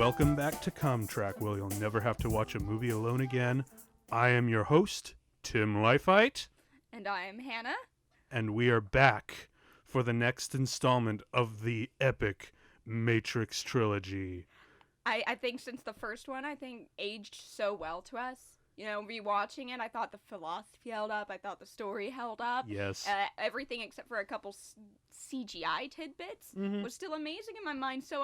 Welcome back to Comtrack, where you'll never have to watch a movie alone again. I am your host, Tim Leifheit. And I am Hannah. And we are back for the next installment of the epic Matrix trilogy. I think since the first one, aged so well to us. You know, rewatching it, I thought the philosophy held up. I thought the story held up. Yes. Everything except for a couple CGI tidbits was still amazing in my mind. So,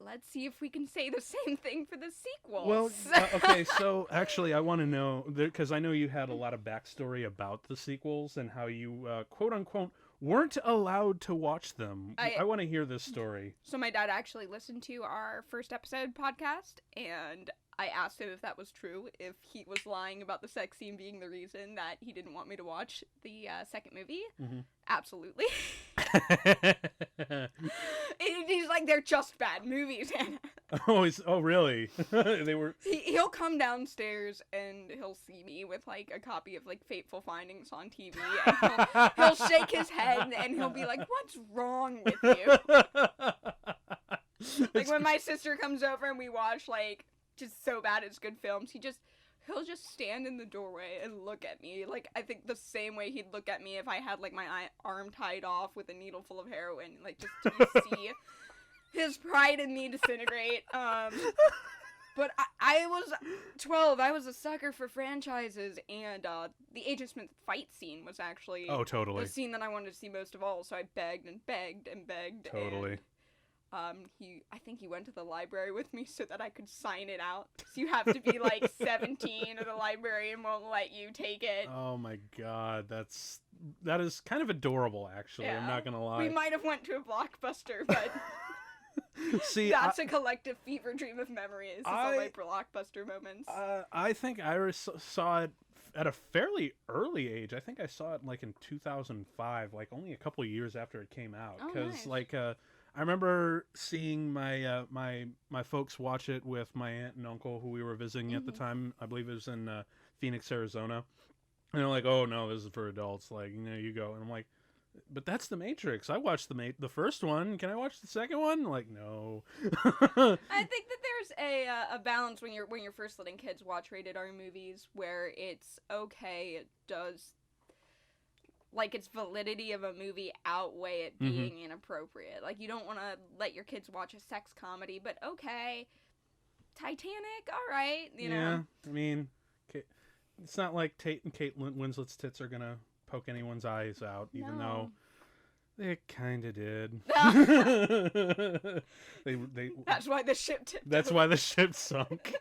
let's see if we can say the same thing for the sequels. Well, okay, so actually I want to know, because I know you had a lot of backstory about the sequels and how you, quote-unquote, weren't allowed to watch them. I want to hear this story. So my dad actually listened to our first episode podcast, and I asked him if that was true, if he was lying about the sex scene being the reason that he didn't want me to watch the second movie. Mm-hmm. Absolutely. He's like, they're just bad movies, Hannah. Oh, really? They were. He'll come downstairs and he'll see me with like a copy of like Fateful Findings on TV, and he'll shake his head and he'll be like, "What's wrong with you?" Like when my sister comes over and we watch like just so bad it's good films, he'll just stand in the doorway and look at me, like, I think the same way he'd look at me if I had, like, my arm tied off with a needle full of heroin, like, just to see his pride in me disintegrate. But I was 12, I was a sucker for franchises, and the Agent Smith fight scene was actually totally the scene that I wanted to see most of all, so I begged and begged and begged. Totally. And I think he went to the library with me so that I could sign it out. So you have to be like 17 or the librarian won't let you take it. Oh my god, that is kind of adorable, actually. Yeah. I'm not gonna lie. We might have went to a Blockbuster, but see, that's a collective fever dream of memories. All my Blockbuster moments. I think I saw it at a fairly early age. I think I saw it like in 2005, like only a couple of years after it came out. Because nice. I remember seeing my my folks watch it with my aunt and uncle who we were visiting at the time. I believe it was in Phoenix, Arizona. And they're like, "Oh no, this is for adults." Like, you go. And I'm like, "But that's the Matrix. I watched the first one. Can I watch the second one?" Like, no. I think that there's a balance when you're first letting kids watch rated R movies where it's okay. It does. Like, its validity of a movie outweigh it being inappropriate. Like, you don't want to let your kids watch a sex comedy, but okay, Titanic, all right, you know. I mean, it's not like Tate and Kate Winslet's tits are going to poke anyone's eyes out, even though they kind of did. That's why the ship tipped. That's why the ship sunk.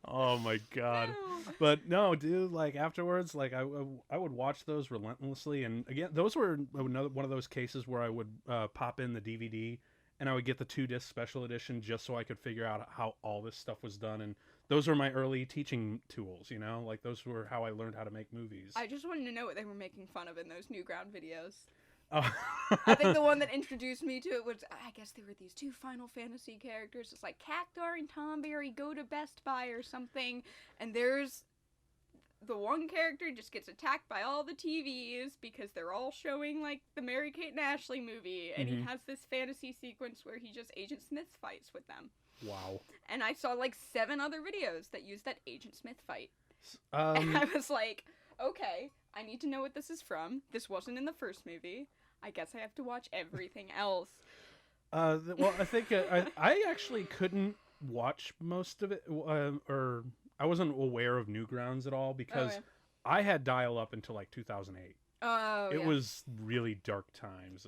Oh my god. No. But no, dude, like afterwards, like I would watch those relentlessly, and again, those were one of those cases where I would pop in the DVD and I would get the 2-disc special edition just so I could figure out how all this stuff was done. And those were my early teaching tools, like those were how I learned how to make movies. I just wanted to know what they were making fun of in those Newground videos. Oh. I think the one that introduced me to it was, I guess there were these 2 Final Fantasy characters. It's like Cactar and Tomberry go to Best Buy or something, and there's the one character just gets attacked by all the TVs because they're all showing like the Mary-Kate and Ashley movie, and he has this fantasy sequence where he just Agent Smith fights with them. Wow. And I saw like 7 other videos that used that Agent Smith fight. And I was like, okay, I need to know what this is from. This wasn't in the first movie. I guess I have to watch everything else. Well, I think I actually couldn't watch most of it, or I wasn't aware of Newgrounds at all because I had dial-up until like 2008. Oh, It was really dark times.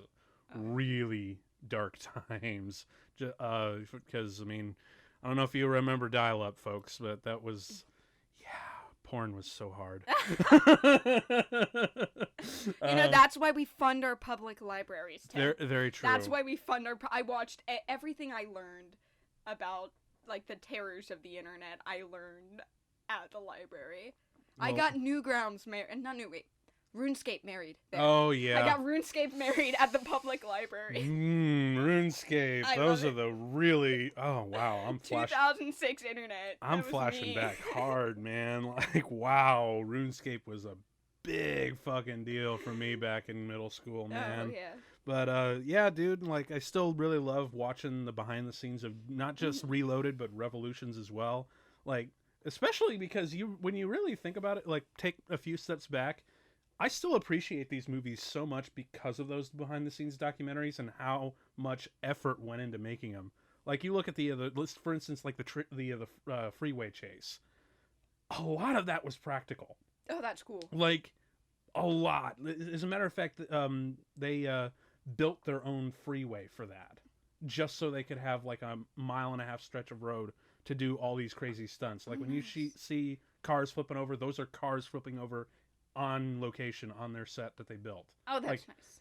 Really dark times. Because, I mean, I don't know if you remember dial-up, folks, but that was... Porn was so hard. That's why we fund our public libraries, Tim. Very true. That's why we fund our... I watched everything I learned about, like, the terrors of the internet, I learned at the library. Well, I got RuneScape married there. Oh, yeah. I got RuneScape married at the public library. RuneScape. Those are the really... Oh, wow. I'm flashing... 2006 internet. I'm flashing back hard, man. Like, wow. RuneScape was a big fucking deal for me back in middle school, man. Oh, yeah. But yeah, dude, like I still really love watching the behind the scenes of not just Reloaded but Revolutions as well. Like especially because when you really think about it, like take a few steps back, I still appreciate these movies so much because of those behind the scenes documentaries and how much effort went into making them. Like you look at the list, for instance, like the freeway chase. A lot of that was practical. Oh, that's cool. Like a lot. As a matter of fact, they built their own freeway for that, just so they could have like a 1.5-mile stretch of road to do all these crazy stunts. Like when you see cars flipping over, those are cars flipping over on location on their set that they built. Oh, that's nice.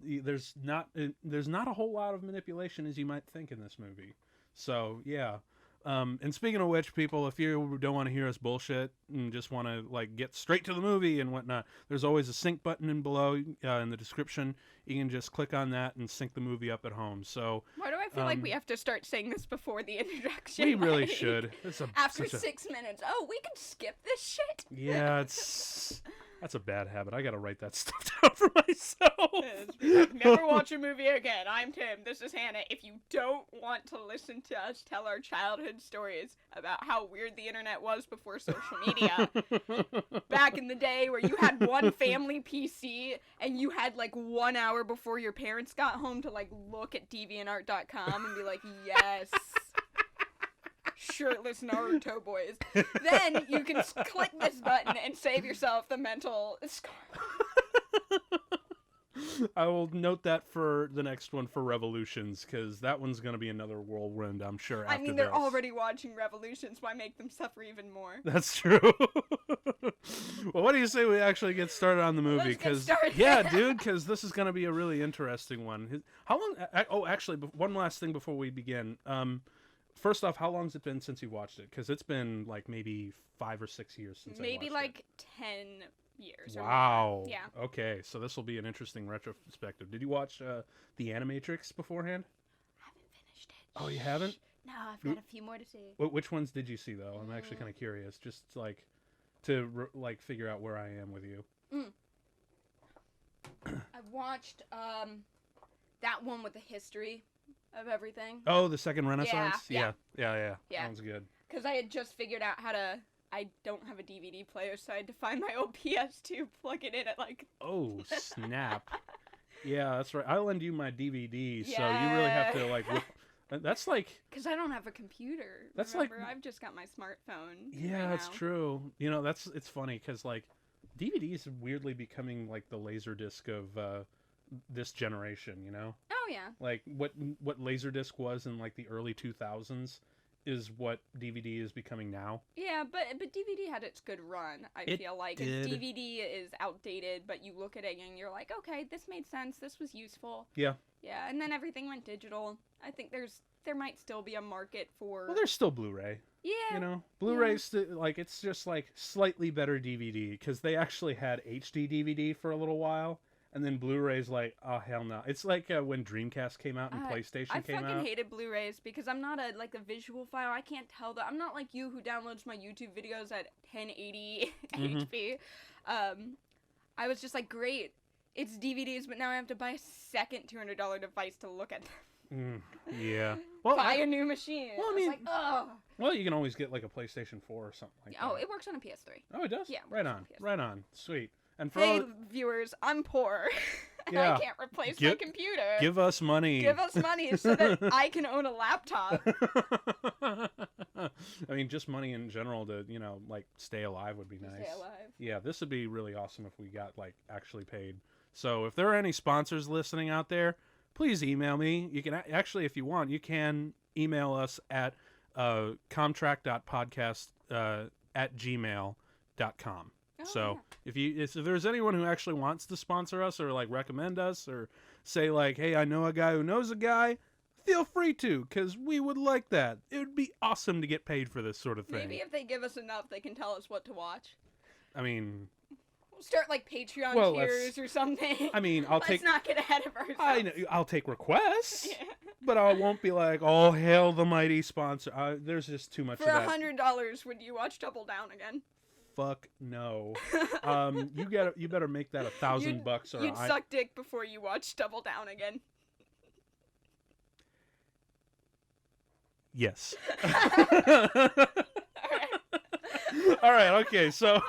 There's not a whole lot of manipulation as you might think in this movie. So yeah. And speaking of which, people, if you don't want to hear us bullshit and just want to like get straight to the movie and whatnot, there's always a sync button in below in the description. You can just click on that and sync the movie up at home. So why do I feel like we have to start saying this before the introduction? We really should. After 6 minutes. Oh, we can skip this shit? Yeah, that's a bad habit. I gotta write that stuff down for myself. Never watch a movie again. I'm Tim. This is Hannah. If you don't want to listen to us tell our childhood stories about how weird the internet was before social media, back in the day where you had one family PC and you had like 1 hour before your parents got home to like look at deviantart.com and be like, yes. Shirtless Naruto boys. Then you can click this button and save yourself the mental scar. I will note that for the next one for Revolutions, because that one's going to be another whirlwind, I'm sure. I mean, they're already watching Revolutions. Why make them suffer even more? That's true. Well, what do you say we actually get started on the movie? Because yeah, dude, because this is going to be a really interesting one. How long? Oh, actually, one last thing before we begin. First off, how long's it been since you watched it? Because it's been like maybe 5 or 6 years since I watched it. Maybe like 10 years. Wow. Or more. Yeah. Okay, so this will be an interesting retrospective. Did you watch The Animatrix beforehand? I haven't finished it. Oh, you haven't? No, I've got a few more to see. Which ones did you see though? I'm actually kind of curious, just like to like figure out where I am with you. I watched that one with the history of everything. Oh, the Second Renaissance? Yeah. That one's good. Because I had just figured out how to... I don't have a DVD player, so I had to find my old PS2, plug it in at like... Oh, snap. Yeah, that's right. I'll lend you my DVD, so you really have to like... That's like... Because I don't have a computer. That's remember? like... I've just got my smartphone. Yeah, it's true. You know, it's funny, because like DVD is weirdly becoming like the Laserdisc of this generation, you know? Oh, yeah. Like, what Laserdisc was in, like, the early 2000s is what DVD is becoming now. Yeah, but DVD had its good run, I feel like. DVD is outdated, but you look at it and you're like, okay, this made sense, this was useful. Yeah. Yeah, and then everything went digital. I think there might still be a market for... Well, there's still Blu-ray. Yeah. You know? Blu-ray's, like, it's just, like, slightly better DVD, because they actually had HD DVD for a little while. And then Blu-ray's like, oh, hell no. It's like when Dreamcast came out and PlayStation came out. I fucking hated Blu-rays because I'm not a visual file. I can't tell that. I'm not like you who downloads my YouTube videos at 1080 HP. I was just like, great, it's DVDs, but now I have to buy a second $200 device to look at them. Yeah. Well, buy a new machine. Well, I mean, like, oh. Well, you can always get like a PlayStation 4 or something like that. Oh, it works on a PS3. Oh, it does? Yeah. Right on. Right on. Sweet. And for hey, viewers, I'm poor. Yeah. I can't replace my computer. Give us money. Give us money so that I can own a laptop. I mean, just money in general to, you know, like, stay alive would be nice. Stay alive. Yeah, this would be really awesome if we got, like, actually paid. So if there are any sponsors listening out there, please email me. You can actually, if you want, you can email us at comtract.podcast@gmail.com. So if there's anyone who actually wants to sponsor us or like recommend us or say like, hey, I know a guy who knows a guy, feel free to, because we would like that. It would be awesome to get paid for this sort of thing. Maybe if they give us enough, they can tell us what to watch. I mean... We'll start like Patreon tiers or something. I mean, Let's not get ahead of ourselves. I'll take requests, but I won't be like, oh, hail the mighty sponsor. There's just too much of that. For $100, would you watch Double Down again? fuck no. You better make that $1,000 or you'd suck dick before you watch Double Down again. Yes. Alright. All right. Okay. So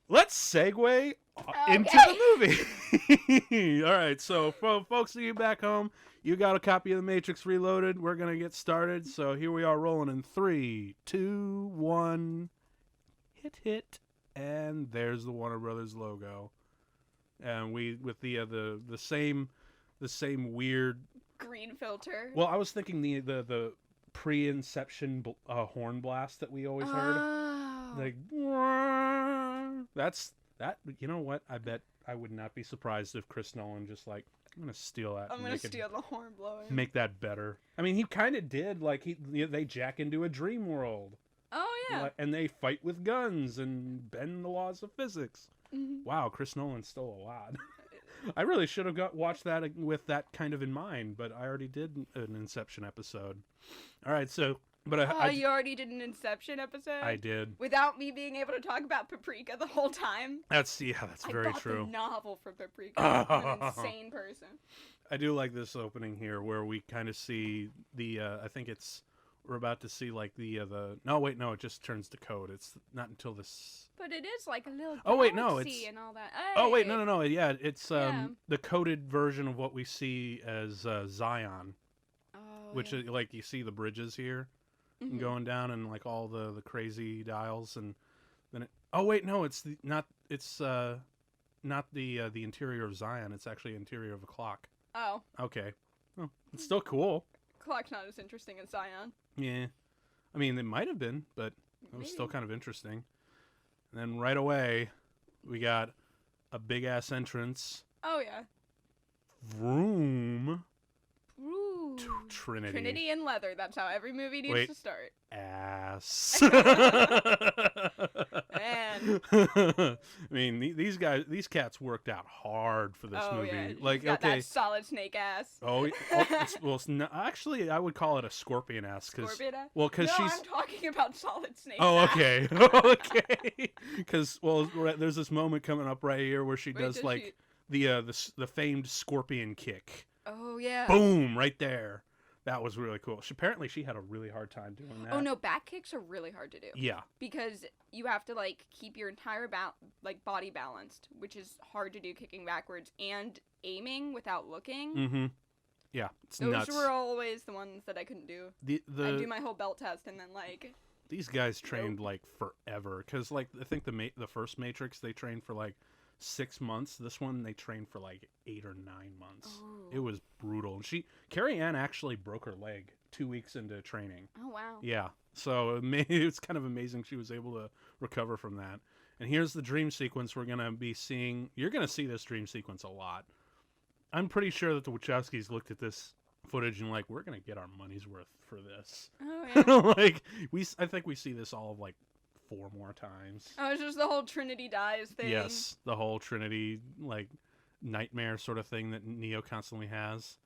let's segue into the movie. All right. So for folks of you back home, you got a copy of The Matrix Reloaded. We're gonna get started. So here we are, rolling in 3, 2, 1. Hit, and there's the Warner Brothers logo, and we with the same weird green filter. Well, I was thinking the pre-inception horn blast that we always heard. Like, that's that. You know what? I bet I would not be surprised if Chris Nolan just like, I'm gonna steal that. I'm gonna steal the horn blowing. Make that better. I mean, he kind of did. Like they jack into a dream world. Oh yeah. And they fight with guns and bend the laws of physics. Mm-hmm. Wow, Chris Nolan stole a lot. I really should have watched that with that kind of in mind, but I already did an Inception episode. All right, so you already did an Inception episode? I did. Without me being able to talk about Paprika the whole time? That's very true. I bought the novel for Paprika. I'm an insane person. I do like this opening here where we kind of see the I think we're about to see like the it just turns to code. It's not until this. But it is like a little galaxy and all that. Hey. Oh wait, no. Yeah, it's the coded version of what we see as Zion, which is like you see the bridges here going down and like all the crazy dials, and then it's not the interior of Zion. It's actually interior of a clock. Oh. Okay. Well, it's still cool. Clock's not as interesting as Zion. Yeah. I mean, it might have been, but it was still kind of interesting. And then right away, we got a big-ass entrance. Oh, yeah. Vroom. Ooh. Trinity. Trinity and leather. That's how every movie needs to start. Ass. Man. I mean, these cats worked out hard for this movie. Yeah. Like, got that solid snake ass. Actually, I would call it a scorpion ass. Scorpion ass? Well, because she's. I'm talking about solid snake ass. Okay. Okay. Because there's this moment coming up right here where she does like the famed scorpion kick. Oh yeah. Boom! Right there. That was really cool. Apparently, she had a really hard time doing that. Oh no, back kicks are really hard to do. Yeah. Because you have to like keep your entire body balanced, which is hard to do kicking backwards, and aiming without looking. Mm-hmm. Yeah, those were always the ones that I couldn't do. I do my whole belt test and then like. These guys trained like forever, because like I think the first Matrix they trained for like 6 months. This one they trained for like 8 or 9 months. Oh. It was brutal. Carrie Ann actually broke her leg 2 weeks into training. Oh wow. Yeah, so it's kind of amazing she was able to recover from that. And here's the dream sequence we're gonna be seeing. You're gonna see this dream sequence a lot. I'm pretty sure that the Wachowskis looked at this footage and like, we're gonna get our money's worth for this. Oh yeah. Like I think we see this all of like 4 more times. Oh, it's just the whole Trinity dies thing. Yes, the whole Trinity like nightmare sort of thing that Neo constantly has,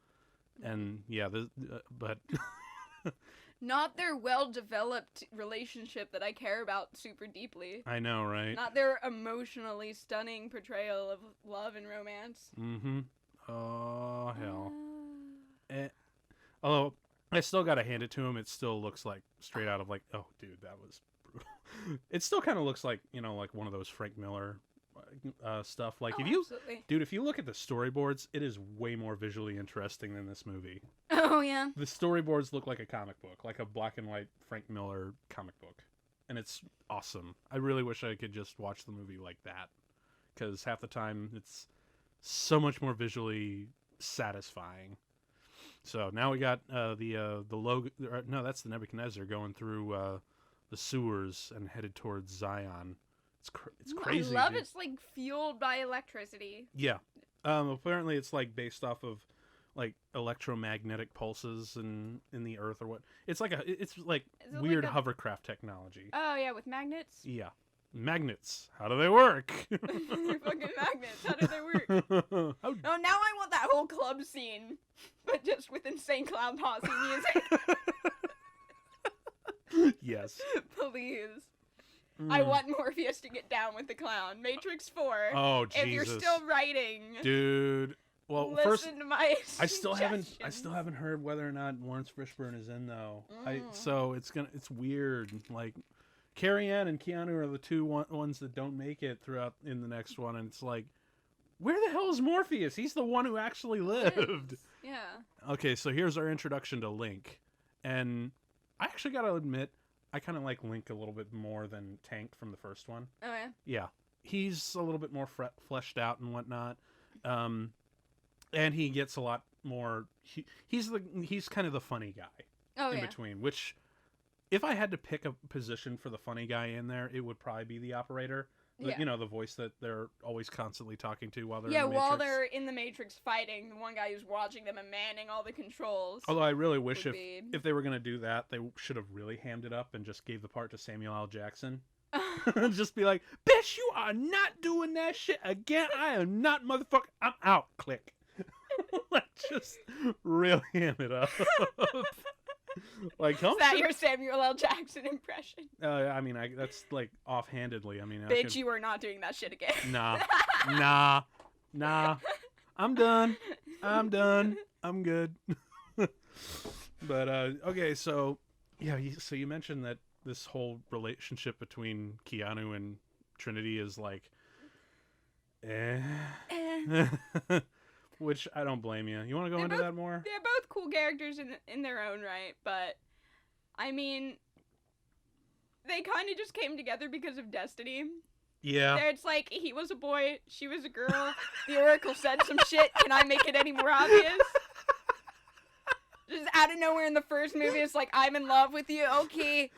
and yeah, but not their well-developed relationship that I care about super deeply. I know, right? Not their emotionally stunning portrayal of love and romance. Mm-hmm. Oh hell. Although I still gotta hand it to him, it still looks like straight out of like, oh dude, that was brutal. It still kind of looks like, like one of those Frank Miller stuff. Like if you look at the storyboards, it is way more visually interesting than this movie. Oh yeah. The storyboards look like a comic book, like a black and white Frank Miller comic book, and it's awesome. I really wish I could just watch the movie like that, because half the time it's so much more visually satisfying. So now we got the logo. No, that's the Nebuchadnezzar going through the sewers and headed towards Zion. It's crazy. I love it's like fueled by electricity. Yeah. Apparently it's like based off of like electromagnetic pulses in the earth or what. It's like weird hovercraft technology. Oh yeah, with magnets? Yeah. Magnets. How do they work? Fucking magnets. How do they work? Oh, now I want that whole club scene, but just with insane clown posse music. Yes. Please. I want Morpheus to get down with the clown. Matrix 4. Oh, Jesus. If you're still writing, dude. Well, listen first, to my I still suggestions. haven't heard whether or not Lawrence Fishburne is in though. Mm. So it's weird. Like, Carrie Ann and Keanu are the two ones that don't make it throughout in the next one, and it's like, where the hell is Morpheus? He's the one who actually lived. Yeah. Okay, so here's our introduction to Link, and I actually gotta admit, I kind of like Link a little bit more than Tank from the first one. Oh yeah. Yeah, he's a little bit more fleshed out and whatnot. And he gets a lot more. He's kind of the funny guy in between. Which, if I had to pick a position for the funny guy in there, it would probably be the operator. You know, the voice that they're always constantly talking to while they're in the Matrix. While they're in the Matrix fighting, the one guy who's watching them and manning all the controls. Although I really wish if they were going to do that, they should have really hammed it up and just gave the part to Samuel L. Jackson. Just be like, bitch, you are not doing that shit again. I am not, motherfucker. I'm out. Click. Like, just really ham it up. Like, is that your Samuel L. Jackson impression? I mean, that's like offhandedly. I mean, bitch, you are not doing that shit again. Nah. I'm done. I'm good. But okay, so yeah, so you mentioned that this whole relationship between Keanu and Trinity is like, which I don't blame you. You want to go into that more? They're both cool characters in their own right, but I mean, they kind of just came together because of destiny. Yeah. It's like, he was a boy, she was a girl, the Oracle said some shit, can I make it any more obvious? Just out of nowhere in the first movie, it's like, I'm in love with you, okay.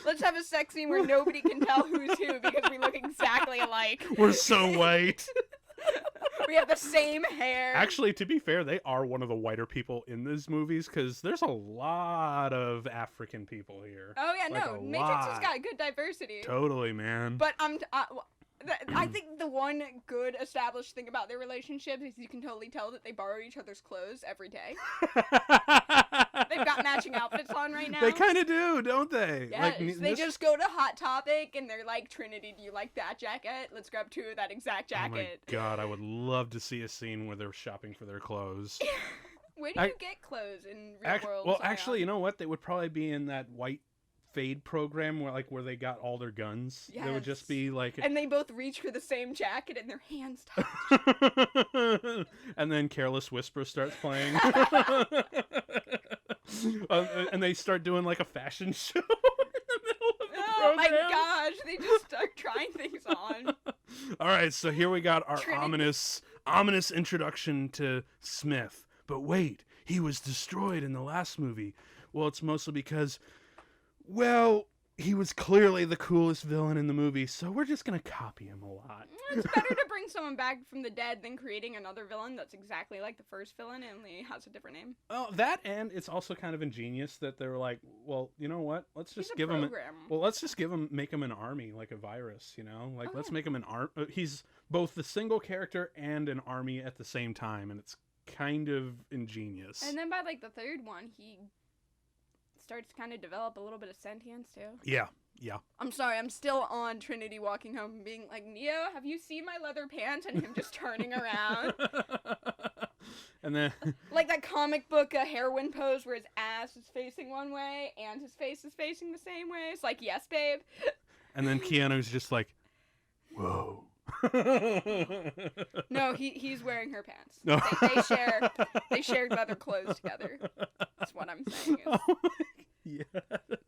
Let's have a sex scene where nobody can tell who's who because we look exactly alike. We're so white. We have the same hair. Actually, to be fair, they are one of the whiter people in these movies because there's a lot of African people here. Oh yeah, like, no, Matrix has got good diversity. Totally, man. But I think the one good established thing about their relationship is you can totally tell that they borrow each other's clothes every day. They've got matching outfits on right now. They kind of do, don't they? Yes, like, they just go to Hot Topic and they're like, Trinity, do you like that jacket? Let's grab 2 of that exact jacket. Oh my god, I would love to see a scene where they're shopping for their clothes. Where do you get clothes in real world? Well, actually, you know what? They would probably be in that white fade program where they got all their guns. Yes. They would just be like, and they both reach for the same jacket and their hands touch. And then Careless Whisper starts playing. And they start doing like a fashion show in the middle of the program. My gosh, they just start trying things on. All right, so here we got our ominous introduction to Smith. But wait, he was destroyed in the last movie. Well, it's mostly because, well, he was clearly the coolest villain in the movie, so we're just going to copy him a lot. It's better to bring someone back from the dead than creating another villain that's exactly like the first villain and only has a different name. Oh, that, and it's also kind of ingenious that they were like, well, you know what? Let's just make him an army, like a virus, you know? Like, let's make him an he's both the single character and an army at the same time, and it's kind of ingenious. And then by, like, the third one, he starts to kind of develop a little bit of sentience too. Yeah. I'm sorry, I'm still on Trinity walking home and being like, Neo, have you seen my leather pants? And him just turning around. And then like that comic book heroine pose where his ass is facing one way and his face is facing the same way. It's like, yes, babe. And then Keanu's just like, whoa. No, he's wearing her pants. No. They shared leather clothes together. That's what I'm saying. Yeah.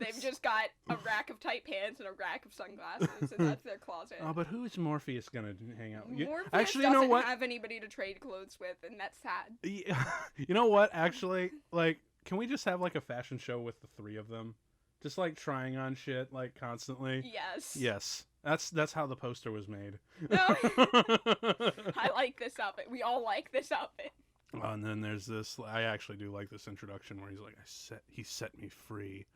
They've just got a rack of tight pants and a rack of sunglasses, and that's their closet. Oh, but who is Morpheus gonna hang out with? Morpheus actually, doesn't you know what? have anybody to trade clothes with, and that's sad. Yeah. You know what? Actually, like, can we just have like a fashion show with the 3 of them, just like trying on shit like constantly? Yes. That's how the poster was made. No. I like this outfit. We all like this outfit. Oh, and then there's this. I actually do like this introduction where he's like, he set me free,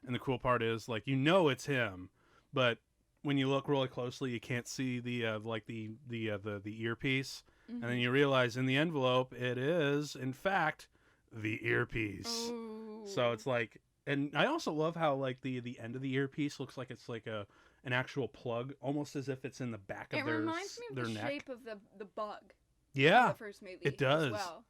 and the cool part is like, you know it's him, but when you look really closely, you can't see the earpiece, and then you realize in the envelope it is in fact the earpiece. Ooh. So it's like And I also love how like the end of the earpiece looks like it's like an actual plug, almost as if it's in the back of It reminds me of their the neck. shape of the bug. Yeah, In the first movie. it does. As well.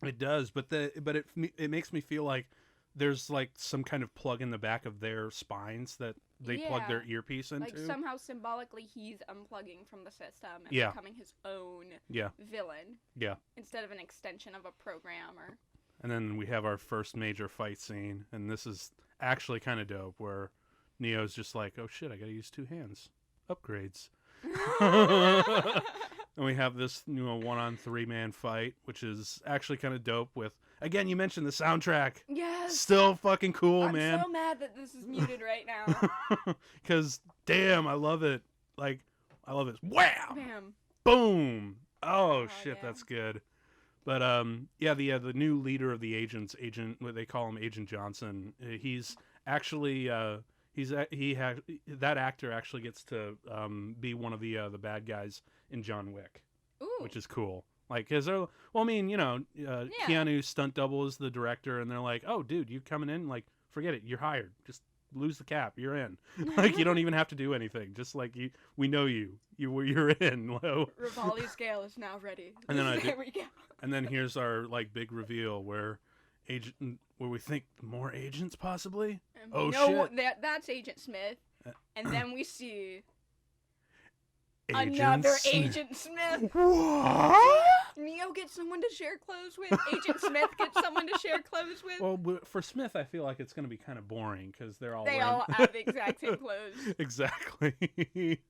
It does, but it makes me feel like there's like some kind of plug in the back of their spines that they plug their earpiece into. Like somehow symbolically he's unplugging from the system and becoming his own villain. Yeah. Instead of an extension of a program or. And then we have our first major fight scene, and this is actually kind of dope, where Neo's just like, "Oh shit, I gotta use 2 hands. Upgrades." And we have this 1-on-3 man fight, which is actually kind of dope. With again, you mentioned the soundtrack. Yes. Still fucking cool, man. I'm so mad that this is muted right now. Because damn, I love it. Like, I love it. Wham! Bam. Boom! Oh shit, yeah. that's good. But the new leader of the agents, what they call him, Agent Johnson. He's actually that actor actually gets to be one of the bad guys in John Wick, which is cool. Like, Keanu's stunt double is the director, and they're like, "Oh, dude, you coming in? Like, forget it, you're hired. Just lose the cap, you're in. Like, you don't even have to do anything. Just like we know you're in." Rivali's scale is now ready. And then there we go. And then here's our like big reveal where we think more agents possibly. Shit! That's Agent Smith, and then we see Agent another Smith. Agent Smith. What? Neo gets someone to share clothes with. Agent Smith gets someone to share clothes with. Well, for Smith, I feel like it's going to be kind of boring because they all have the exact same clothes. Exactly.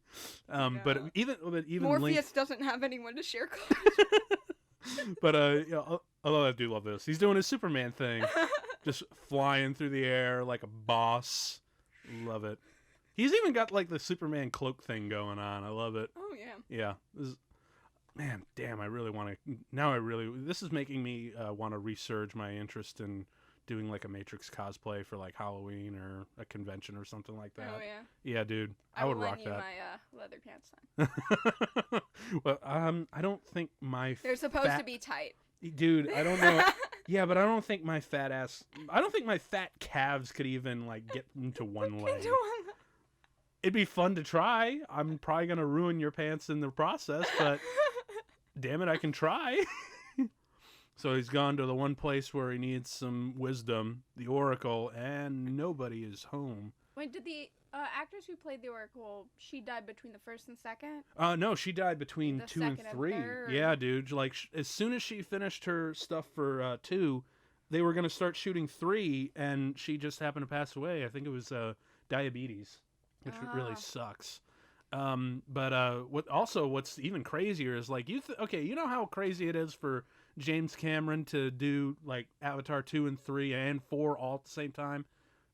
But even Morpheus doesn't have anyone to share clothes with. But although I do love this, he's doing his Superman thing, just flying through the air like a boss. Love it. He's even got like the Superman cloak thing going on. I love it. Oh yeah. Yeah. Man, damn! I really want to. Now this is making me want to resurge my interest in doing like a Matrix cosplay for like Halloween or a convention or something like that. Oh yeah. Yeah, dude. I would rock that. My leather pants then. Well, I don't think they're supposed to be tight. Dude, I don't know. Yeah, but I don't think my fat calves could even like get into one leg. It'd be fun to try. I'm probably gonna ruin your pants in the process, but damn it, I can try. So he's gone to the one place where he needs some wisdom, the Oracle, and nobody is home. Wait, did the actress who played the Oracle, she died between the first and second? No, she died between 2 and 3. Yeah, dude. Like, as soon as she finished her stuff for 2, they were going to start shooting 3, and she just happened to pass away. I think it was diabetes, which really sucks. But what's even crazier is, like, you know how crazy it is for James Cameron to do like Avatar 2 and 3 and 4 all at the same time?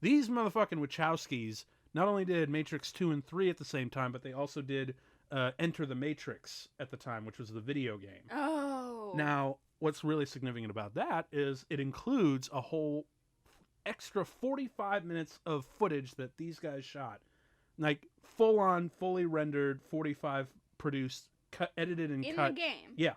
These motherfucking Wachowskis not only did Matrix 2 and 3 at the same time, but they also did Enter the Matrix at the time, which was the video game. Oh. Now, what's really significant about that is it includes a whole extra 45 minutes of footage that these guys shot. Like, full-on, fully rendered, 45 produced, edited and cut. In the game? Yeah.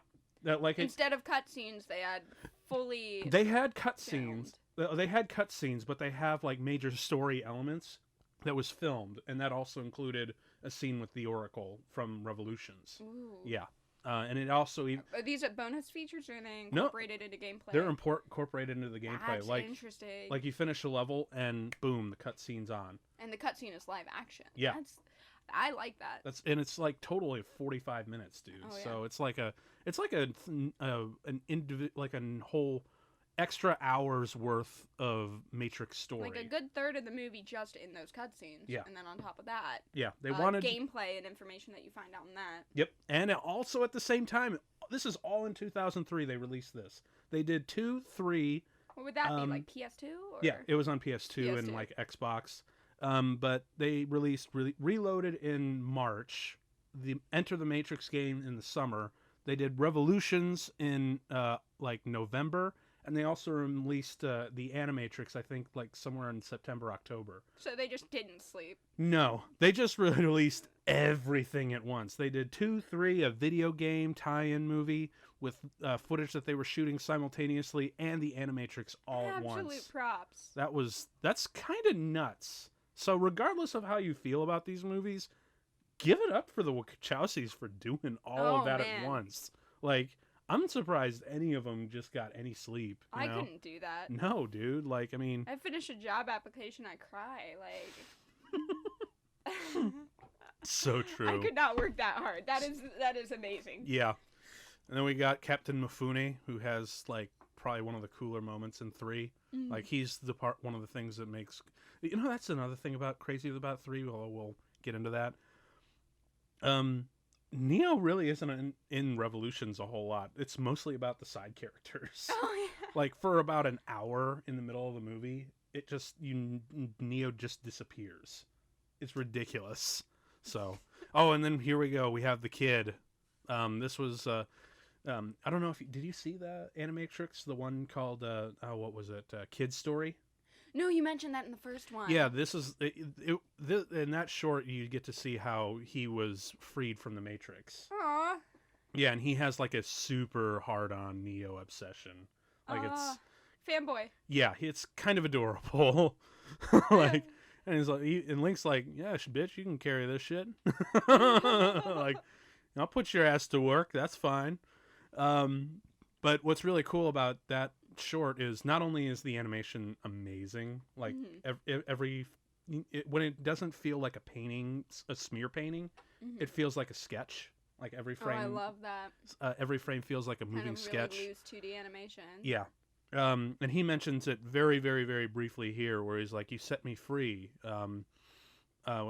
Instead of cutscenes, they had fully. They had cutscenes. They had cutscenes, but they have like major story elements that was filmed, and that also included a scene with the Oracle from Revolutions. Ooh. Yeah, and it also. Are these bonus features, or are they incorporated into gameplay? They're incorporated into the gameplay. That's like interesting. Like you finish a level, and boom, the cutscene's on. And the cutscene is live action. Yeah. I like that. It's like totally 45 minutes, dude. Oh, yeah. So it's like a whole extra hours worth of Matrix story. Like a good third of the movie just in those cutscenes. Yeah. And then on top of that, they wanted gameplay and information that you find out in that. Yep. And also at the same time, this is all in 2003 they released this. They did 2, 3. What would that be, like PS2? Or? Yeah, it was on PS2 and like Xbox. But they released Reloaded in March, the Enter the Matrix game in the summer. They did Revolutions in like November, and they also released the Animatrix, I think, like somewhere in September, October. So they just didn't sleep. No, they just released everything at once. They did 2, 3, a video game tie-in movie with footage that they were shooting simultaneously, and the Animatrix all at once. Absolute props. That's kind of nuts. So regardless of how you feel about these movies, give it up for the Wachowskis for doing all of that at once. Like, I'm surprised any of them just got any sleep. I couldn't do that. No, dude. Like, I mean, I finish a job application, I cry. Like, so true. I could not work that hard. That is amazing. Yeah. And then we got Captain Mifune, who has like probably one of the cooler moments in 3. Mm. Like, he's one of the things that makes, that's another thing crazy about 3. We'll get into that. Neo really isn't in Revolutions a whole lot. It's mostly about the side characters. Oh yeah. Like, for about an hour in the middle of the movie, Neo just disappears. It's ridiculous. So, and then here we go. We have the kid. This was I don't know did you see the Animatrix, the one called what was it? Kid Story? No, you mentioned that in the first one. Yeah, this is in that short you get to see how he was freed from the Matrix. Aww. Yeah, and he has like a super hard-on Neo obsession. Like, it's fanboy. Yeah, it's kind of adorable. Like, and he's like, and Link's like, yeah, bitch, you can carry this shit. Like, I'll put your ass to work. That's fine. But what's really cool about that short is not only is the animation amazing, like when it doesn't feel like a painting, a smear painting, it feels like a sketch. Like, every frame. Oh, I love that. Every frame feels like a moving sketch. Really loose 2D animation. Yeah. And he mentions it very, very, very briefly here, where he's like, "You set me free," and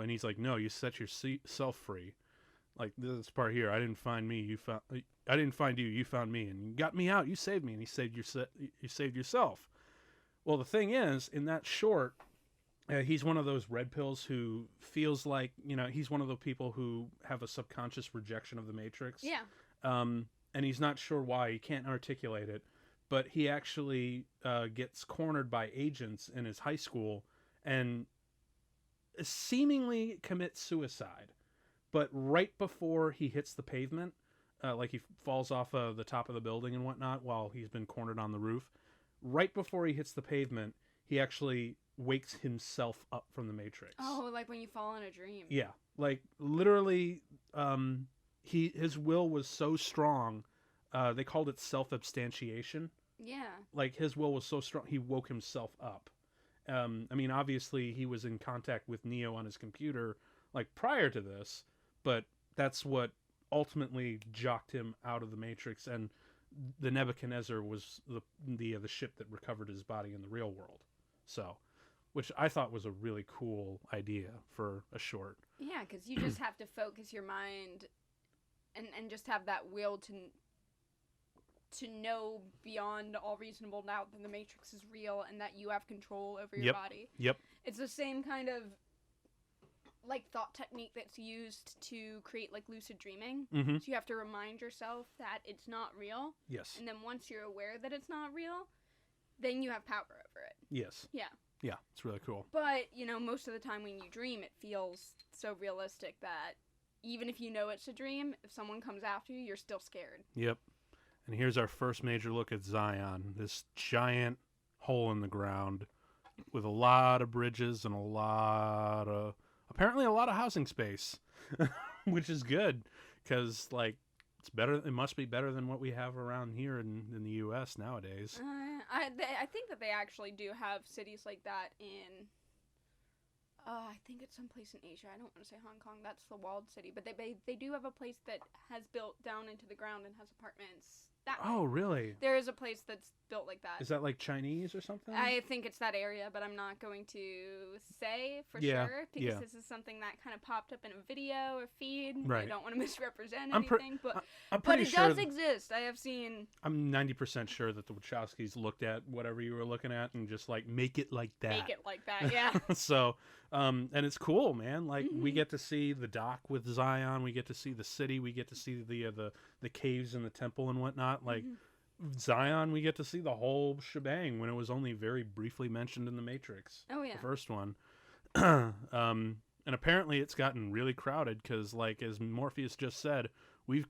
he's like, "No, you set yourself free." Like, this part here, I didn't find me, you found. I didn't find you, you found me, and you got me out. You saved me, and you saved yourself. Well, the thing is, in that short, he's one of those red pills who feels like, he's one of the people who have a subconscious rejection of the Matrix. Yeah. And he's not sure why. He can't articulate it. But he actually gets cornered by agents in his high school and seemingly commits suicide. But right before he hits the pavement, like he falls off the top of the building and whatnot while he's been cornered on the roof, right before he hits the pavement, he actually wakes himself up from the Matrix. Oh, like when you fall in a dream. Yeah. Like, literally, his will was so strong, they called it self-abstantiation. Yeah. Like, his will was so strong, he woke himself up. I mean, obviously, he was in contact with Neo on his computer, like, prior to this, but that's what ultimately jocked him out of the Matrix, and the Nebuchadnezzar was the ship that recovered his body in the real world. So, which I thought was a really cool idea for a short. Yeah, because you just have to focus your mind and just have that will to know beyond all reasonable doubt that the Matrix is real and that you have control over your body. Yep. It's the same kind of like thought technique that's used to create like lucid dreaming. Mm-hmm. So you have to remind yourself that it's not real. Yes. And then once you're aware that it's not real, then you have power over it. Yes. Yeah. Yeah, it's really cool. But, most of the time when you dream, it feels so realistic that even if you know it's a dream, if someone comes after you, you're still scared. Yep. And here's our first major look at Zion, this giant hole in the ground with a lot of bridges and apparently a lot of housing space, which is good because, like, it's better. It must be better than what we have around here in the U.S. nowadays. I think that they actually do have cities like that in. I think it's someplace in Asia. I don't want to say Hong Kong. That's the walled city, but they do have a place that has built down into the ground and has apartments. Oh, really? There is a place that's built like that. Is that like Chinese or something? I think it's that area, but I'm not going to say for sure because this is something that kind of popped up in a video or feed. Right. I don't want to misrepresent anything, but it does exist. I have seen. I'm 90% sure that the Wachowskis looked at whatever you were looking at and just like make it like that. Make it like that, yeah. So, and it's cool, man. Like we get to see the dock with Zion, we get to see the city, we get to see the caves and the temple and whatnot. Like Zion, we get to see the whole shebang when it was only very briefly mentioned in The Matrix. Oh yeah. The first one. And apparently it's gotten really crowded because, like, as Morpheus just said, we've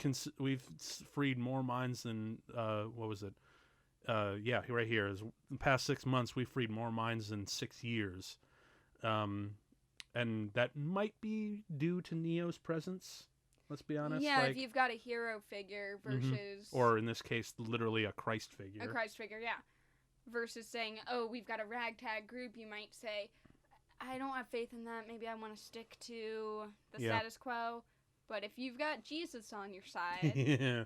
freed more minds than, what was it? Yeah, right here. In the past 6 months, we've freed more minds than 6 years. And that might be due to Neo's presence. Let's be honest. Yeah, like, if you've got a hero figure versus... Or in this case, literally a Christ figure. A Christ figure, yeah. Versus saying, oh, we've got a ragtag group, you might say, I don't have faith in that. Maybe I want to stick to the status quo. But if you've got Jesus on your side, yeah.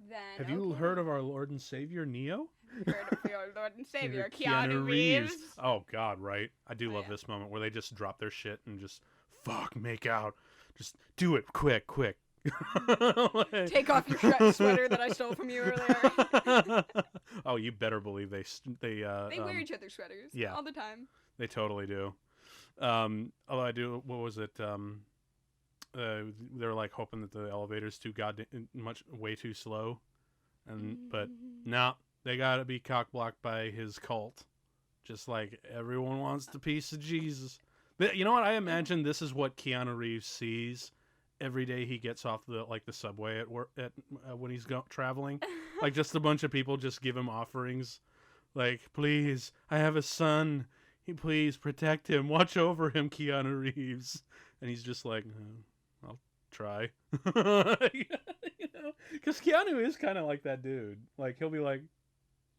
then Have you heard of our Lord and Savior, Neo? Heard of your Lord and Savior, Keanu Reeves. Oh, God, right? I do love yeah. this moment where they just drop their shit and just, fuck, make out. Just do it, quick. Like... Take off your sweater that I stole from you earlier. Oh, you better believe they wear each other's sweaters all the time. They totally do. Although I do, what was it? They're like hoping that the elevator's way too slow, but no, they gotta be cock-blocked by his cult, just like everyone wants the piece of Jesus. But you know what? I imagine this is what Keanu Reeves sees every day he gets off the subway at work when he's traveling. Like, just a bunch of people just give him offerings, like, please, I have a son. Please protect him. Watch over him, Keanu Reeves. And he's just like, I'll try. You know, because Keanu is kind of like that dude. Like, he'll be like,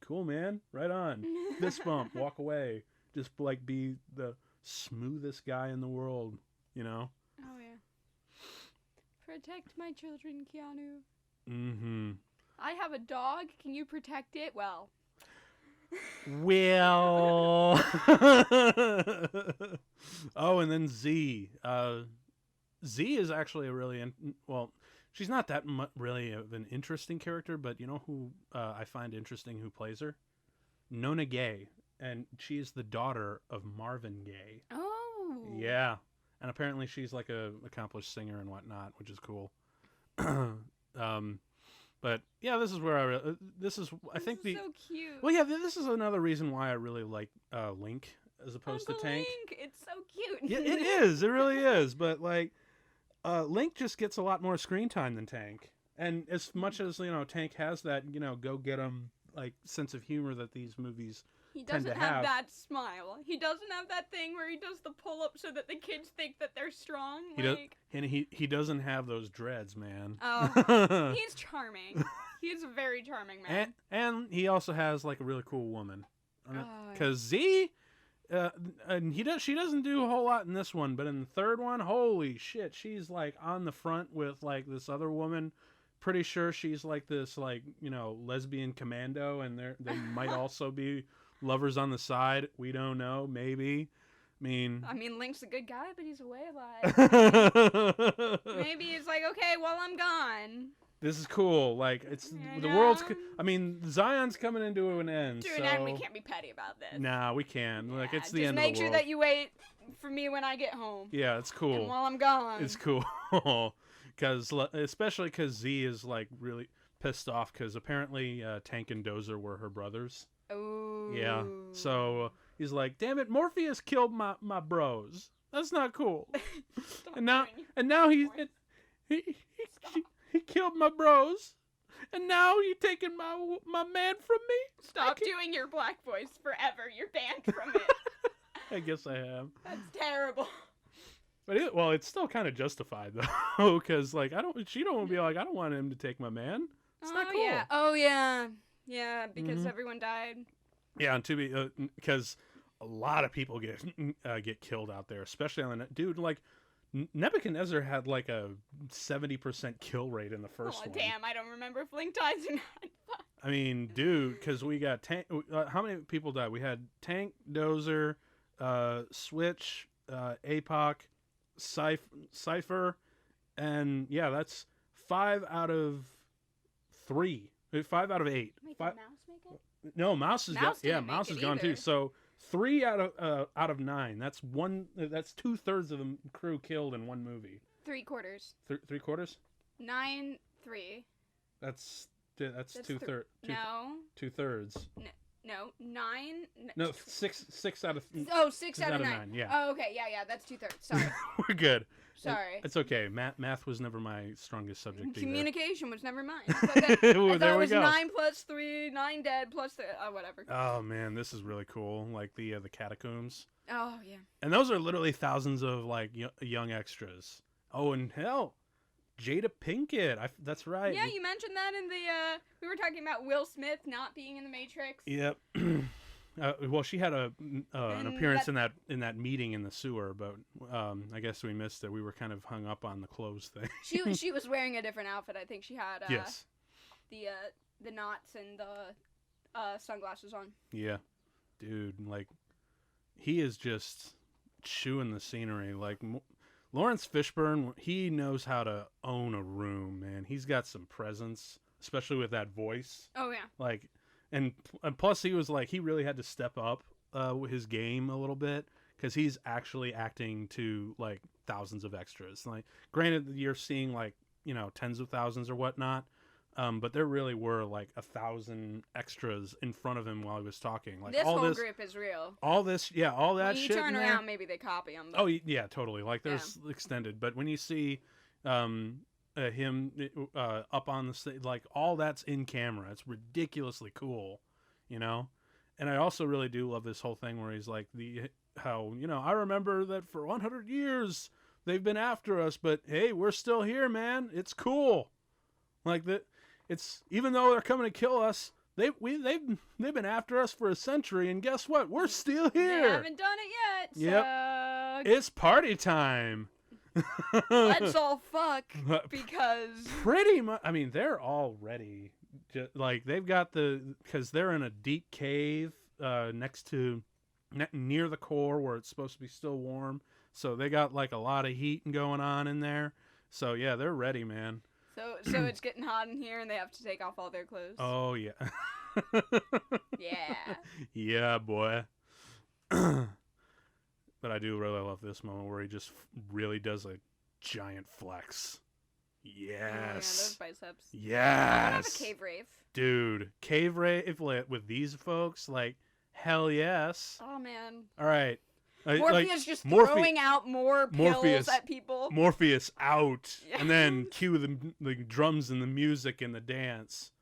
cool, man, right on. Fist bump, walk away. Just like be the smoothest guy in the world, you know? Oh, yeah. Protect my children, Keanu. Mm-hmm. I have a dog. Can you protect it? Well... Oh, and then Z. Z is actually a really she's not that really of an interesting character, but you know who I find interesting who plays her? Nona Gay, and she is the daughter of Marvin Gaye. Oh. Yeah, and apparently she's like a accomplished singer and whatnot, which is cool. But yeah, this is where I think so cute. Well, yeah, this is another reason why I really like Link as opposed to Tank. Link, it's so cute. Yeah, it is. It really is. But like, Link just gets a lot more screen time than Tank, and as much as Tank has that go get 'em like sense of humor that these movies. He doesn't have that smile. He doesn't have that thing where he does the pull-up so that the kids think that they're strong. He doesn't have those dreads, man. Oh, he's charming. He's a very charming man. And he also has like a really cool woman. Because Z, she doesn't do a whole lot in this one, but in the third one, holy shit, she's like on the front with like this other woman. Pretty sure she's like this lesbian commando, and they might also be lovers on the side. We don't know. Maybe. I mean, Link's a good guy, but he's away a lot. Maybe it's like, okay, well, I'm gone. This is cool. Like, it's the world's. Zion's coming into an end. To an end, we can't be petty about this. Nah, we can. Like, it's the end of the world. Just make sure that you wait for me when I get home. Yeah, it's cool. And while I'm gone. It's cool. Especially because Z is like really pissed off because apparently Tank and Dozer were her brothers. Oh. Yeah. So he's like, "Damn it, Morpheus killed my bros. That's not cool." and now he killed my bros, and now you're taking my man from me. Stop doing your black voice forever. You're banned from it. I guess I have. That's terrible. But it's still kind of justified though, because like she don't want to be like, I don't want him to take my man. It's not cool. Yeah. Oh yeah. Yeah, because everyone died. Yeah, and because a lot of people get killed out there, especially on the dude. Like Nebuchadnezzar had like a 70% kill rate in the first one. Oh damn! I don't remember if Link died or not. I mean, dude, because we got Tank. How many people died? We had Tank, Dozer, Switch, APOC, Cypher, and yeah, that's 5 out of 3. 5 out of 8. Wait, did Mouse make it? No, Mouse is Mouse is gone too. So 3 out of 9. That's one. That's 2/3 of the crew killed in one movie. 3/4. 3/4. 9/3. That's That's No. 2/3. No, 9. No, six out of. Oh, 6 out of 9. Yeah. Oh, okay. Yeah. That's 2/3. Sorry. We're good. Sorry. It's okay. Math was never my strongest subject either. Communication was never mine. Okay. I thought There it we was go. 9 plus 3, 9 dead plus 3. Whatever. Oh man, this is really cool. Like the catacombs. Oh yeah. And those are literally thousands of like young extras. Oh, and hell, Jada Pinkett. That's right. Yeah, you mentioned that in the. We were talking about Will Smith not being in the Matrix. Yep. Well, she had an appearance in that meeting in the sewer, but I guess we missed it. We were kind of hung up on the clothes thing. She was wearing a different outfit. I think she had yes. The knots and the sunglasses on. Yeah, dude, like he is just chewing the scenery. Like Lawrence Fishburne, he knows how to own a room, man. He's got some presence, especially with that voice. Oh yeah. Like. And plus, he was like, he really had to step up his game a little bit because he's actually acting to like thousands of extras. Like, granted, you're seeing like tens of thousands or whatnot, but there really were like 1,000 extras in front of him while he was talking. Like this all whole group is real. All this, yeah, all that when you shit. turn around, maybe they copy him. But... Oh yeah, totally. Like there's extended, but when you see. Him up on the stage, like all that's in camera. It's ridiculously cool, And I also really do love this whole thing where he's like how I remember that for 100 years they've been after us, but hey, we're still here, man. It's cool. Like that. It's even though they're coming to kill us, they've been after us for a century, and guess what? We're still here. They haven't done it yet. Yep. It's party time. Let's all fuck because pretty much. I mean, they're already like they've got because they're in a deep cave near the core where it's supposed to be still warm. So they got like a lot of heat going on in there. So yeah, they're ready, man. So it's getting hot in here, and they have to take off all their clothes. Oh yeah. Yeah. Yeah, boy. But I do really love this moment where he just really does a giant flex. Yes. Oh, yeah, those biceps. Yes. I have a cave rave. Dude, cave rave with these folks, like, hell yes. Oh, man. All right. Morpheus just throwing out more pills at people. Morpheus out. Yeah. And then cue the drums and the music and the dance.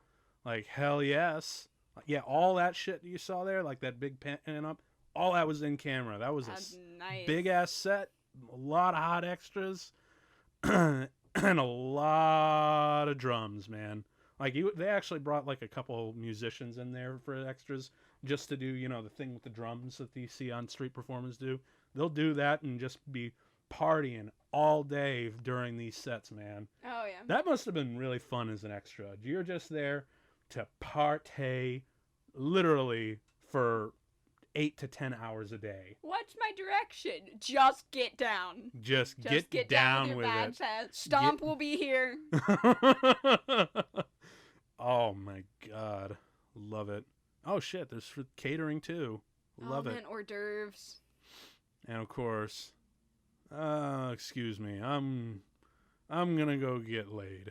Like, hell yes. Yeah, all that shit you saw there, like that big pan up. All that was in camera. That was nice. Big ass set, a lot of hot extras, and a lot of drums, man. Like they actually brought like a couple musicians in there for extras just to do the thing with the drums that you see on street performers do. They'll do that and just be partying all day during these sets, man. Oh yeah. That must have been really fun as an extra. You're just there to party, literally for 8 to 10 hours a day. What's my direction? Just get down. Just get down with it. Stomp will be here. Oh my god. Love it. Oh shit, there's catering too. Love it. Hors d'oeuvres. And of course, excuse me, I'm gonna go get laid.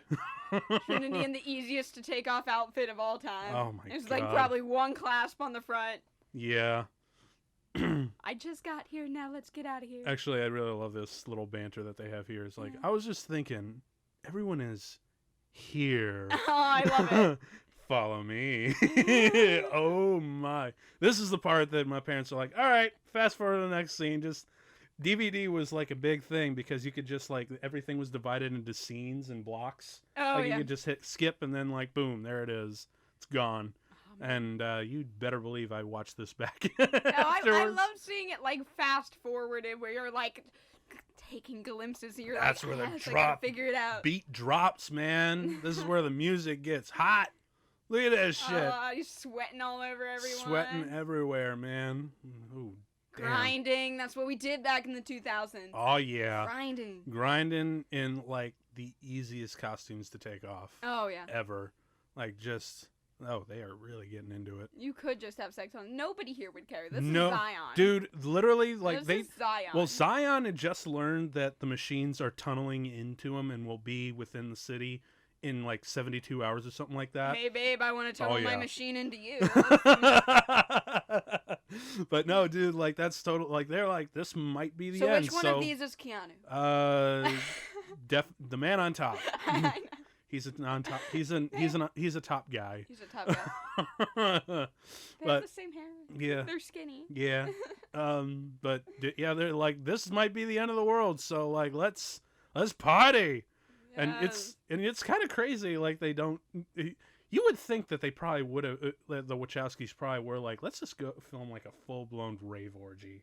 Trinity in the easiest to take off outfit of all time. Oh my god. There's like probably one clasp on the front. Yeah. I just got here, now let's get out of here. Actually, I really love this little banter that they have here. It's like, I was just thinking, everyone is here. Oh, I love it. Follow me. Oh my. This is the part that my parents are like, all right, fast forward to the next scene. Just DVD was like a big thing because you could just like, everything was divided into scenes and blocks. Oh, like yeah. you could just hit skip and then like, boom, there it is. It's gone. And you'd better believe I watched this back. I love seeing it like fast forwarded where you're like taking glimpses and you're That's like, where the yes, drop I gotta figure it out. Beat drops, man. This is where the music gets hot. Look at this shit. You're sweating all over everyone. Sweating everywhere, man. Ooh, damn. Grinding. That's what we did back in the 2000s. Oh, yeah. Grinding in, like, the easiest costumes to take off. Oh, yeah. Ever. Like, just... Oh, they are really getting into it. You could just have sex on. Nobody here would care. This is Zion. Dude, literally, like, this is Zion. Well, Zion had just learned that the machines are tunneling into him and will be within the city in like 72 hours or something like that. Hey, babe, I want to tunnel my yeah. machine into you. But no, dude, like that's total. Like they're like, this might be the So end. which one of these is Keanu? The man on top. I know. He's on top. He's a top guy. He's a top guy. They But have the same hair. yeah, They're skinny. yeah. But yeah, they're like, this might be the end of the world. So like, let's party. And it's kind of crazy. Like they don't. You would think that they probably would have. The Wachowskis probably were like, let's just go film like a full blown rave orgy.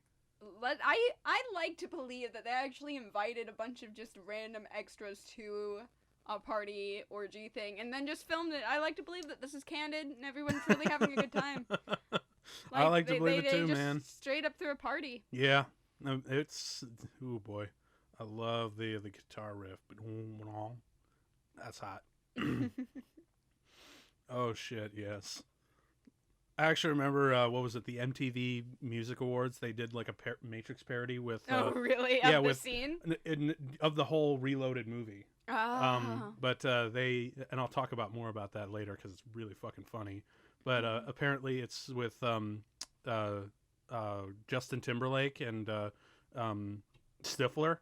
I'd like to believe that they actually invited a bunch of just random extras to a party orgy thing and then just filmed it. I like to believe that this is candid and everyone's really having a good time. I like to believe it too, just man. Straight up through a party. Yeah, it's oh boy, I love the guitar riff. That's hot. Oh shit, yes. I actually remember what was it? The MTV Music Awards. They did like a Matrix parody with. Oh really? Yeah, of the with scene of the whole Reloaded movie. Oh. But they, and I'll talk about more about that later because it's really fucking funny. But apparently it's with Justin Timberlake and Stifler,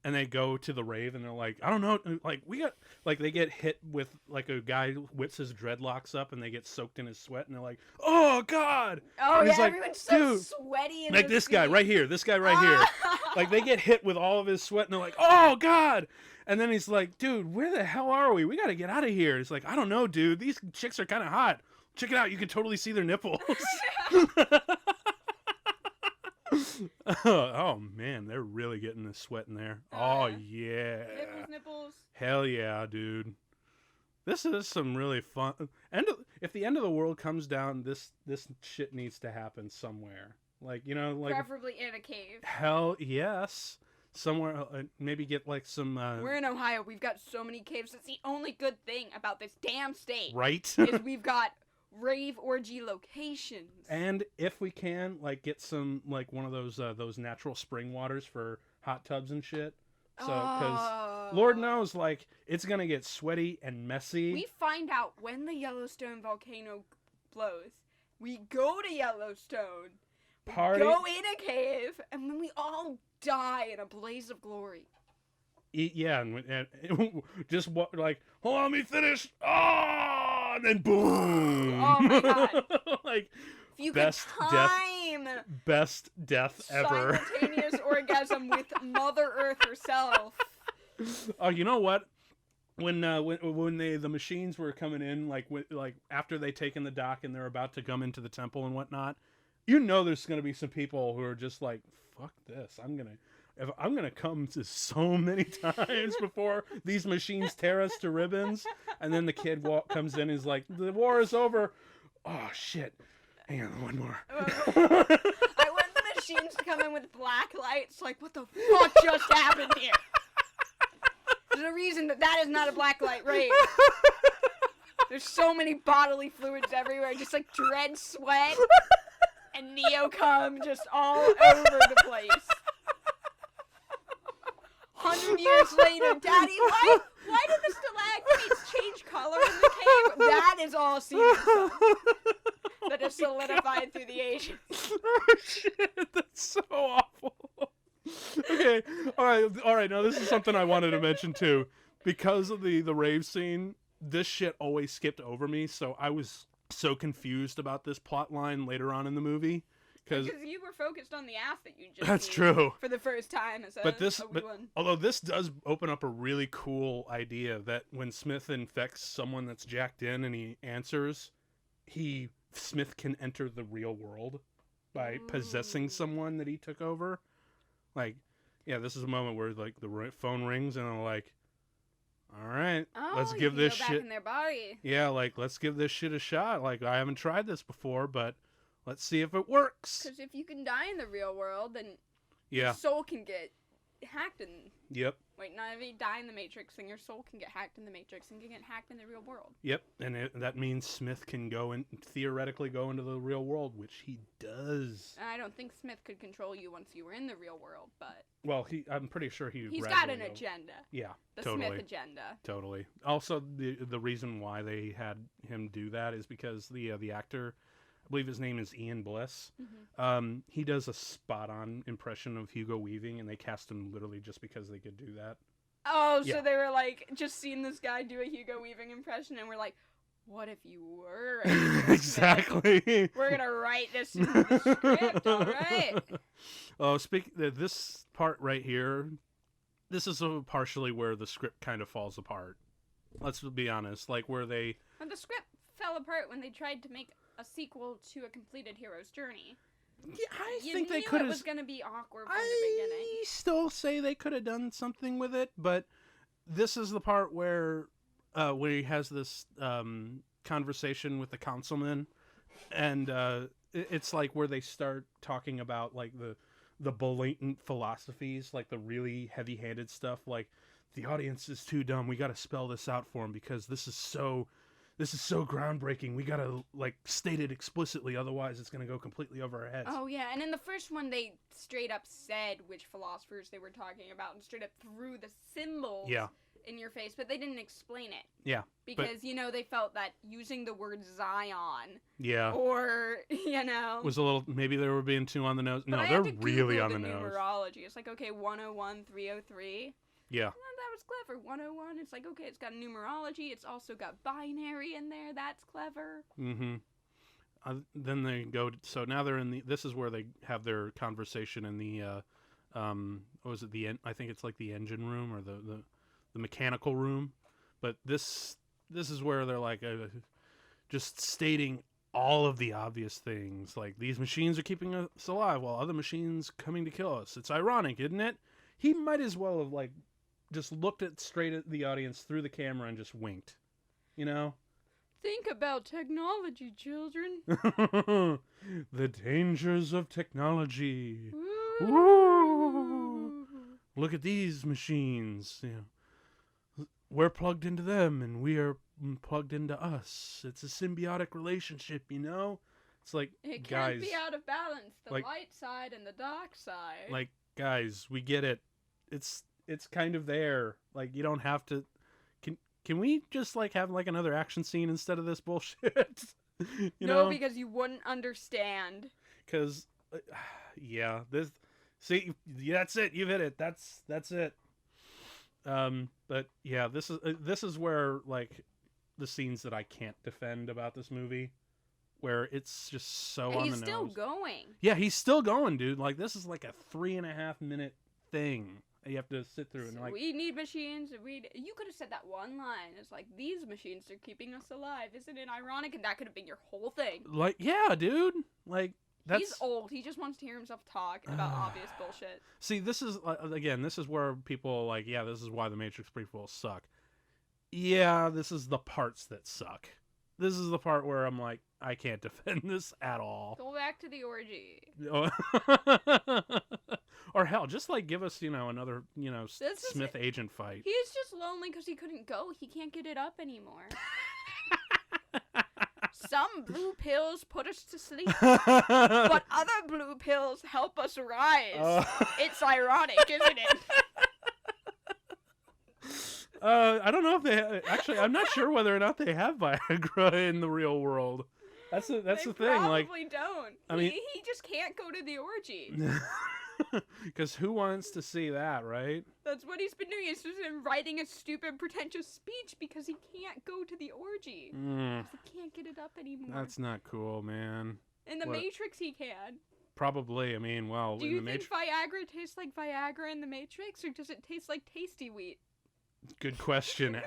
and they go to the rave and they're like, I don't know, like they get hit with like a guy whips his dreadlocks up and they get soaked in his sweat and they're like, oh god. Oh and yeah, like, everyone's so dude, sweaty. Like this guy right here, this guy right here. Like they get hit with all of his sweat and they're like, oh god. And then he's like, dude, where the hell are we? We got to get out of here. It's like, I don't know, dude. These chicks are kind of hot. Check it out. You can totally see their nipples. Oh, man. They're really getting the sweat in there. Oh, yeah. Nipples. Hell yeah, dude. This is some really fun. If the end of the world comes down, this shit needs to happen somewhere. Like, you know, like. Preferably in a cave. Hell yes. Somewhere, maybe get like some. We're in Ohio. We've got so many caves. It's the only good thing about this damn state. Right. Is we've got rave orgy locations. And if we can, like, get some like one of those natural spring waters for hot tubs and shit. So, because Lord knows, like, it's gonna get sweaty and messy. We find out when the Yellowstone volcano blows. We go to Yellowstone. Party. Go in a cave, and then we all die in a blaze of glory. Yeah, and just what, like, hold on, let me finish. Oh, and then boom. Oh my god! Like, if you best could time best death ever. Simultaneous orgasm with Mother Earth herself. Oh, you know what? When the machines were coming in, like after they taken the dock and they're about to come into the temple and whatnot, you know there's gonna be some people who are just like, fuck this, I'm gonna come to so many times before these machines tear us to ribbons. And then the kid comes in and is like, the war is over. Oh shit, hang on, one more. I want the machines to come in with black lights, like, what the fuck just happened here? There's a reason that is not a black light rave. There's so many bodily fluids everywhere, just like dread sweat and Neo cum just all over the place. 100 years later, Daddy, why did the stalagmites change color in the cave? That is all secret stuff that is solidified through the ages. Oh shit, that's so awful. Okay, all right. Now this is something I wanted to mention too, because of the rave scene. This shit always skipped over me, so I was so confused about this plot line later on in the movie. Because you were focused on the ass that you just that's seen true for the first time as although this does open up a really cool idea that when Smith infects someone that's jacked in and he answers, Smith can enter the real world by possessing someone that he took over. Like, yeah, this is a moment where like the phone rings and I'm like, all right, let's give this shit back in their body. Yeah, like, let's give this shit a shot. Like, I haven't tried this before, but let's see if it works. Because if you can die in the real world, then your soul can get hacked in. Yep. Wait, not if you die in the Matrix, then your soul can get hacked in the Matrix and can get hacked in the real world. Yep, and that means Smith can theoretically go into the real world, which he does. I don't think Smith could control you once you were in the real world, but... Well, I'm pretty sure he's got an agenda. Yeah, the totally. Smith agenda. Totally. Also, the reason why they had him do that is because the actor, I believe his name is Ian Bliss. Mm-hmm. He does a spot-on impression of Hugo Weaving, and they cast him literally just because they could do that. Oh, so they were like, just seeing this guy do a Hugo Weaving impression, and we're like, what if you were? Exactly. We're gonna write this into the script, all right? Oh, this part right here, this is partially where the script kind of falls apart. Let's be honest, like where they. And the script fell apart when they tried to make a sequel to a completed hero's journey. Yeah, I you think knew they could have. It was gonna be awkward from the beginning. I still say they could have done something with it, but this is the part where he has this conversation with the councilman, and it's like where they start talking about like the blatant philosophies, like the really heavy-handed stuff, like the audience is too dumb. We got to spell this out for them because this is so groundbreaking. We got to like state it explicitly, otherwise it's going to go completely over our heads. Oh yeah, and in the first one they straight up said which philosophers they were talking about and straight up threw the symbols in your face, but they didn't explain it. Yeah. Because, they felt that using the word Zion. Yeah. Or, was a little, maybe they were being too on the nose. But no, they're really on the nose. Numerology. It's like, okay, 101, 303. Yeah. That was clever. 101, it's like, okay, it's got numerology. It's also got binary in there. That's clever. Mm-hmm. Then they go, so now they're in this is where they have their conversation in the, what was it, I think it's like the engine room or the mechanical room, but this is where they're like just stating all of the obvious things, like these machines are keeping us alive while other machines coming to kill us. It's ironic, isn't it? He might as well have like just looked straight at the audience through the camera and just winked, Think about technology, children. The dangers of technology. Ooh. Look at these machines, We're plugged into them, and we are plugged into us. It's a symbiotic relationship, It's like, it guys, can't be out of balance. The like, light side and the dark side. Like, guys, we get it. It's kind of there. Like, you don't have to. Can we just like have like another action scene instead of this bullshit? No, because you wouldn't understand. Because, this. See, that's it. You've hit it. That's it. But yeah, this is where like the scenes that I can't defend about this movie, where it's just so on the nose. He's still going. Yeah, he's still going, dude. Like this is like a 3.5 minute thing you have to sit through and like. We need machines. You could have said that one line. It's like these machines are keeping us alive. Isn't it ironic? And that could have been your whole thing. Like yeah, dude. Like. He's old. He just wants to hear himself talk about obvious bullshit. See, this is, again, this is where people like, yeah, this is why the Matrix prequels suck. Yeah, this is the parts that suck. This is the part where I'm like, I can't defend this at all. Go back to the orgy. Or hell, just like give us, another, Smith agent fight. He's just lonely because he couldn't go. He can't get it up anymore. Some blue pills put us to sleep, but other blue pills help us rise. It's ironic, isn't it? I don't know if they actually. I'm not sure whether or not they have Viagra in the real world. That's the thing. Probably don't. I mean, he just can't go to the orgy. Because who wants to see that, right? That's what he's been doing. He's just been writing a stupid, pretentious speech because he can't go to the orgy. Because he can't get it up anymore. That's not cool, man. In the Matrix, he can. Probably. I mean, well, do you think Viagra tastes like Viagra in the Matrix, or does it taste like Tasty Wheat? Good question.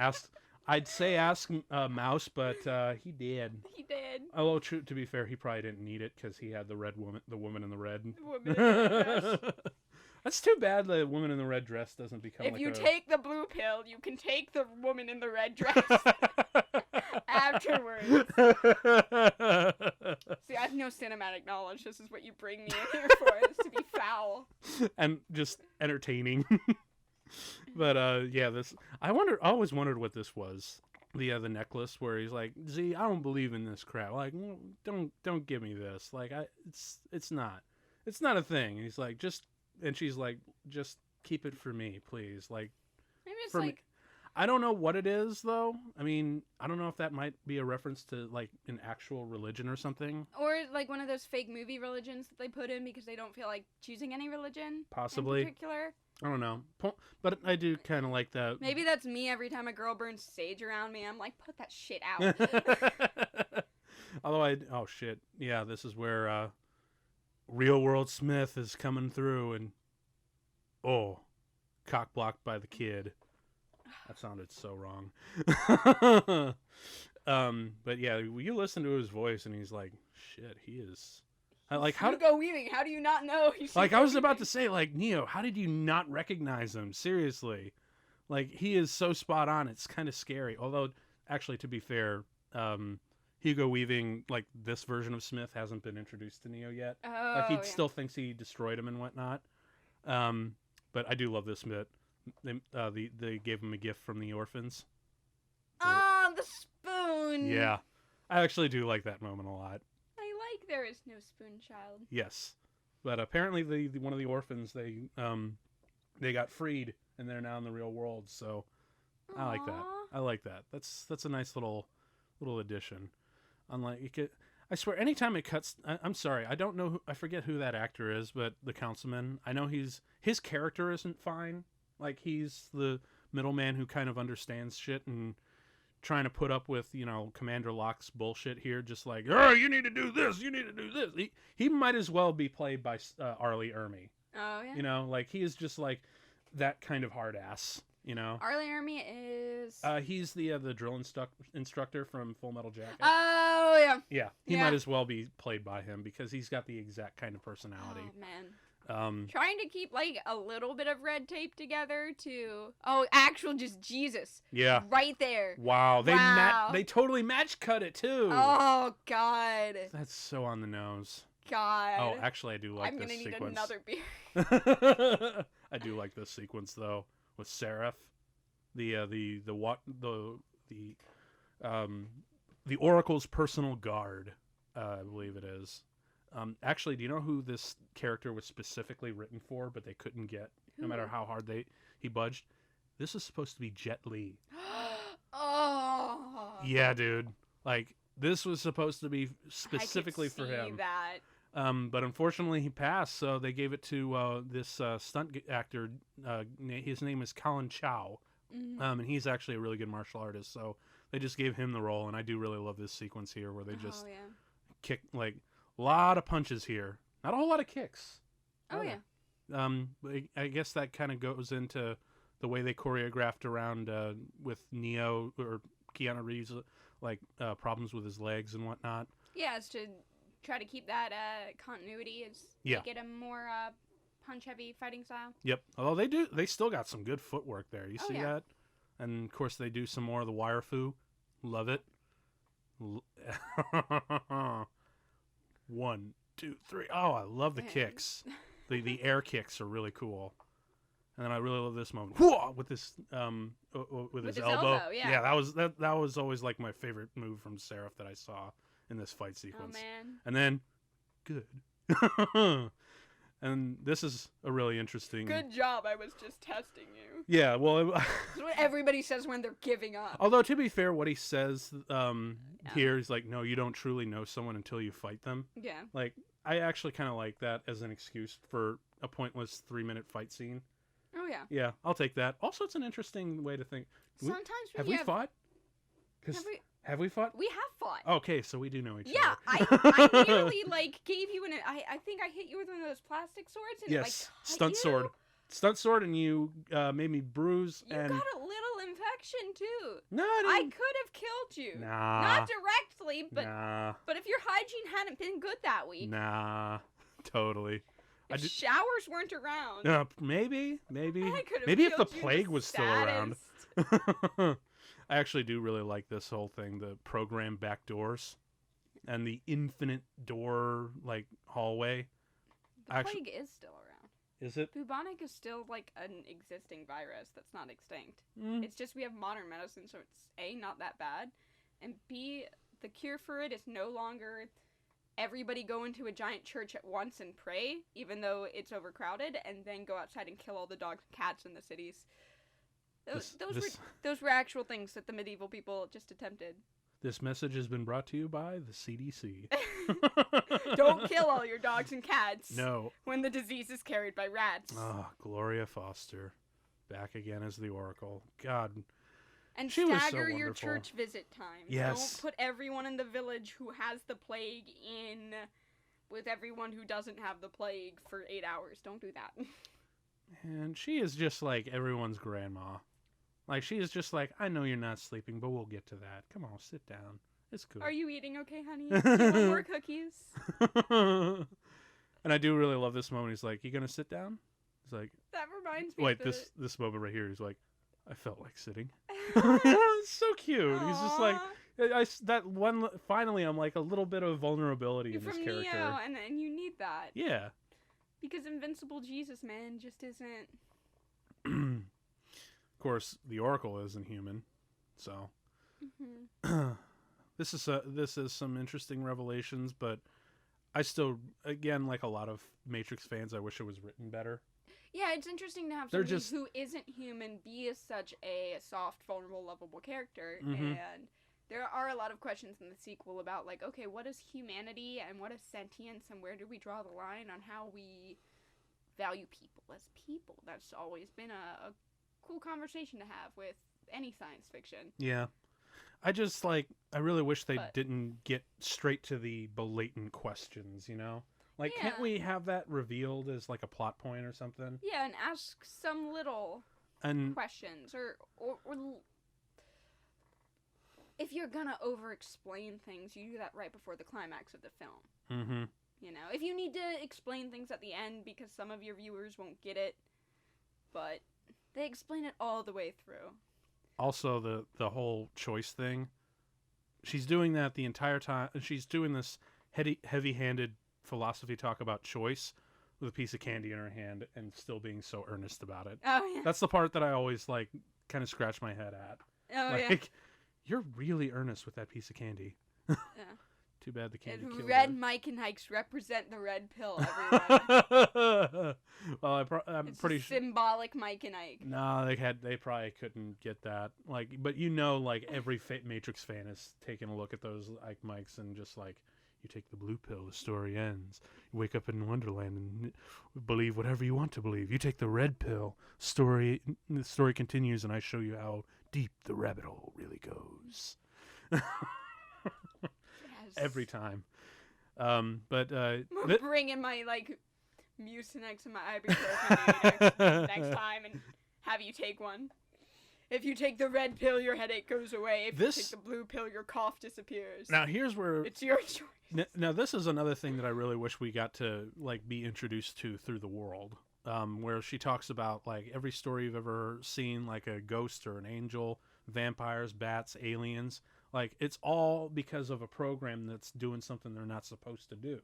I'd say ask Mouse, but he did. He did. Although, to be fair, he probably didn't need it because he had the woman in the red. The woman in the red dress. That's too bad the woman in the red dress doesn't become if you take the blue pill, you can take the woman in the red dress. afterwards. See, I have no cinematic knowledge. This is what you bring me in here for, is to be foul. And just entertaining. But yeah, I always wondered what this was. The necklace where he's like, Z, I don't believe in this crap. Like, don't give me this. Like, it's not a thing. And he's like, and she's like, just keep it for me, please. Like, Maybe it's for like... me. I don't know what it is, though. I mean, I don't know if that might be a reference to, like, an actual religion or something. Or, like, one of those fake movie religions that they put in because they don't feel like choosing any religion. Possibly. In particular. I don't know. But I do kind of like that. Maybe that's me every time a girl burns sage around me. I'm like, put that shit out. Although oh, shit. Yeah, this is where Real World Smith is coming through and, cock blocked by the kid. That sounded so wrong. But yeah, you listen to his voice and he's like, shit, he is... Hugo Weaving, how do you not know he's like, I was about to say, like, Neo, how did you not recognize him? Seriously. Like, he is so spot on, it's kind of scary. Although, actually, to be fair, Hugo Weaving, like, this version of Smith hasn't been introduced to Neo yet. Oh, like, he still thinks he destroyed him and whatnot. But I do love this bit. They gave him a gift from the orphans. Oh, the spoon! Yeah. I actually do like that moment a lot. There is no spoon child. Yes, but apparently the one of the orphans they got freed and they're now in the real world. So Aww. I like that. I like that. That's a nice little addition. Unlike I swear, anytime it cuts, I'm sorry, I don't know. I forget who that actor is, but the councilman. I know his character isn't fine. Like, he's the middleman who kind of understands shit and trying to put up with, Commander Locke's bullshit here, just like, oh, you need to do this, you need to do this. He might as well be played by Arlie Ermy. Oh, yeah. Like, he is just like that kind of hard ass, Arlie Ermy is... he's the drill instructor from Full Metal Jacket. Oh, yeah. Yeah, he might as well be played by him because he's got the exact kind of personality. Oh, man. Trying to keep, like, a little bit of red tape together to... Oh, actual just Jesus. Yeah. Right there. Wow. They totally match cut it, too. Oh, God. That's so on the nose. God. Oh, actually, I do like this sequence. I'm gonna need another beer. I do like this sequence, though, with Seraph. The Oracle's personal guard, I believe it is. Actually, do you know who this character was specifically written for, but they couldn't get, no matter how hard he budged? This is supposed to be Jet Li. Oh. Yeah, dude. Like, this was supposed to be specifically for him. That. But unfortunately, he passed, so they gave it to this stunt actor. His name is Colin Chow, and he's actually a really good martial artist. So they just gave him the role, and I do really love this sequence here where they just kick, like, a lot of punches here. Not a whole lot of kicks. Oh, yeah. I guess that kind of goes into the way they choreographed around with Neo or Keanu Reeves, like problems with his legs and whatnot. Yeah, it's to try to keep that continuity. Get a more punch-heavy fighting style. Yep. Although they still got some good footwork there. You see that? And of course they do some more of the wire fu. Love it. 1, 2, 3. Oh, I love the kicks. The air kicks are really cool. And then I really love this moment with this with his elbow. Yeah, that was always like my favorite move from Seraph that I saw in this fight sequence. Oh, man. And then good. And this is a really interesting... Good job, I was just testing you. Yeah, well... That's what everybody says when they're giving up. Although, to be fair, what he says here is like, no, you don't truly know someone until you fight them. Yeah. Like, I actually kind of like that as an excuse for a pointless 3-minute fight scene. Oh, yeah. Yeah, I'll take that. Also, it's an interesting way to think. Sometimes have we fought? Have we fought? We have fought. Okay, so we do know each other. Yeah, I nearly, like, gave you I think I hit you with one of those plastic swords. And yes, like, stunt sword. Stunt sword, and you made me bruise. You got a little infection, too. No, I could have killed you. Nah. Not directly, but nah. But if your hygiene hadn't been good that week. Nah, totally. If showers weren't around. Maybe. I could have Maybe if the killed you plague was still around. I actually do really like this whole thing, the program backdoors and the infinite door like hallway. The plague is still around. Is it? Bubonic is still like an existing virus that's not extinct. Mm. It's just we have modern medicine, so it's A, not that bad, and B, the cure for it is no longer everybody go into a giant church at once and pray, even though it's overcrowded, and then go outside and kill all the dogs and cats in the cities. Those were actual things that the medieval people just attempted. This message has been brought to you by the CDC. Don't kill all your dogs and cats. No. When the disease is carried by rats. Oh, Gloria Foster. Back again as the Oracle. God. And she was so stagger your wonderful. church visit times. Yes. Don't put everyone in the village who has the plague in with everyone who doesn't have the plague for 8 hours. Don't do that. And she is just like everyone's grandma. Like, she is just like, I know you're not sleeping, but we'll get to that. Come on, sit down. It's good. Are you eating okay, honey? Do you want more cookies? And I do really love this moment. He's like, you gonna sit down? He's like, that reminds me. wait, this moment right here. He's like, I felt like sitting. It's so cute. He's just like, that one. Finally, I'm like a little bit of vulnerability You're in this from character. Neo, and you need that. Yeah. Because Invincible Jesus, man, just isn't. Of course, the Oracle isn't human, so this is some interesting revelations. But I still, again, like a lot of Matrix fans, I wish it was written better. Yeah, it's interesting to have somebody who isn't human be such a soft, vulnerable, lovable character. And there are a lot of questions in the sequel about, like, okay, what is humanity and what is sentience and where do we draw the line on how we value people as people? That's always been a cool conversation to have with any science fiction. Yeah. I really wish they didn't get straight to the blatant questions, you know? Like, can't we have that revealed as, like, a plot point or something? Yeah, and ask some little questions. Or if you're gonna over-explain things, you do that right before the climax of the film. Mm-hmm. You know, if you need to explain things at the end because some of your viewers won't get it, but they explain it all the way through. Also, the whole choice thing, she's doing that the entire time. She's doing this heavy-handed philosophy talk about choice with a piece of candy in her hand and still being so earnest about it. Oh, yeah. That's the part that I always, like, kind of scratch my head at. Oh, like, yeah. You're really earnest with that piece of candy. Yeah. Too bad the candy killed red her. Mike and Hikes represent the red pill, everyone. Well, I'm it's pretty sure. Symbolic Mike and Ike. No, they probably couldn't get that. Like, but you know, like every Matrix fan is taking a look at those Ike Mikes and just like, you take the blue pill, the story ends. You wake up in Wonderland and believe whatever you want to believe. You take the red pill, the story continues, and I show you how deep the rabbit hole really goes. Every time. But bring in my like Mucinex and my ibuprofen next time and have you take one. If you take the red pill, your headache goes away. If you take the blue pill, your cough disappears. Now here's where it's your choice. Now this is another thing that I really wish we got to like be introduced to through the world. Where she talks about like every story you've ever seen, like a ghost or an angel, vampires, bats, aliens. Like, it's all because of a program that's doing something they're not supposed to do.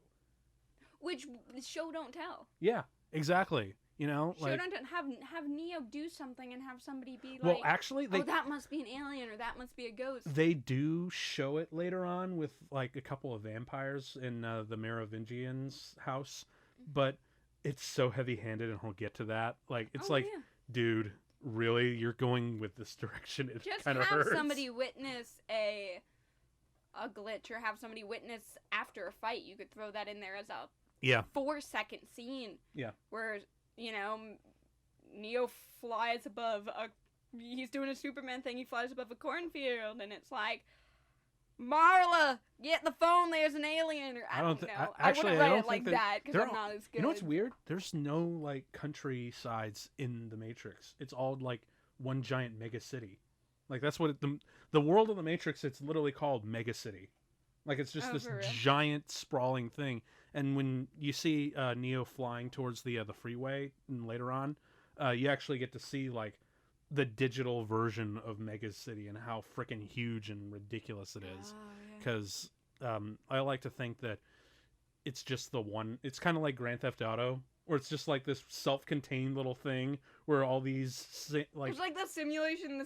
Which show don't tell. Yeah, exactly. You know, show don't have Neo do something and have somebody be like, well, actually, that must be an alien or that must be a ghost. They do show it later on with like a couple of vampires in the Merovingian's house, but it's so heavy-handed, and we'll get to that. Like, it's dude. Really, you're going with this direction? It kind of hurts. Just have somebody witness a glitch, or have somebody witness after a fight. You could throw that in there as a 4-second scene. Yeah, where Neo flies above he's doing a Superman thing. He flies above a cornfield, and it's like, Marla, get the phone. There's an alien. Or I don't know. I wouldn't write it like that because I'm not as good. You know what's weird? There's no like countrysides in the Matrix. It's all like one giant mega city. Like that's what the world of the Matrix. It's literally called Mega City. Like it's just this giant sprawling thing. And when you see Neo flying towards the freeway and later on, you actually get to see like the digital version of Mega City and how freaking huge and ridiculous it is. Because I like to think that it's just the one. It's kind of like Grand Theft Auto, where it's just like this self-contained little thing where all these it's like the simulation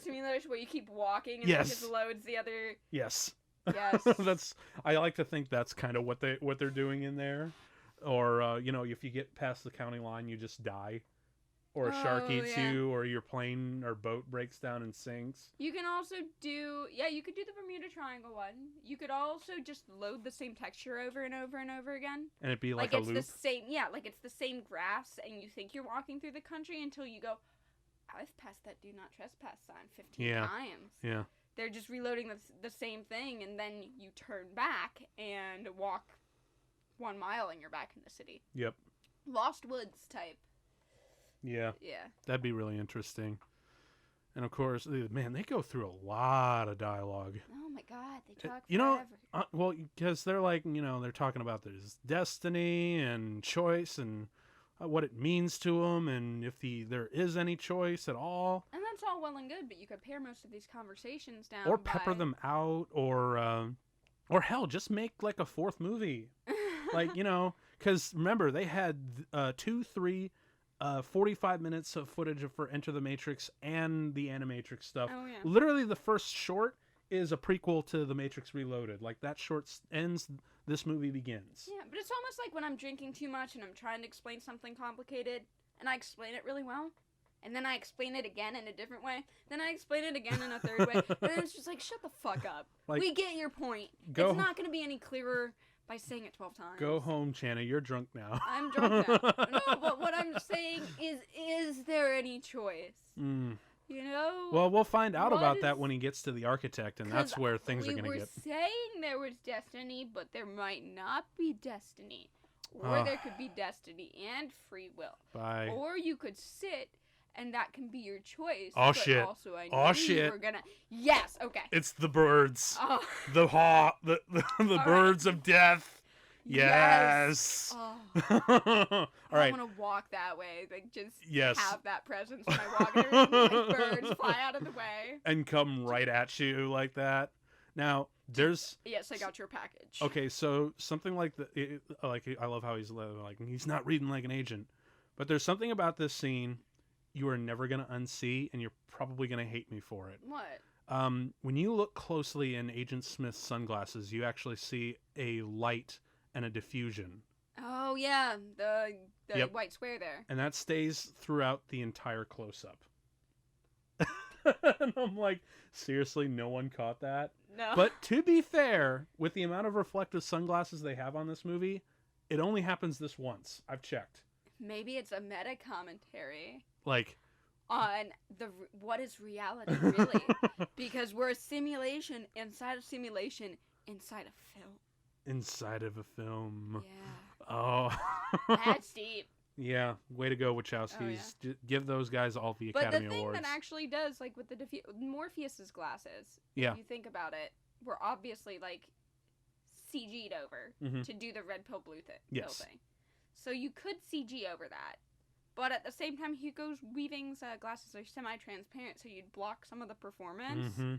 where you keep walking and it just loads the other. Yes. Yes. I like to think that's kind of what they're doing in there. Or you know, if you get past the county line, you just die. Or a shark eats you, or your plane or boat breaks down and sinks. You can also do, you could do the Bermuda Triangle one. You could also just load the same texture over and over and over again. And it'd be like a loop? It's the same, like it's the same grass, and you think you're walking through the country until you go, I've passed that do not trespass sign 15 times. Yeah. They're just reloading the same thing, and then you turn back and walk 1 mile and you're back in the city. Yep. Lost Woods type. Yeah. Yeah. That'd be really interesting. And of course, man, they go through a lot of dialogue. Oh my God, they talk forever. Well, because they're like, they're talking about this destiny and choice and what it means to them, and if there is any choice at all. And that's all well and good, but you could pare most of these conversations down. Or pepper them out, or hell, just make like a 4th movie. Like, because remember, they had 2, 3... 45 minutes of footage for Enter the Matrix and the Animatrix stuff. Oh, yeah. Literally, the first short is a prequel to The Matrix Reloaded. Like, that short ends, this movie begins. Yeah, but it's almost like when I'm drinking too much and I'm trying to explain something complicated, and I explain it really well, and then I explain it again in a different way, then I explain it again in a third way, and then it's just like, shut the fuck up. Like, we get your point. It's not going to be any clearer by saying it 12 times. Go home, Channa. You're drunk now. I'm drunk now. No, but what I'm saying is there any choice? Well, we'll find out about that when he gets to the architect, and that's where things are going to get. We were saying there was destiny, but there might not be destiny. Or there could be destiny and free will. Bye. Or you could sit, and that can be your choice. Oh, but shit. Also, I knew you were gonna... Yes, okay. It's the birds. Oh. The birds of death. Yes. Oh. All right. I want to walk that way. Like, just yes. have that presence when I walk there. Like, birds fly out of the way. And come right at you like that. Now, there's... Yes, I got your package. Okay, so something like I love how he's not reading like an agent. But there's something about this scene you are never going to unsee, and you're probably going to hate me for it. What? When you look closely in Agent Smith's sunglasses, you actually see a light and a diffusion. Oh, yeah. The white square there. And that stays throughout the entire close-up. And I'm like, seriously, no one caught that? No. But to be fair, with the amount of reflective sunglasses they have on this movie, it only happens this once. I've checked. Maybe it's a meta commentary. Like... on what is reality, really? Because we're a simulation inside a simulation inside a film. Inside of a film. Yeah. Oh. That's deep. Yeah. Way to go, Wachowskis. Oh, yeah. Give those guys all the Academy Awards. But the thing that actually does, like with the Morpheus's glasses, if you think about it, were obviously like CG'd over to do the red pill blue pill thing. So you could CG over that. But at the same time, Hugo's Weaving's glasses are semi-transparent, so you'd block some of the performance. Mm-hmm.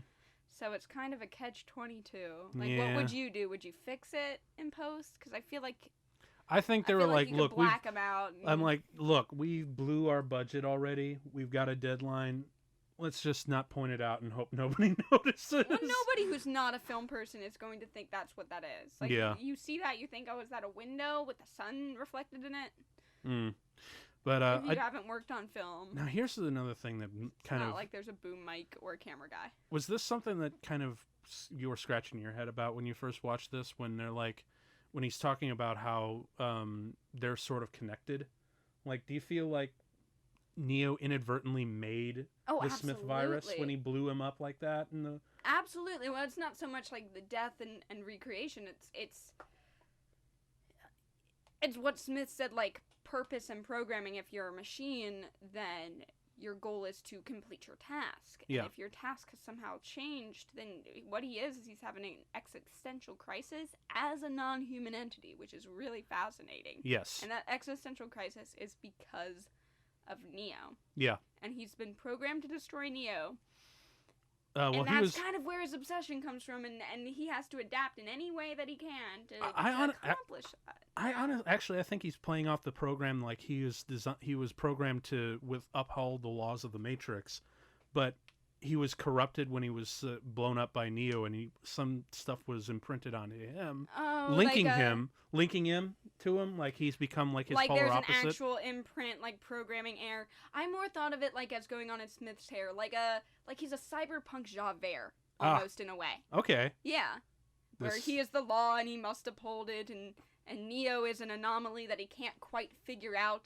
So it's kind of a catch-22. Like, what would you do? Would you fix it in post? Because I feel like... I think they were like, look, black them out. I'm like, look, we blew our budget already. We've got a deadline. Let's just not point it out and hope nobody notices. Well, nobody who's not a film person is going to think that's what that is. Like, you see that, you think, oh, is that a window with the sun reflected in it? Mm. But if you haven't worked on film. Now here's another thing that kind of... not like there's a boom mic or a camera guy. Was this something that kind of you were scratching your head about when you first watched this? When they're like, when he's talking about how they're sort of connected? Like, do you feel like Neo inadvertently made the Smith virus when he blew him up like that? Absolutely. Well, it's not so much like the death and recreation. It's what Smith said, like, purpose and programming. If you're a machine, then your goal is to complete your task. And if your task has somehow changed, then what he is he's having an existential crisis as a non-human entity, which is really fascinating. Yes. And that existential crisis is because of Neo. Yeah. and he's been programmed to destroy Neo. Well, and that's kind of where his obsession comes from, and he has to adapt in any way that he can to accomplish that. I think he's playing off the program like he was programmed to uphold the laws of the Matrix, but he was corrupted when he was blown up by Neo, and some stuff was imprinted onto him, linking him to him, like he's become like his polar opposite. Like there's an actual imprint, like programming error. I more thought of it like as going on in Smith's hair, like he's a cyberpunk Javert almost in a way. Okay. Yeah, where he is the law and he must uphold it, and Neo is an anomaly that he can't quite figure out.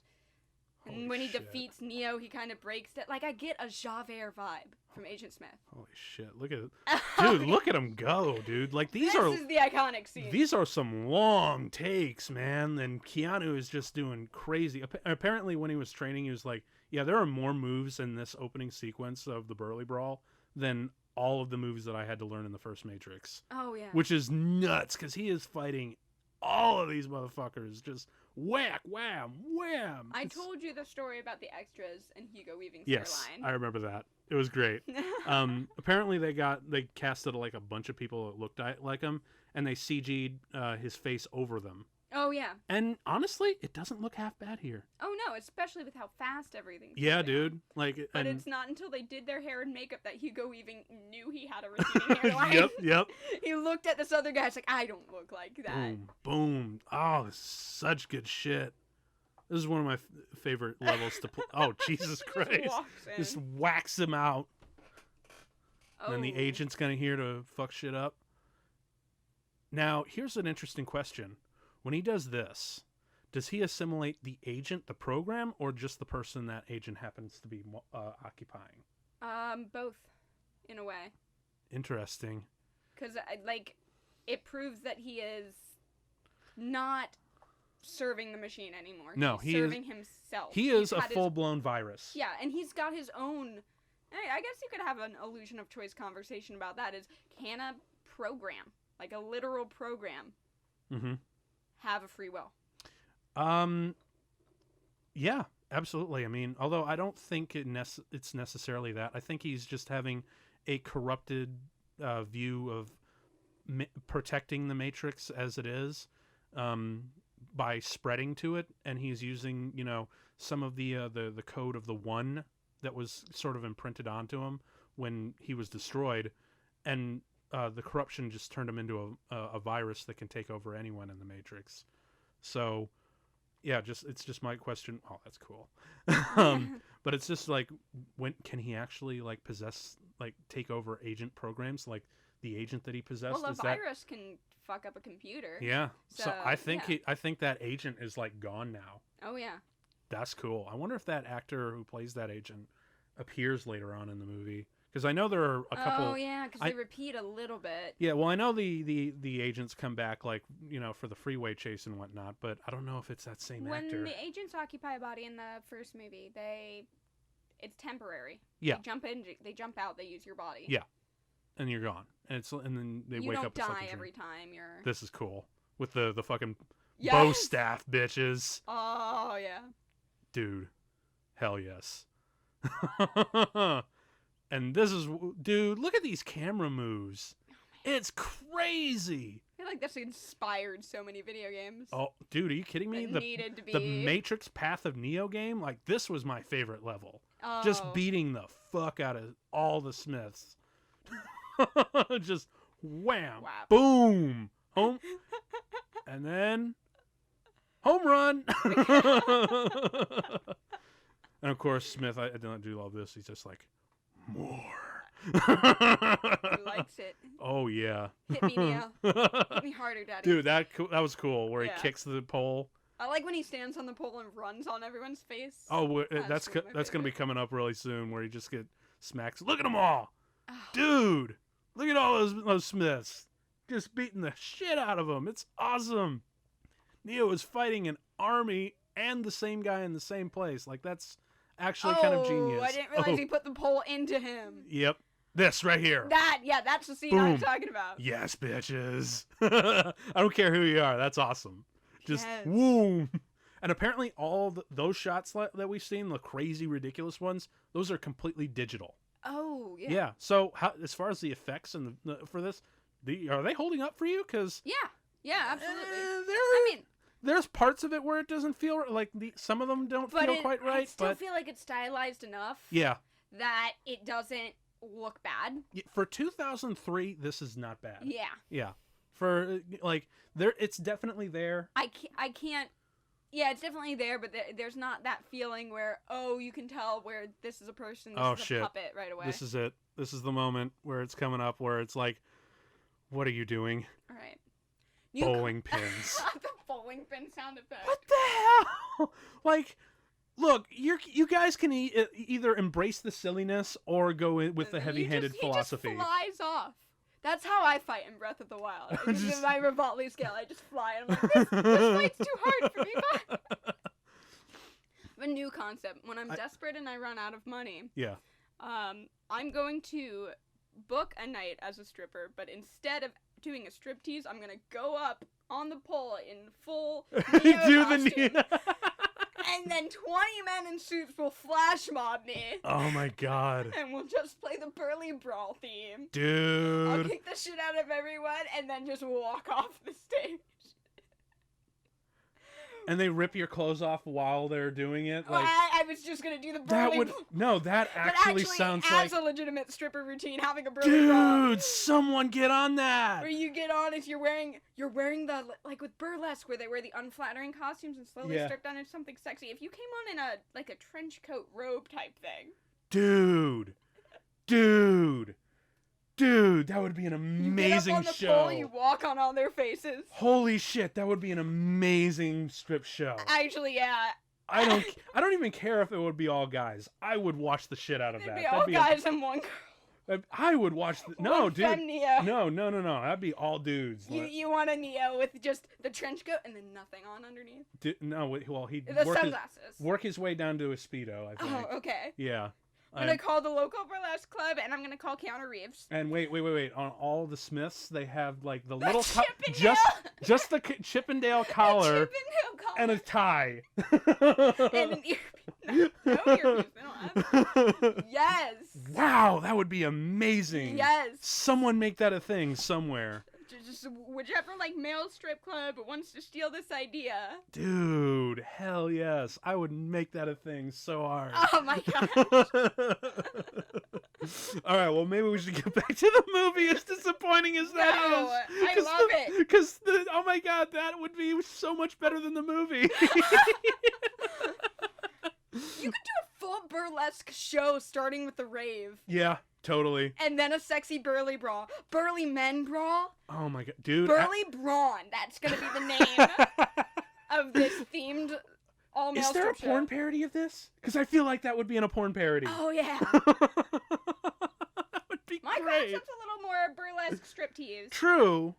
And when he defeats Neo, he kind of breaks it. Like, I get a Javert vibe from Agent Smith. Holy shit. Look at it. Dude, look at him go, dude. Like, this is the iconic scene. These are some long takes, man. And Keanu is just doing crazy. Apparently, when he was training, he was like, yeah, there are more moves in this opening sequence of the Burly brawl than all of the moves that I had to learn in the first Matrix. Oh, yeah. Which is nuts, because he is fighting all of these motherfuckers just whack, wham, wham. I told you the story about the extras and Hugo Weaving's Yes, hairline. I remember that. It was great. Apparently they casted like a bunch of people that looked like him, and they CG'd his face over them. Oh, yeah. And honestly, it doesn't look half bad here. Oh, no, especially with how fast everything's Yeah, dude. Like, but it's not until they did their hair and makeup that Hugo Weaving knew he had a receding hairline. Yep. He looked at this other guy, it's like, I don't look like that. Boom, boom. Oh, such good shit. This is one of my favorite levels to play. Oh, Jesus Christ. Just whacks him out. Oh. And then the agent's kind of here to fuck shit up. Now, here's an interesting question. When he does this, does he assimilate the agent, the program, or just the person that agent happens to be occupying? Both, in a way. Interesting. Because, like, it proves that he is not serving the machine anymore. No, he's serving himself. He is a full-blown virus. Yeah, and he's got his own... I guess you could have an illusion of choice conversation about that. Can a program, like a literal program, have a free will? Yeah, absolutely. I mean, although I don't think it's necessarily that. I think he's just having a corrupted view of protecting the Matrix as it is, by spreading to it, and he's using, some of the code of the One that was sort of imprinted onto him when he was destroyed, and the corruption just turned him into a virus that can take over anyone in the Matrix. So, yeah, it's just my question. Oh, that's cool. But it's just like, when can he actually like possess, like take over agent programs, like the agent that he possessed? Well, a virus can fuck up a computer. Yeah. So I think I think that agent is like gone now. Oh yeah. That's cool. I wonder if that actor who plays that agent appears later on in the movie. Because I know there are a couple... Oh, yeah, because they repeat a little bit. Yeah, well, I know the agents come back, like, for the freeway chase and whatnot, but I don't know if it's that same actor. When the agents occupy a body in the first movie, it's temporary. Yeah. They jump in, they jump out, they use your body. Yeah. And you're gone. And then they wake up... You don't die every time you're... This is cool. With the fucking bow staff, bitches. Oh, yeah. Dude. Hell yes. And this is, dude, look at these camera moves. Oh, it's crazy. I feel like that's inspired so many video games. Oh, dude, are you kidding me? The Matrix Path of Neo game, like, this was my favorite level. Oh. Just beating the fuck out of all the Smiths. Just wham, boom, home, and then home run. And of course, Smith, I do love this. He's just like, more. He likes it. Oh yeah. Hit me, Neo. Hit me harder, Daddy. Dude, that was cool. Where he kicks the pole. I like when he stands on the pole and runs on everyone's face. Oh, that's gonna be coming up really soon. Where he just get smacks. Look at them all, dude. Look at all those Smiths. Just beating the shit out of them. It's awesome. Neo is fighting an army and the same guy in the same place. Like, that's actually kind of genius. I didn't realize he put the pole into him. Yep. This right here. That's the scene I'm talking about. Yes, bitches. I don't care who you are. That's awesome. Just, boom. And apparently all those shots that we've seen, the crazy, ridiculous ones, those are completely digital. Oh, yeah. Yeah. So as far as the effects and for this, are they holding up for you? Because yeah, absolutely. There's parts of it where it doesn't feel like some of them don't feel quite right. I still feel like it's stylized enough. Yeah. That it doesn't look bad. For 2003, this is not bad. Yeah. Yeah. For it's definitely there. I can't. Yeah, it's definitely there, but there's not that feeling where you can tell where this is a person, this is a puppet right away. This is it. This is the moment where it's coming up, where it's like, what are you doing? All right. Bowling pins. The bowling pin sound effect. What the hell? Like, look, you guys can either embrace the silliness or go in with the heavy-handed philosophy. He just flies off. That's how I fight in Breath of the Wild. In my Revoltly scale, I just fly, and I'm like, this fight's too hard for me. A new concept. When I'm desperate and I run out of money, I'm going to book a night as a stripper, but instead of doing a striptease, I'm gonna go up on the pole in full Neo costume. And then 20 men in suits will flash mob me. Oh my god. And we'll just play the Burly brawl theme. Dude. I'll kick the shit out of everyone and then just walk off the stage. And they rip your clothes off while they're doing it. Like, I was just gonna do the Burly. That actually sounds as like a legitimate stripper routine, having a Burly brawl. Dude, someone get on that. Where you get on if you're wearing the, like with burlesque, where they wear the unflattering costumes and slowly strip down into something sexy. If you came on in a trench coat robe type thing. Dude, that would be an amazing you get up on the show. Pole, you walk on all their faces. Holy shit, that would be an amazing strip show. Actually, yeah. I don't even care if it would be all guys. I would watch the shit out of that. It'd be all guys and one girl. I would watch No, that'd be all dudes. You want a Neo with just the trench coat and then nothing on underneath? He'd sunglasses. Work his way down to a Speedo, I think. Oh, okay. Yeah. I'm going to call the local burlesque club, and I'm going to call Keanu Reeves. And wait. On all the Smiths, they have, like, the little... just the Chippendale collar. And a tie. And an earpiece. No earpiece. They don't have. Yes. Wow, that would be amazing. Yes. Someone make that a thing somewhere. Just whichever male strip club wants to steal this idea. Dude, hell yes. I would make that a thing so hard. Oh my gosh. Alright, well maybe we should get back to the movie, as disappointing as that is. I love it. Because, oh my god, that would be so much better than the movie. You could do a full burlesque show starting with the rave. Yeah. Totally. And then a sexy Burly brawl. Burly men brawl. Oh my god, dude. Burly Brawn. That's gonna be the name of this themed all-male Is there a porn show. parody of this? Because I feel like that would be in a porn parody. Oh yeah. That would be My great. concept's a little more burlesque striptease. True.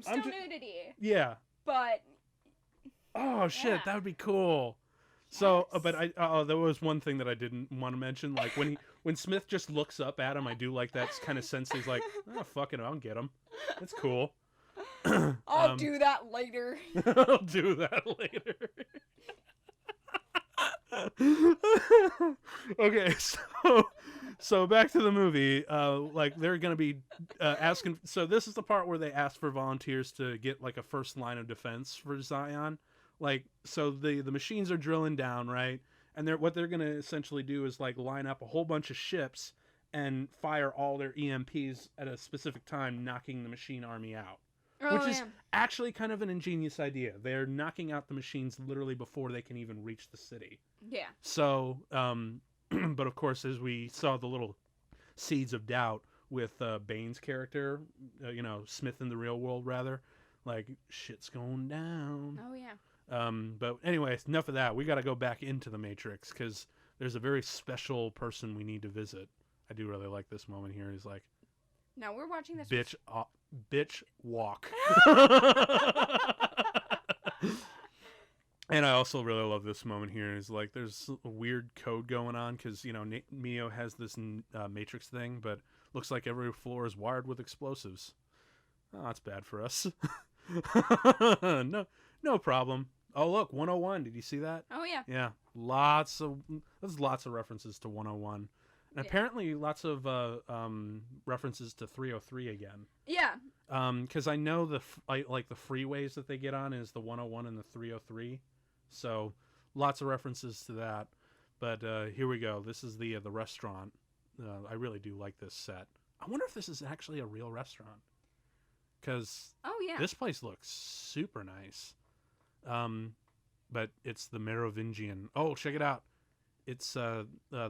Still nudity. Yeah. But. Oh shit, yeah. that would be cool. So, but there was one thing that I didn't want to mention. Like when Smith just looks up at him, I do like that kind of sense. He's like, oh, fuck it, I'll get him. That's cool. I'll do that later. I'll do that later. Okay, so back to the movie. They're gonna be asking. So this is the part where they ask for volunteers to get like a first line of defense for Zion. So the machines are drilling down, right? And what they're going to essentially do is line up a whole bunch of ships and fire all their EMPs at a specific time, knocking the machine army out. Which is actually kind of an ingenious idea. They're knocking out the machines literally before they can even reach the city. Yeah. So, but of course, as we saw the little seeds of doubt with Bane's character, Smith in the real world, rather, shit's going down. Oh, yeah. But anyways, enough of that. We got to go back into the Matrix because there's a very special person we need to visit. I do really like this moment here. He's like, "No, we're watching this. Bitch, walk." And I also really love this moment here. Is there's a weird code going on because Neo has this Matrix thing, but looks like every floor is wired with explosives. Oh, that's bad for us. No problem. Oh, look, 101. Did you see that? Oh yeah. Yeah, there's lots of references to 101. And Yeah. apparently lots of references to 303 again. Yeah. Because I know like the freeways that they get on is the 101 and the 303. So lots of references to that. But here we go. This is the restaurant. I really do like this set. I wonder if this is actually a real restaurant. Because this place looks super nice. But it's the Merovingian. Oh, check it out. It's the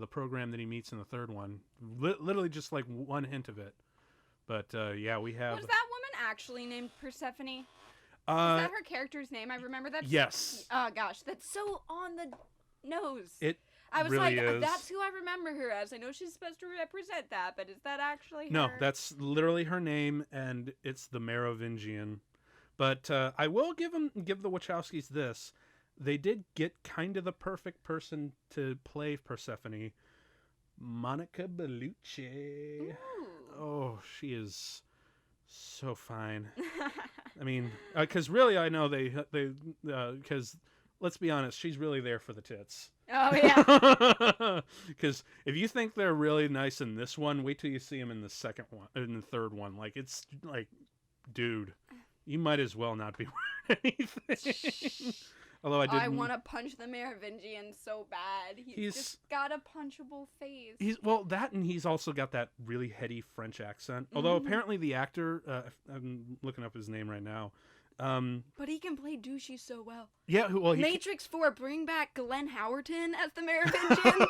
program that he meets in the third one. Literally just like one hint of it. But yeah, we have... Was that woman actually named Persephone? Is that her character's name? I remember that. Yes. Oh gosh, that's so on the nose. I was really like, is. That's who I remember her as. I know she's supposed to represent that, but is that actually her? No, that's literally her name, and it's the Merovingian. But I will give the Wachowskis this. They did get kind of the perfect person to play Persephone. Monica Bellucci. Ooh. Oh, she is so fine. I mean, because really I know they because let's be honest, she's really there for the tits. Oh yeah. Because if you think they're really nice in this one, wait till you see them in the second one, in the third one. Like it's like, dude, you might as well not be wearing anything. Although I want to punch the Merovingian so bad. He's just got a punchable face. He's also got that really heady French accent. Although apparently the actor, I'm looking up his name right now. But he can play douchey so well. Yeah, well, Matrix 4, bring back Glenn Howerton as the Merovingian.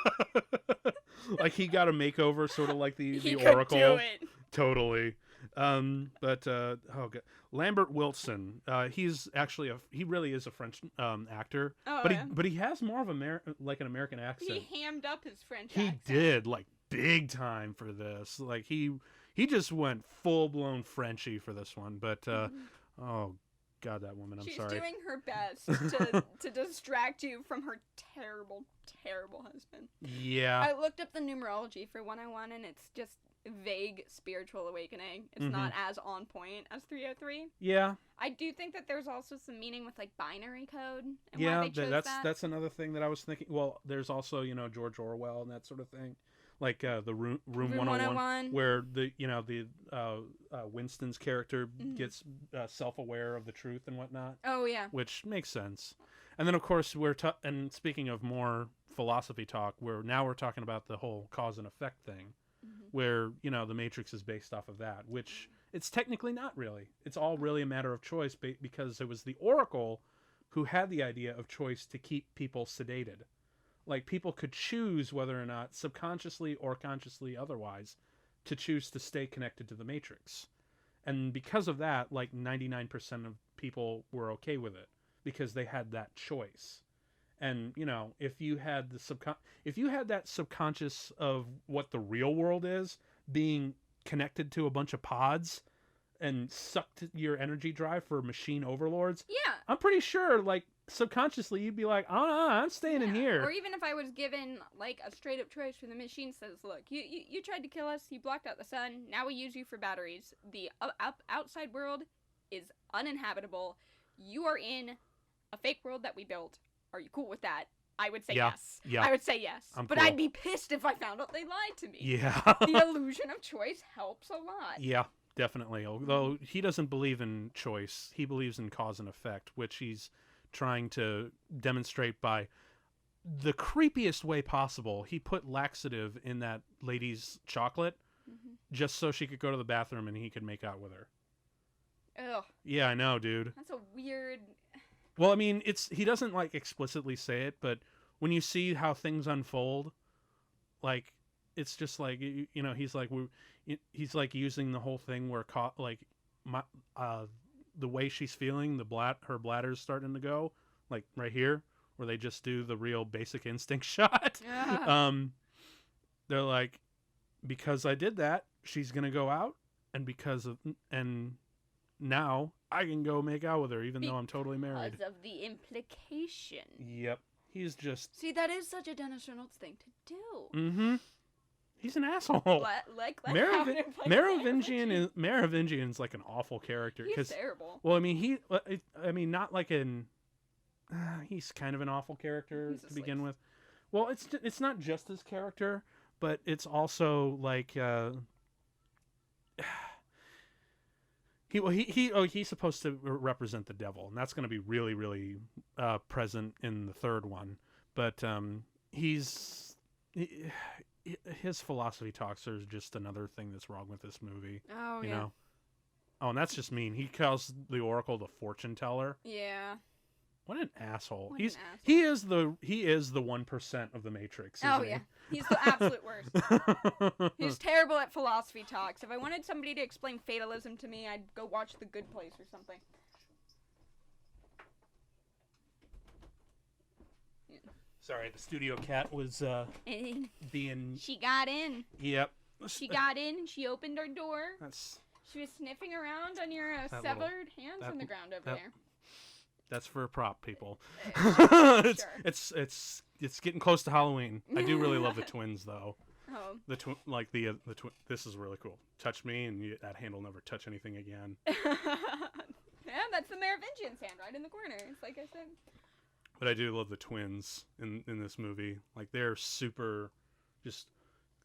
Like he got a makeover, sort of like the he Oracle. Could do it. Totally. But oh god, Lambert Wilson. He's actually he really is a French actor. Oh, but he has more of an American accent. He hammed up his French He accent. did, like, big time for this. Like he just went full blown Frenchy for this one. But oh god, that woman. I'm sorry. She's doing her best to distract you from her terrible, terrible husband. Yeah. I looked up the numerology for 101, and it's just vague spiritual awakening. It's not as on point as 303. Yeah. I do think that there's also some meaning with like binary code and yeah, why they chose that's another thing that I was thinking. Well, there's also, George Orwell and that sort of thing. Like the room 101 where the Winston's character gets self-aware of the truth and whatnot. Oh yeah. Which makes sense. And then of course and speaking of more philosophy talk, we're talking about the whole cause and effect thing. Where, the Matrix is based off of that, which it's technically not really. It's all really a matter of choice because it was the Oracle who had the idea of choice to keep people sedated. Like, people could choose whether or not, subconsciously or consciously otherwise, to choose to stay connected to the Matrix. And because of that, like, 99% of people were okay with it because they had that choice. And, if you had that subconscious of what the real world is, being connected to a bunch of pods and sucked your energy drive for machine overlords, yeah, I'm pretty sure, like, subconsciously you'd be like, oh, no, I'm staying in here. Or even if I was given, like, a straight up choice where the machine says, look, you tried to kill us, you blocked out the sun, now we use you for batteries. The outside world is uninhabitable. You are in a fake world that we built. Are you cool with that? I would say yes. Yeah. I would say yes. But cool. I'd be pissed if I found out they lied to me. Yeah. The illusion of choice helps a lot. Yeah, definitely. Although he doesn't believe in choice. He believes in cause and effect, which he's trying to demonstrate by the creepiest way possible. He put laxative in that lady's chocolate just so she could go to the bathroom and he could make out with her. Ugh. Yeah, I know, dude. That's a weird... Well, I mean, he doesn't, like, explicitly say it, but when you see how things unfold, like, it's just like, he's like using the whole thing where, the way she's feeling, her bladder's starting to go, like, right here, where they just do the real Basic Instinct shot. They're like, because I did that, she's gonna go out, and now I can go make out with her, even though I'm totally married. Because of the implication. Yep. He's just... See, that is such a Dennis Reynolds thing to do. Mm-hmm. He's an asshole. Merovingian's like an awful character. He's terrible. Well, I mean, not like in... he's kind of an awful character He's a to begin slave. with. Well, it's not just his character, but it's also like he's supposed to represent the devil, and that's going to be really really present in the third one. But his philosophy talks are just another thing that's wrong with this movie. Oh, you yeah. know. Oh, and that's just mean. He calls the Oracle the fortune teller. Yeah. What an asshole! What an asshole. He is the 1% of the Matrix. Oh, Isn't yeah. He's the absolute worst. he? He's terrible at philosophy talks. If I wanted somebody to explain fatalism to me, I'd go watch The Good Place or something. Sorry, the studio cat was being. She got in. Yep. She got in. She opened her door. That's She was sniffing around on your That severed little- hands that- on the ground over that- there. that's for a prop, people. Sure. It's getting close to Halloween. I do really love the twins though. Oh. The twin. This is really cool. Touch me, and that hand will never touch anything again. Yeah, that's the Merovingian sand right in the corner. It's like I said. But I do love the twins in this movie. Like they're super, just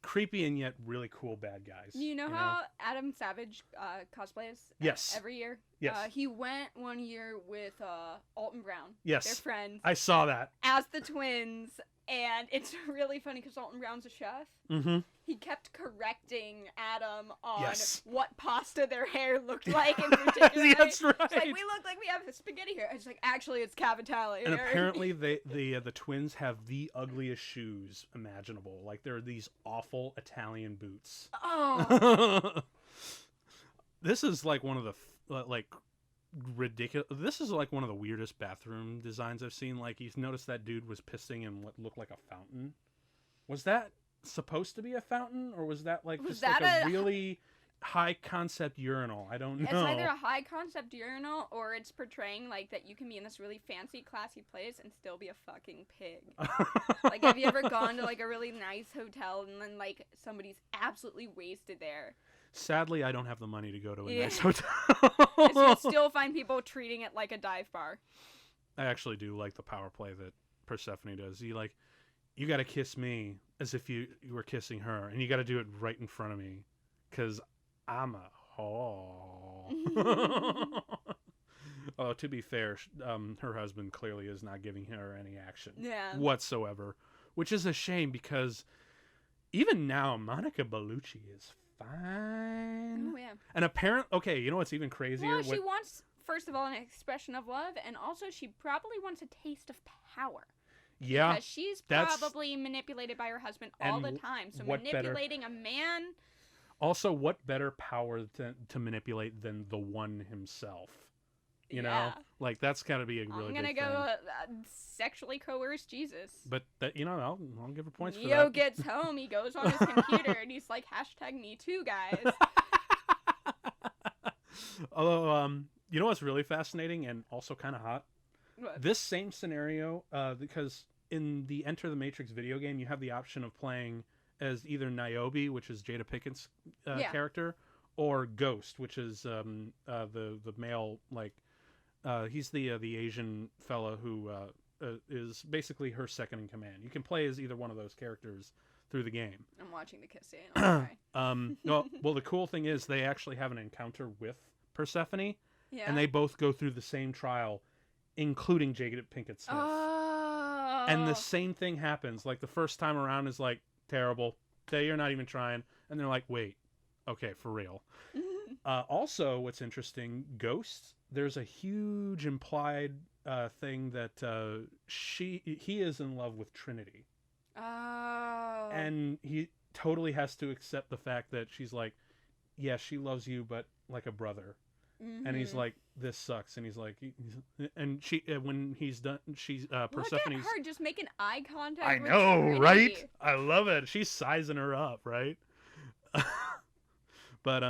creepy and yet really cool bad guys. You know how Adam Savage cosplays Yes. every year? Yes. He went one year with Alton Brown. Yes. They're friends. I saw that. As the twins. And it's really funny because Alton Brown's a chef. Mm-hmm. He kept correcting Adam on Yes. what pasta their hair looked like in particular. That's right. It's like, we look like we have spaghetti here. It's like, actually, it's cavatelli. And apparently, the twins have the ugliest shoes imaginable. Like they're these awful Italian boots. Oh. This is like one of the ridiculous. This is like one of the weirdest bathroom designs I've seen. Like, you noticed that dude was pissing in what looked like a fountain. Was that supposed to be a fountain, or was that like just like a really high concept urinal? I don't know. It's either a high concept urinal or it's portraying like that you can be in this really fancy, classy place and still be a fucking pig. Like, have you ever gone to like a really nice hotel and then like somebody's absolutely wasted there? Sadly, I don't have the money to go to a Yeah. nice hotel. Because you'll still find people treating it like a dive bar. I actually do like the power play that Persephone does. You got to kiss me as if you were kissing her, and you got to do it right in front of me, because I'm a whore. Oh, to be fair, her husband clearly is not giving her any action whatsoever, which is a shame, because even now, Monica Bellucci is fine. Oh, yeah. And okay, you know what's even crazier? Well, she wants, first of all, an expression of love, and also she probably wants a taste of power. Yeah. Because she's probably manipulated by her husband all the time. So manipulating a man. Also, what better power to manipulate than the one himself? You know? Like, that's got to be a really I'm going to go sexually coerce Jesus. But, I'll give her points for Neo that. gets home, he goes on his computer, and he's like, #MeToo, guys. Although, you know what's really fascinating and also kind of hot? What? This same scenario, because in the Enter the Matrix video game, you have the option of playing as either Niobe, which is Jada Pinkett's character, or Ghost, which is the male, like, he's the Asian fella who is basically her second in command. You can play as either one of those characters through the game. I'm watching the kiss scene. Well, the cool thing is they actually have an encounter with Persephone, Yeah. and they both go through the same trial, including Jada Pinkett Smith. Oh. And the same thing happens. Like, the first time around is like terrible. You're not even trying, and they're like, wait, okay, for real. Also, what's interesting, Ghost, there's a huge implied thing that he is in love with Trinity. Oh. And he totally has to accept the fact that she's like, yeah, she loves you, but like a brother. Mm-hmm. And he's like, this sucks. And he's like, and she, when he's done, she's Persephone's. Look at her just making eye contact. I with know, Trinity. right? I love it. She's sizing her up, right? But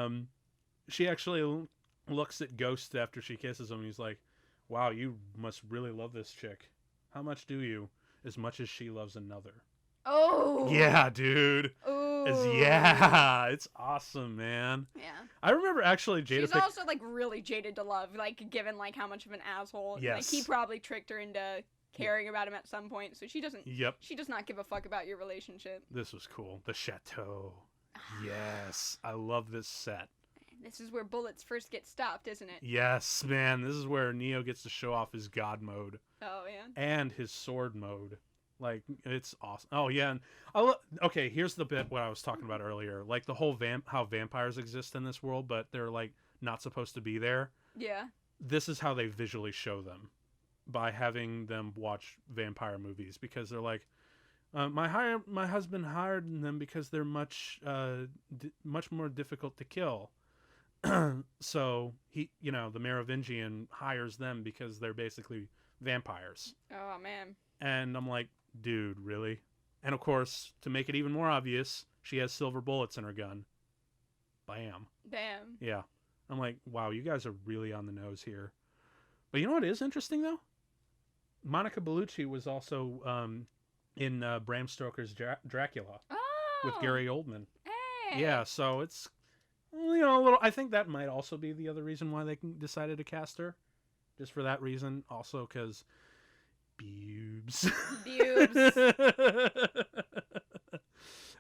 she actually looks at Ghost after she kisses him. And he's like, wow, you must really love this chick. How much do you? As much as she loves another. Oh. Yeah, dude. Ooh. Yeah, it's awesome, man. Yeah. I remember actually She's also like really jaded to love, like given like how much of an asshole. Yes. Like he probably tricked her into caring about him at some point, so she doesn't. Yep. She does not give a fuck about your relationship. This was cool. The Chateau. Yes, I love this set. This is where bullets first get stopped, isn't it? Yes, man. This is where Neo gets to show off his god mode. Oh yeah. And his sword mode. Like, it's awesome. Oh, yeah. And okay, here's the bit what I was talking about earlier. Like, the whole how vampires exist in this world, but they're, like, not supposed to be there. Yeah. This is how they visually show them. By having them watch vampire movies. Because they're like, my husband hired them because they're much more difficult to kill. So, the Merovingian hires them because they're basically vampires. Oh, man. And I'm like, dude, really? And of course, to make it even more obvious, she has silver bullets in her gun. Bam. Damn. Yeah. I'm like, wow, you guys are really on the nose here. But you know what is interesting, though? Monica Bellucci was also in Bram Stoker's Dracula with Gary Oldman. Hey. Yeah, so it's, a little... I think that might also be the other reason why they decided to cast her. Just for that reason. Also, because... Bubes.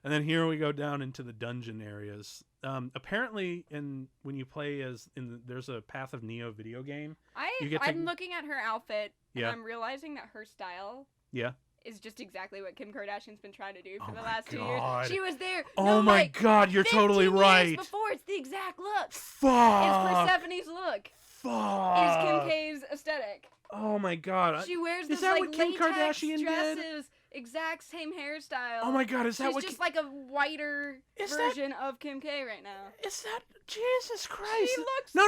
And then here we go down into the dungeon areas. Apparently, when you play there's a Path of Neo video game. I'm looking at her outfit, yeah. and I'm realizing that her style. Yeah. Is just exactly what Kim Kardashian's been trying to do for the last 2 years. She was there. Oh my God, you're totally right. Years before, it's the exact look. Fuck. It's Persephone's look. Fuck. It's Kim K's aesthetic. Oh my God. She wears this like what Kim Kardashian dresses, did? exact same hairstyle. Oh my God, is that what? She's just like a whiter version of Kim K right now. Is that Jesus Christ? She looks. No.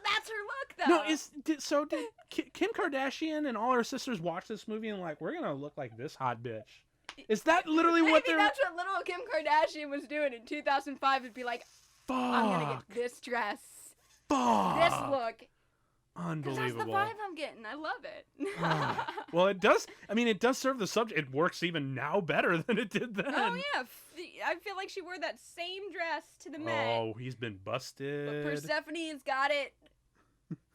That's her look though. No, did Kim Kardashian and all her sisters watch this movie and like, we're gonna look like this hot bitch? Is that literally what they're? That's what little Kim Kardashian was doing in 2005. It'd be like, fuck. I'm gonna get this dress. Fuck. This look. Unbelievable. That's the vibe I'm getting. I love it. Well, it does. I mean, it does serve the subject. It works even now better than it did then. Oh yeah, I feel like she wore that same dress to the Met. Oh, he's been busted. But Persephone's got it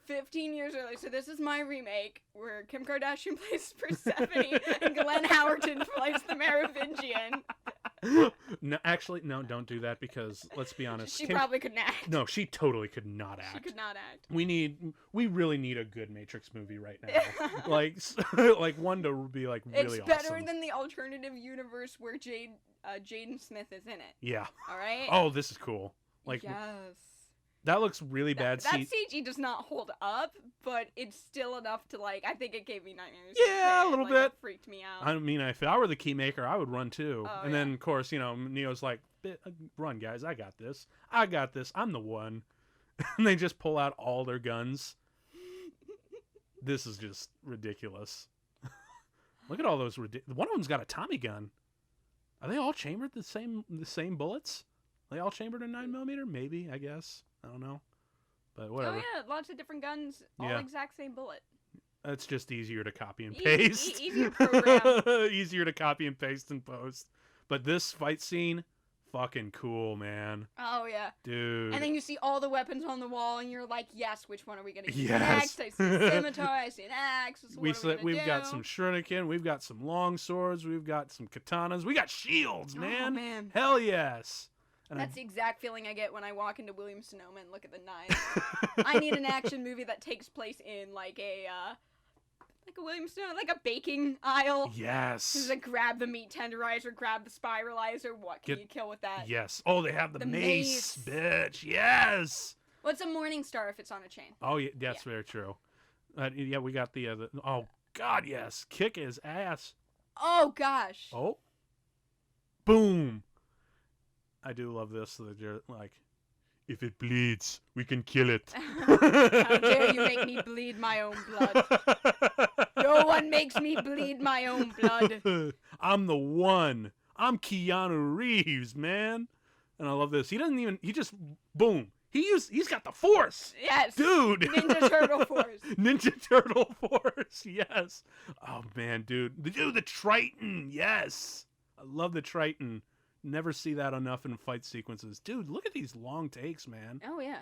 15 years earlier. So this is my remake where Kim Kardashian plays Persephone and Glenn Howerton plays the Merovingian. No, actually, no, don't do that because let's be honest. She probably couldn't act. No, she totally could not act. She could not act. We really need a good Matrix movie right now. like one to be like really awesome. It's better than the alternative universe where Jaden Smith is in it. Yeah. All right. Oh, this is cool. Like, yes. That looks really bad. That CG does not hold up, but it's still enough to like. I think it gave me nightmares. Yeah, a little bit. It freaked me out. I mean, if I were the keymaker, I would run too. Oh, and then, of course, Neo's like, "Run, guys! I got this. I got this. I'm the one." And they just pull out all their guns. This is just ridiculous. Look at all those. One of them's got a Tommy gun. Are they all chambered the same bullets? Are they all chambered in 9mm? Maybe, I guess. I don't know, but whatever. Oh yeah, lots of different guns, all exact same bullet. It's just easier to copy and paste. Easier program. Easier to copy and paste and post. But this fight scene, fucking cool, man. Oh yeah, dude. And then you see all the weapons on the wall, and you're like, yes, which one are we gonna use next? I see a scimitar, I see an axe. We've got some shuriken, we've got some long swords, we've got some katanas, we got shields, man. Oh man, hell yes. And that's the exact feeling I get when I walk into Williams-Sonoma and look at the knives. I need an action movie that takes place in like a Williams-Sonoma, like a baking aisle. Yes. Just like grab the meat tenderizer, grab the spiralizer. What can you kill with that? Yes. Oh, they have the mace, bitch. Yes. What's a Morning Star if it's on a chain? Oh yeah, that's very true. Yeah, we got the oh god, yes, kick his ass. Oh gosh. Oh. Boom. I do love this. They're like, if it bleeds, we can kill it. How dare you make me bleed my own blood? No one makes me bleed my own blood. I'm the one. I'm Keanu Reeves, man. And I love this. He just, boom. He's got the force. Yes. Dude. Ninja Turtle force. Ninja Turtle force. Yes. Oh, man, dude. The Triton. Yes. I love the Triton. Never see that enough in fight sequences. Dude, look at these long takes, man. Oh, yeah.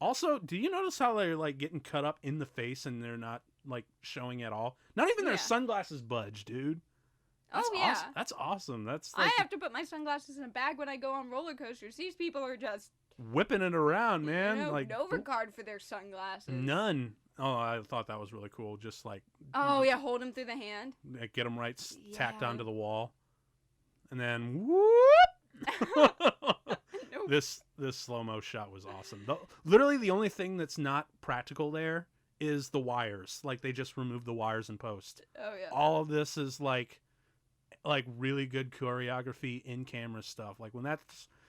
Also, do you notice how they're like getting cut up in the face and they're not like showing at all? Not even their sunglasses budge, dude. That's awesome. That's awesome. That's like, I have to put my sunglasses in a bag when I go on roller coasters. These people are just whipping it around, man. Like no regard for their sunglasses. None. Oh, I thought that was really cool. Just like hold them through the hand. Get them right tacked onto the wall, and then whoop. This slow-mo shot was awesome. Literally, the only thing that's not practical there is the wires. Like they just removed the wires in post. Oh yeah. All of this is like really good choreography in camera stuff. Like when that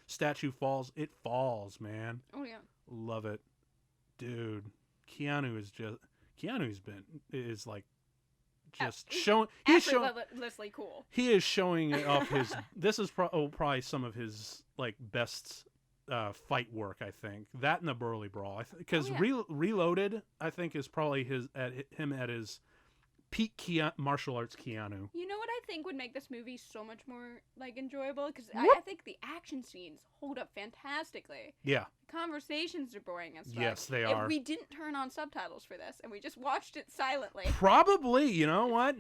statue falls, it falls, man. Oh yeah. Love it, dude. Keanu's like just showing. He's showing effortlessly cool. He is showing off his. This is probably some of his like best fight work. I think that and the Burly brawl. Because Reloaded, I think, is probably him at his peak martial arts Keanu. You know what I think would make this movie so much more like enjoyable? Because I think the action scenes hold up fantastically. Yeah. The conversations are boring as fuck. Yes, they are. If we didn't turn on subtitles for this and we just watched it silently. Probably. You know what?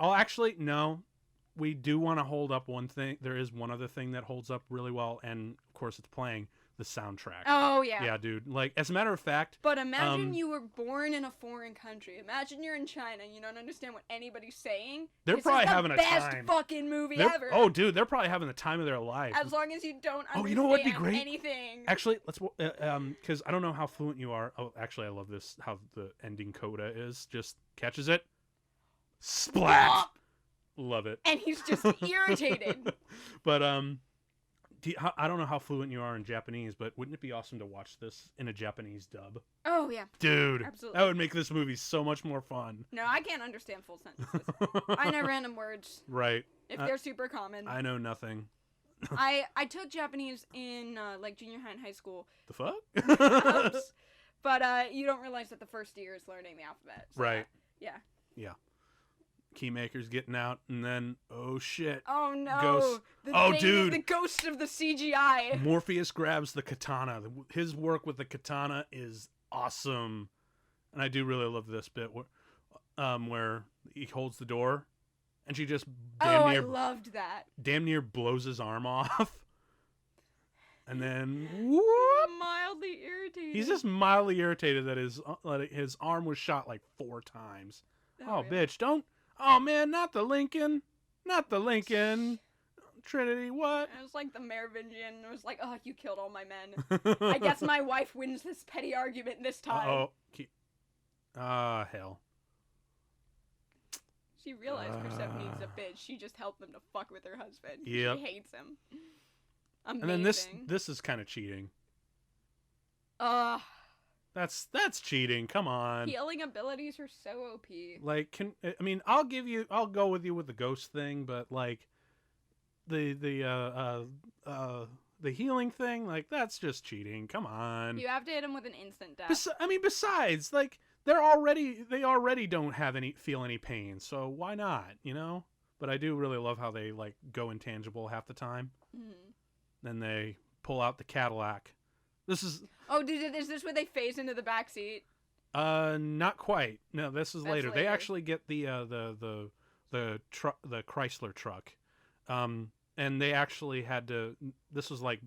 Actually, no. We do want to hold up one thing. There is one other thing that holds up really well, and of course it's playing. The soundtrack. Oh, yeah. Yeah, dude. Like, as a matter of fact... But imagine you were born in a foreign country. Imagine you're in China and you don't understand what anybody's saying. They're probably having a time. Best fucking movie ever. Oh, dude, they're probably having the time of their life. As long as you don't understand you know what would be great? Anything. Actually, let's... Because I don't know how fluent you are. Oh, actually, I love this, how the ending coda is. Just catches it. Splat! Love it. And he's just irritated. But, I don't know how fluent you are in Japanese, but wouldn't it be awesome to watch this in a Japanese dub? Oh, yeah. Dude, absolutely. That would make this movie so much more fun. No, I can't understand full sentences. I know random words. Right. If they're super common. I know nothing. I took Japanese in like junior high and high school. The fuck? But you don't realize that the first year is learning the alphabet. So, right. Yeah. Yeah. Keymaker's getting out, and then, oh shit. Oh no. Ghost. Dude. The ghost of the CGI. Morpheus grabs the katana. His work with the katana is awesome. And I do really love this bit where he holds the door, and she just I loved that. Damn near blows his arm off. And then, whoop. Mildly irritated. He's just mildly irritated that his arm was shot like 4 times. Oh, really? Bitch, don't. Oh, man, not the Lincoln. Not the Lincoln. Trinity, what? It was like the Merovingian. It was like, oh, you killed all my men. I guess my wife wins this petty argument this time. Hell. She realized Persephone's a bitch. She just helped them to fuck with her husband. Yep. She hates him. Amazing. And then this is kind of cheating. That's cheating. Come on. Healing abilities are so OP. Like, I'll go with you with the ghost thing, but like, the healing thing, like, that's just cheating. Come on. You have to hit him with an instant death. Besides, like, they already don't feel any pain, so why not? You know. But I do really love how they like go intangible half the time. Mm-hmm. Then they pull out the Cadillac. This is. Oh, is this where they phase into the back seat? Not quite. No, this is later. They actually get the Chrysler truck, and they actually had to. This was like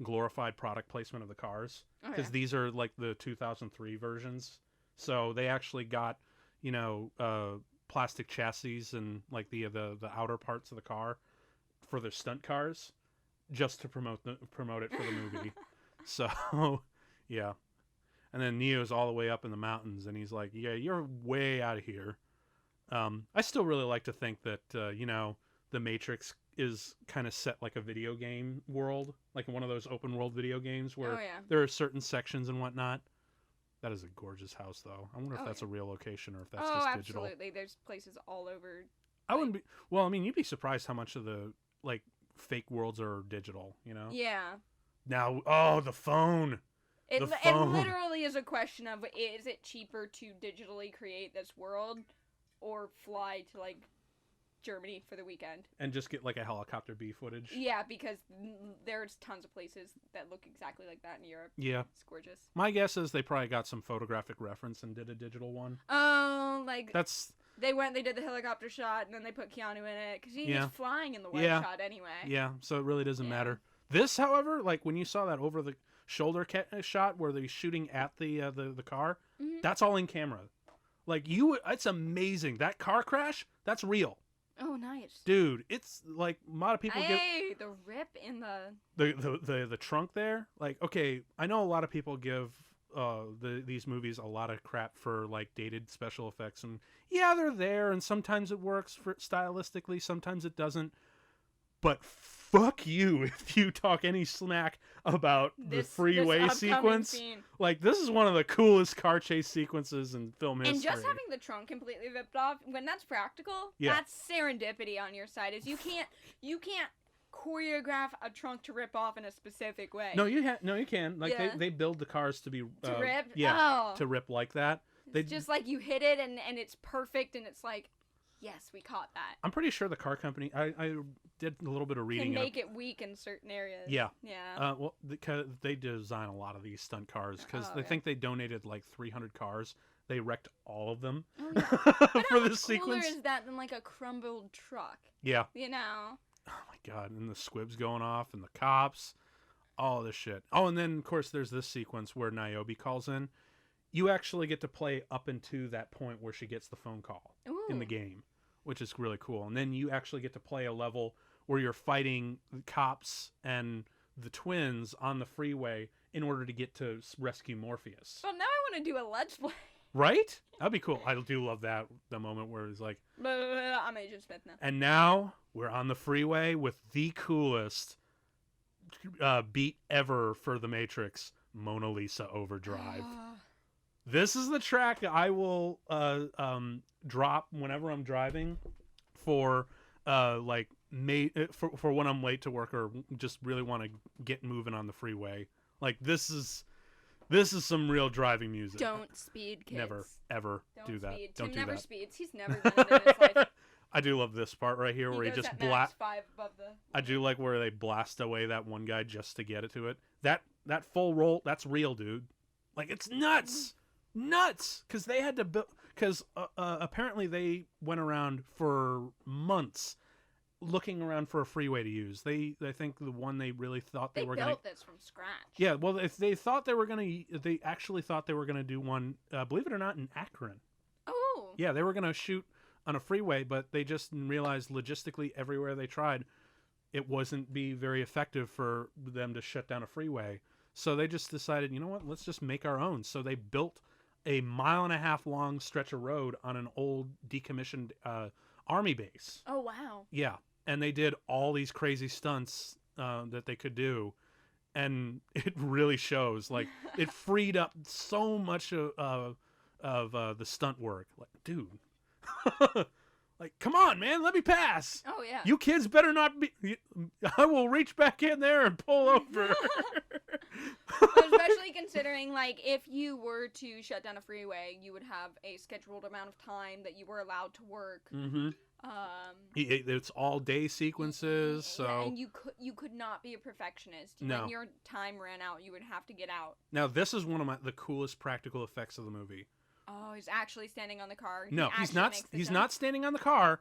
glorified product placement of the cars because these are like the 2003 versions. So they actually got, plastic chassis and like the outer parts of the car for their stunt cars, just to promote it for the movie. So, yeah. And then Neo's all the way up in the mountains, and he's like, yeah, you're way out of here. I still really like to think that, the Matrix is kind of set like a video game world, like one of those open world video games where there are certain sections and whatnot. That is a gorgeous house, though. I wonder if that's a real location or if that's just digital. Absolutely. There's places all over. I wouldn't be... Well, I mean, you'd be surprised how much of the, like, fake worlds are digital, you know? Yeah. Now, the phone. It literally is a question of, is it cheaper to digitally create this world or fly to, like, Germany for the weekend. And just get like a helicopter B footage. Yeah, because there's tons of places that look exactly like that in Europe. Yeah. It's gorgeous. My guess is they probably got some photographic reference and did a digital one. Oh, like that's. They did the helicopter shot, and then they put Keanu in it because he's flying in the wide shot anyway. Yeah, so it really doesn't matter. This, however, like when you saw that over the shoulder shot where they're shooting at the car, that's all in camera. Like it's amazing. That car crash, that's real. Oh, nice, dude. It's like a lot of people the rip in the trunk there. Like, okay, I know a lot of people give these movies a lot of crap for like dated special effects, and yeah, they're there, and sometimes it works for stylistically, sometimes it doesn't. But fuck you if you talk any smack about the freeway sequence. Scene. Like, this is one of the coolest car chase sequences in film history. And just having the trunk completely ripped off, when that's practical, that's serendipity on your side. Is you can't choreograph a trunk to rip off in a specific way. No, you can. Like they build the cars to be to rip. Yeah, to rip like that. It's just like you hit it and it's perfect, and it's like, yes, we caught that. I'm pretty sure the car company. I did a little bit of reading. Can make it weak in certain areas. Yeah. Yeah. Well, because they design a lot of these stunt cars because they think they donated like 300 cars. They wrecked all of them for this sequence. Cooler is that than like a crumbled truck? Yeah. You know. Oh my god! And the squibs going off, and the cops, all this shit. Oh, and then of course there's this sequence where Niobe calls in. You actually get to play up into that point where she gets the phone call in the game, which is really cool. And then you actually get to play a level where you're fighting the cops and the twins on the freeway in order to get to rescue Morpheus. Well, now I want to do a Let's Play. Right? That'd be cool. I do love that, the moment where he's like... I'm Agent Smith now. And now we're on the freeway with the coolest beat ever for The Matrix, Mona Lisa Overdrive. This is the track that I will drop whenever I'm driving for for when I'm late to work or just really want to get moving on the freeway. Like, this is some real driving music. Don't speed, kids. Never ever do that. Speed. Don't Tim do never that. Speeds. He's never done it in his life. I do love this part right here where he just blast 5 above the. I do like where they blast away that one guy just to get it to it. That full roll, that's real, dude. Like, it's nuts. Because they had to build. Because apparently they went around for months looking around for a freeway to use. They think the one they really thought they were going to built this from scratch. Yeah, well, if they thought they were going to, they actually thought they were going to do one. Believe it or not, in Akron. Oh. Yeah, they were going to shoot on a freeway, but they just realized logistically everywhere they tried, it wasn't be very effective for them to shut down a freeway. So they just decided, you know what, let's just make our own. So they built a 1.5 mile long stretch of road on an old decommissioned army base. Oh, wow. Yeah. And they did all these crazy stunts that they could do. And it really shows. Like, it freed up so much of the stunt work. Like, dude. Like, come on, man, let me pass. Oh, yeah. You kids better not be... I will reach back in there and pull over. Especially considering, like, if you were to shut down a freeway, you would have a scheduled amount of time that you were allowed to work. Mm-hmm. It's all day sequences, so... Yeah, and you could not be a perfectionist. No. When your time ran out, you would have to get out. Now, this is one of the coolest practical effects of the movie. Oh, he's actually standing on the car. No, he's not. He's not standing on the car.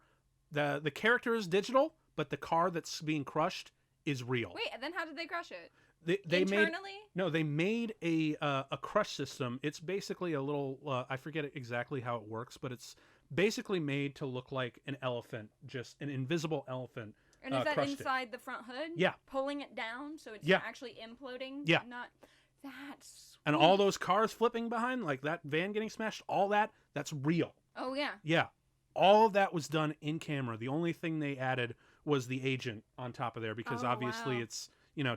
The character is digital, but the car that's being crushed is real. Wait, and then how did they crush it? They internally? They made a crush system. It's basically a little. I forget exactly how it works, but it's basically made to look like an elephant, just an invisible elephant. And is that inside the front hood? Yeah. Pulling it down so it's actually imploding? Yeah. That's sweet. And all those cars flipping behind, like that van getting smashed, all that's real. Oh, yeah. Yeah. All of that was done in camera. The only thing they added was the agent on top of there because obviously it's,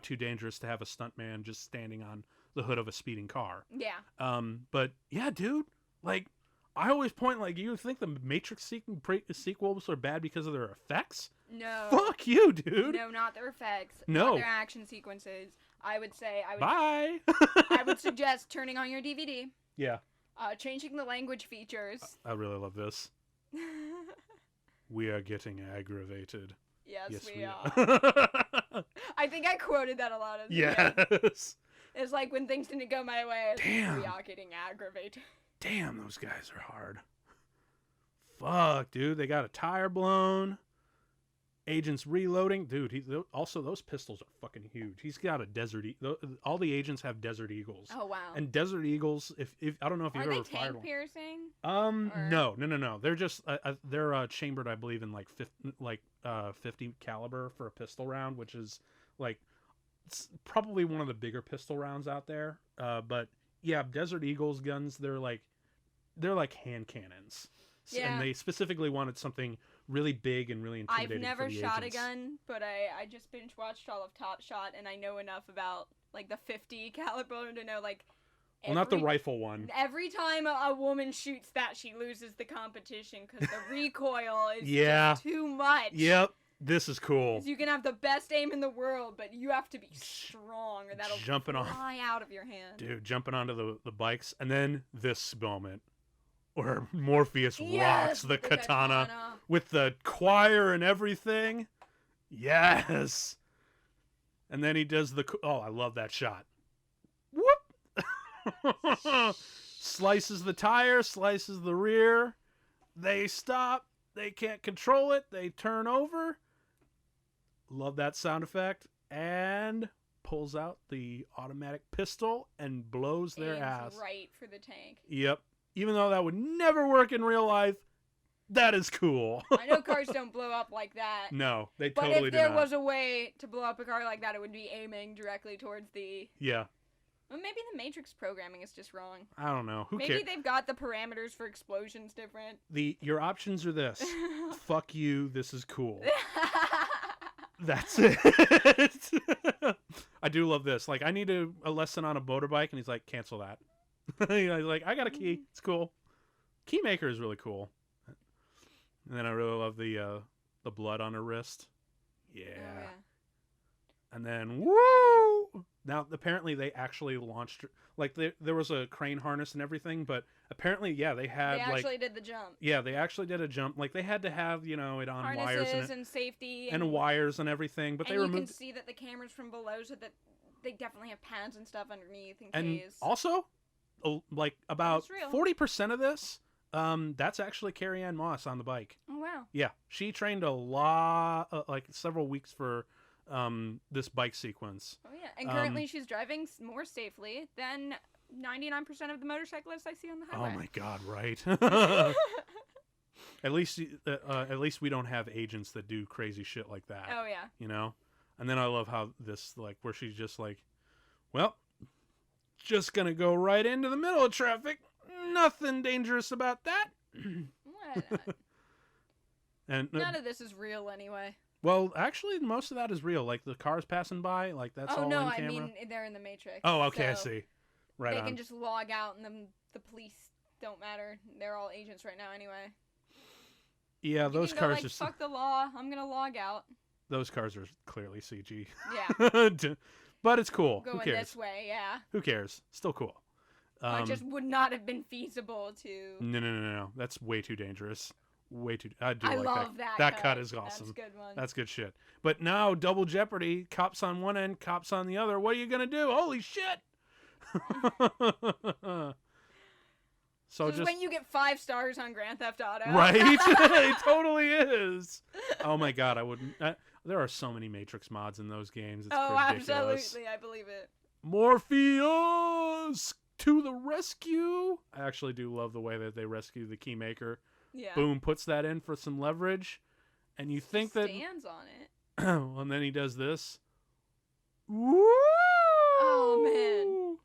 too dangerous to have a stuntman just standing on the hood of a speeding car. Yeah. But yeah, dude, like, I always point, like, you think the Matrix sequels are bad because of their effects? No. Fuck you, dude. No, not their effects. No. Not their action sequences. I would Bye. I would suggest turning on your DVD. Yeah. Changing the language features. I really love this. We are getting aggravated. Yes, we are. are. I think I quoted that a lot as a kid. Yes. It's like when things didn't go my way. It's Damn. We are getting aggravated. Damn, those guys are hard. Fuck, dude. They got a tire blown. Agents reloading. Dude, also those pistols are fucking huge. He's got a Desert Eagle. All the agents have Desert Eagles. Oh, wow. And Desert Eagles, if I don't know if you've ever fired one. Are they tank piercing? No. They're just they're chambered, I believe, in like 50 caliber for a pistol round, which is like it's probably one of the bigger pistol rounds out there. But yeah, Desert Eagles guns, they're like hand cannons. Yeah. And they specifically wanted something really big and really intimidating. I've never for the shot agents. a gun, but I just binge watched all of Top Shot, and I know enough about like the 50 caliber to know like. Well, not the rifle one. Every time a woman shoots that, she loses the competition because the recoil is Yeah. just too much. Yep. This is cool. You can have the best aim in the world, but you have to be strong, or that'll fly out of your hand. Dude, jumping onto the bikes, and then this moment where Morpheus rocks the katana with the choir and everything. Yes. And then he does I love that shot. Whoop. Slices the tire, slices the rear. They stop. They can't control it. They turn over. Love that sound effect. And pulls out the automatic pistol and blows their ass. Right for the tank. Yep. Even though that would never work in real life, that is cool. I know cars don't blow up like that. No, they but totally do not. But if there was a way to blow up a car like that, it would be aiming directly towards the... Yeah. Well, maybe the Matrix programming is just wrong. I don't know. Who cares? Maybe they've got the parameters for explosions different. Your options are this. Fuck you, this is cool. That's it. I do love this. Like, I need a lesson on a motorbike, and he's like, cancel that. He's like, I got a key. It's cool. Keymaker is really cool. And then I really love the blood on her wrist. Yeah. Oh, yeah. And then, woo! Now, apparently, they actually launched... Like, there was a crane harness and everything, but apparently, yeah, they had, They actually did the jump. Yeah, they actually did a jump. Like, they had to have, it on Harnesses wires. And safety. And wires and everything, but they removed... And you can see that the camera's from below, so that they definitely have pads and stuff underneath in and case. Also, like, about 40% of this, that's actually Carrie Ann Moss on the bike. Oh, wow. Yeah, she trained a lot, like, several weeks for... this bike sequence. Oh yeah, and currently she's driving more safely than 99% of the motorcyclists I see on the highway. Oh my god, right? At least we don't have agents that do crazy shit like that. Oh yeah. And then I love how this, like, where she's just like, well, just gonna go right into the middle of traffic. Nothing dangerous about that. Why not? And none of this is real anyway. Well, actually, most of that is real. Like, the cars passing by, like, that's all in camera. Oh, no, I mean, they're in the Matrix. Oh, okay, so I see. Right they on. can just log out, and the police don't matter. They're all agents right now anyway. Yeah, those cars like, are... fuck the law, I'm gonna log out. Those cars are clearly CG. Yeah. But it's cool. Going Who cares? this way, yeah. Who cares? Still cool. It just would not have been feasible to... No. That's way too dangerous. Way too... I love that. That cut is awesome. That's a good one. That's good shit. But now, double jeopardy. Cops on one end, cops on the other. What are you going to do? Holy shit! So this is when you get 5 stars on Grand Theft Auto. Right? It totally is. Oh my god, I wouldn't... there are so many Matrix mods in those games. It's ridiculous. Absolutely. I believe it. Morpheus to the rescue. I actually do love the way that they rescue the Keymaker. Yeah. Boom, puts that in for some leverage. And you think that... stands on it. Well, and then he does this. Woo! Oh, man.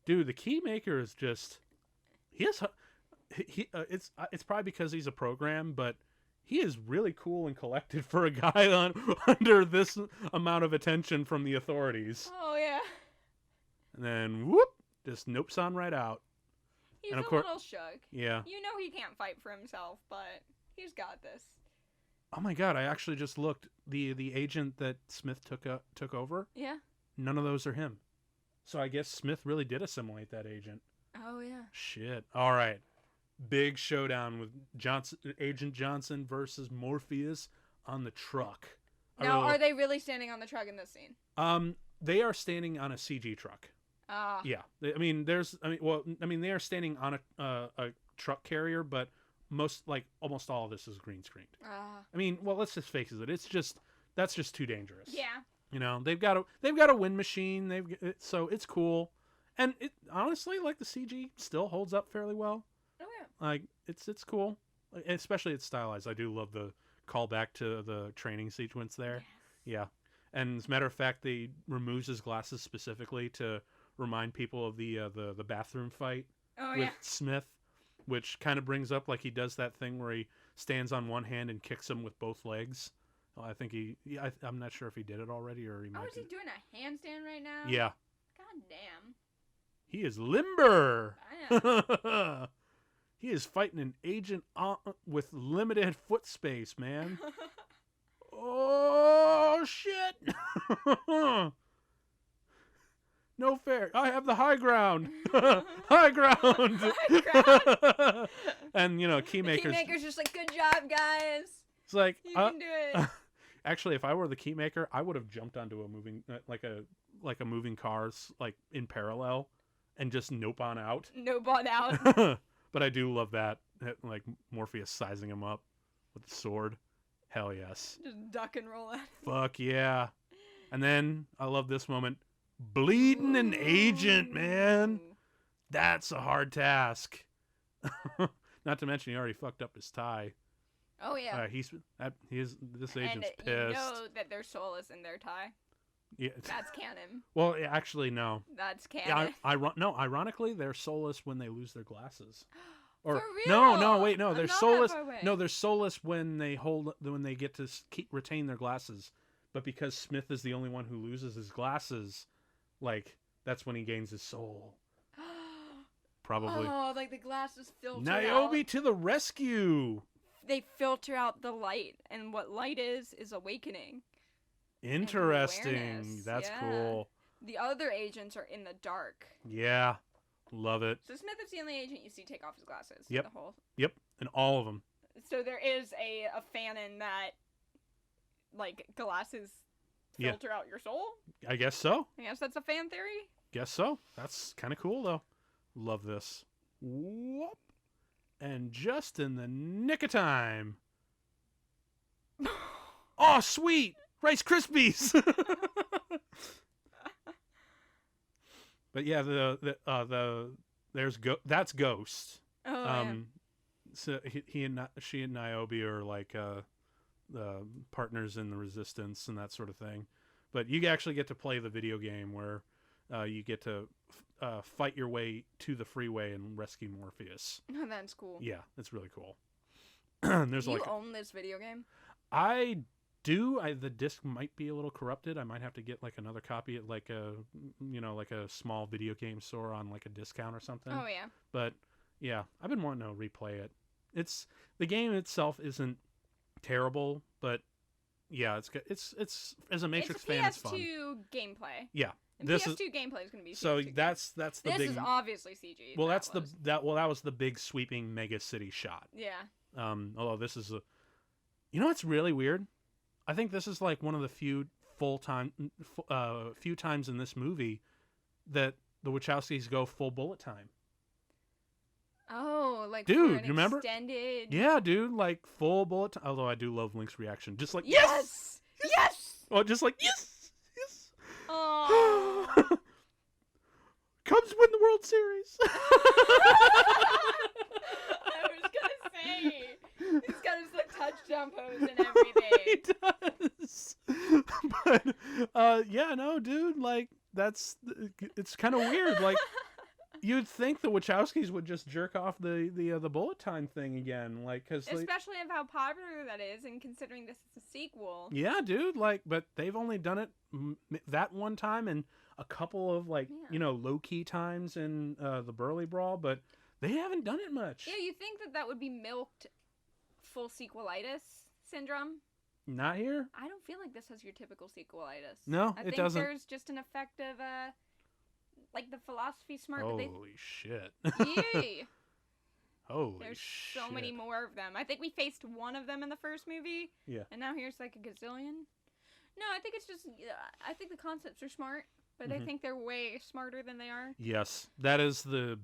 Dude, the Keymaker is just... It's probably because he's a program, but he is really cool and collected for a guy under this amount of attention from the authorities. Oh, yeah. And then, whoop, just nopes on right out. He's a little shook. Yeah. You know he can't fight for himself, but he's got this. Oh my god, I actually just looked. The agent that Smith took over, yeah, none of those are him. So I guess Smith really did assimilate that agent. Oh, yeah. Shit. All right. big showdown with Agent Johnson versus Morpheus on the truck. Now, are they really standing on the truck in this scene? They are standing on a CG truck. Yeah. They are standing on a truck carrier, but almost all of this is green screened. I mean, well, let's just face it. That's just too dangerous. Yeah. You know, they've got a wind machine. So it's cool, and it honestly, like, the CG still holds up fairly well. Oh yeah. Like, it's cool, especially it's stylized. I do love the callback to the training sequence there. Yes. Yeah. And as a matter of fact, they removes his glasses specifically to remind people of the bathroom fight with Smith, which kind of brings up, like, he does that thing where he stands on one hand and kicks him with both legs. I think I'm not sure if he did it already or he might. Oh, is he doing a handstand right now? Yeah. God damn. He is limber. He is fighting an agent with limited foot space, man. Oh, shit. No fair. I have the high ground. High ground. And, you know, Keymaker's just like, good job, guys. It's like, you can do it. Actually, if I were the Keymaker, I would have jumped onto a moving, like a moving cars, like, in parallel, and just nope on out. Nope on out. But I do love that, like, Morpheus sizing him up with the sword. Hell yes. Just duck and roll at him. Fuck yeah. And then, I love this moment, bleeding an agent, man. That's a hard task. Not to mention he already fucked up his tie. Oh yeah. This agent's and pissed. You know that their soul is in their tie. Yeah. That's canon. Well, actually, no. That's canon. Ironically, they're soulless when they lose their glasses. Or for real? No. They're soulless. No, they're soulless when they get to retain their glasses. But because Smith is the only one who loses his glasses, like, that's when he gains his soul. Probably. Oh, like the glasses filter Niobe out. To the rescue. They filter out the light, and what light is awakening. Interesting. That's cool. The other agents are in the dark. Yeah. Love it. So Smith is the only agent you see take off his glasses. Yep. The whole... Yep. And all of them. So there is a fanon that, like, glasses filter out your soul? I guess so. I guess that's a fan theory. Guess so. That's kind of cool, though. Love this. Whoop. And just in the nick of time. Oh, sweet! Rice Krispies! But yeah, that's Ghost. Oh, yeah. So she and Niobe are like partners in the Resistance and that sort of thing. But you actually get to play the video game where you get to fight your way to the freeway and rescue Morpheus. Oh, that's cool. Yeah, it's really cool. There's Do you own this video game? I do. The disc might be a little corrupted. I might have to get like another copy at like a small video game store on like a discount or something. Oh yeah. But yeah, I've been wanting to replay it. The game itself isn't terrible, but yeah, it's as a Matrix fan, it's fun. It's PS2 gameplay. Yeah. And PS2 gameplay is going to be so PS2 that's the this big. This is obviously CG. Well, that was the big sweeping mega city shot. Yeah. Although this is it's really weird. I think this is like one of the few times in this movie that the Wachowskis go full bullet time. Oh, like, dude, you remember? Extended... Yeah, dude, like full bullet time. Although I do love Link's reaction, just like yes. Oh, just like yes. Oh. Cubs win the World Series. I was gonna say he's got his like touchdown pose and everything. He does. But yeah, no, dude, like it's kind of weird. Like you'd think the Wachowskis would just jerk off the bullet time thing again, like because especially of how popular that is, and considering this is a sequel. Yeah, dude, like, but they've only done it that one time and a couple of low key times in the Burly brawl, but they haven't done it much. Yeah, you think that would be milked full sequelitis syndrome? Not here. I don't feel like this has your typical sequelitis. No, it doesn't. There's just an effect of like the philosophy smart. Holy shit. Yay. Holy There's shit. so many more of them. I think we faced one of them in the first movie. Yeah. And now here's like a gazillion. No, I think it's just, I think the concepts are smart, but I think they're way smarter than they are. Yes, that is the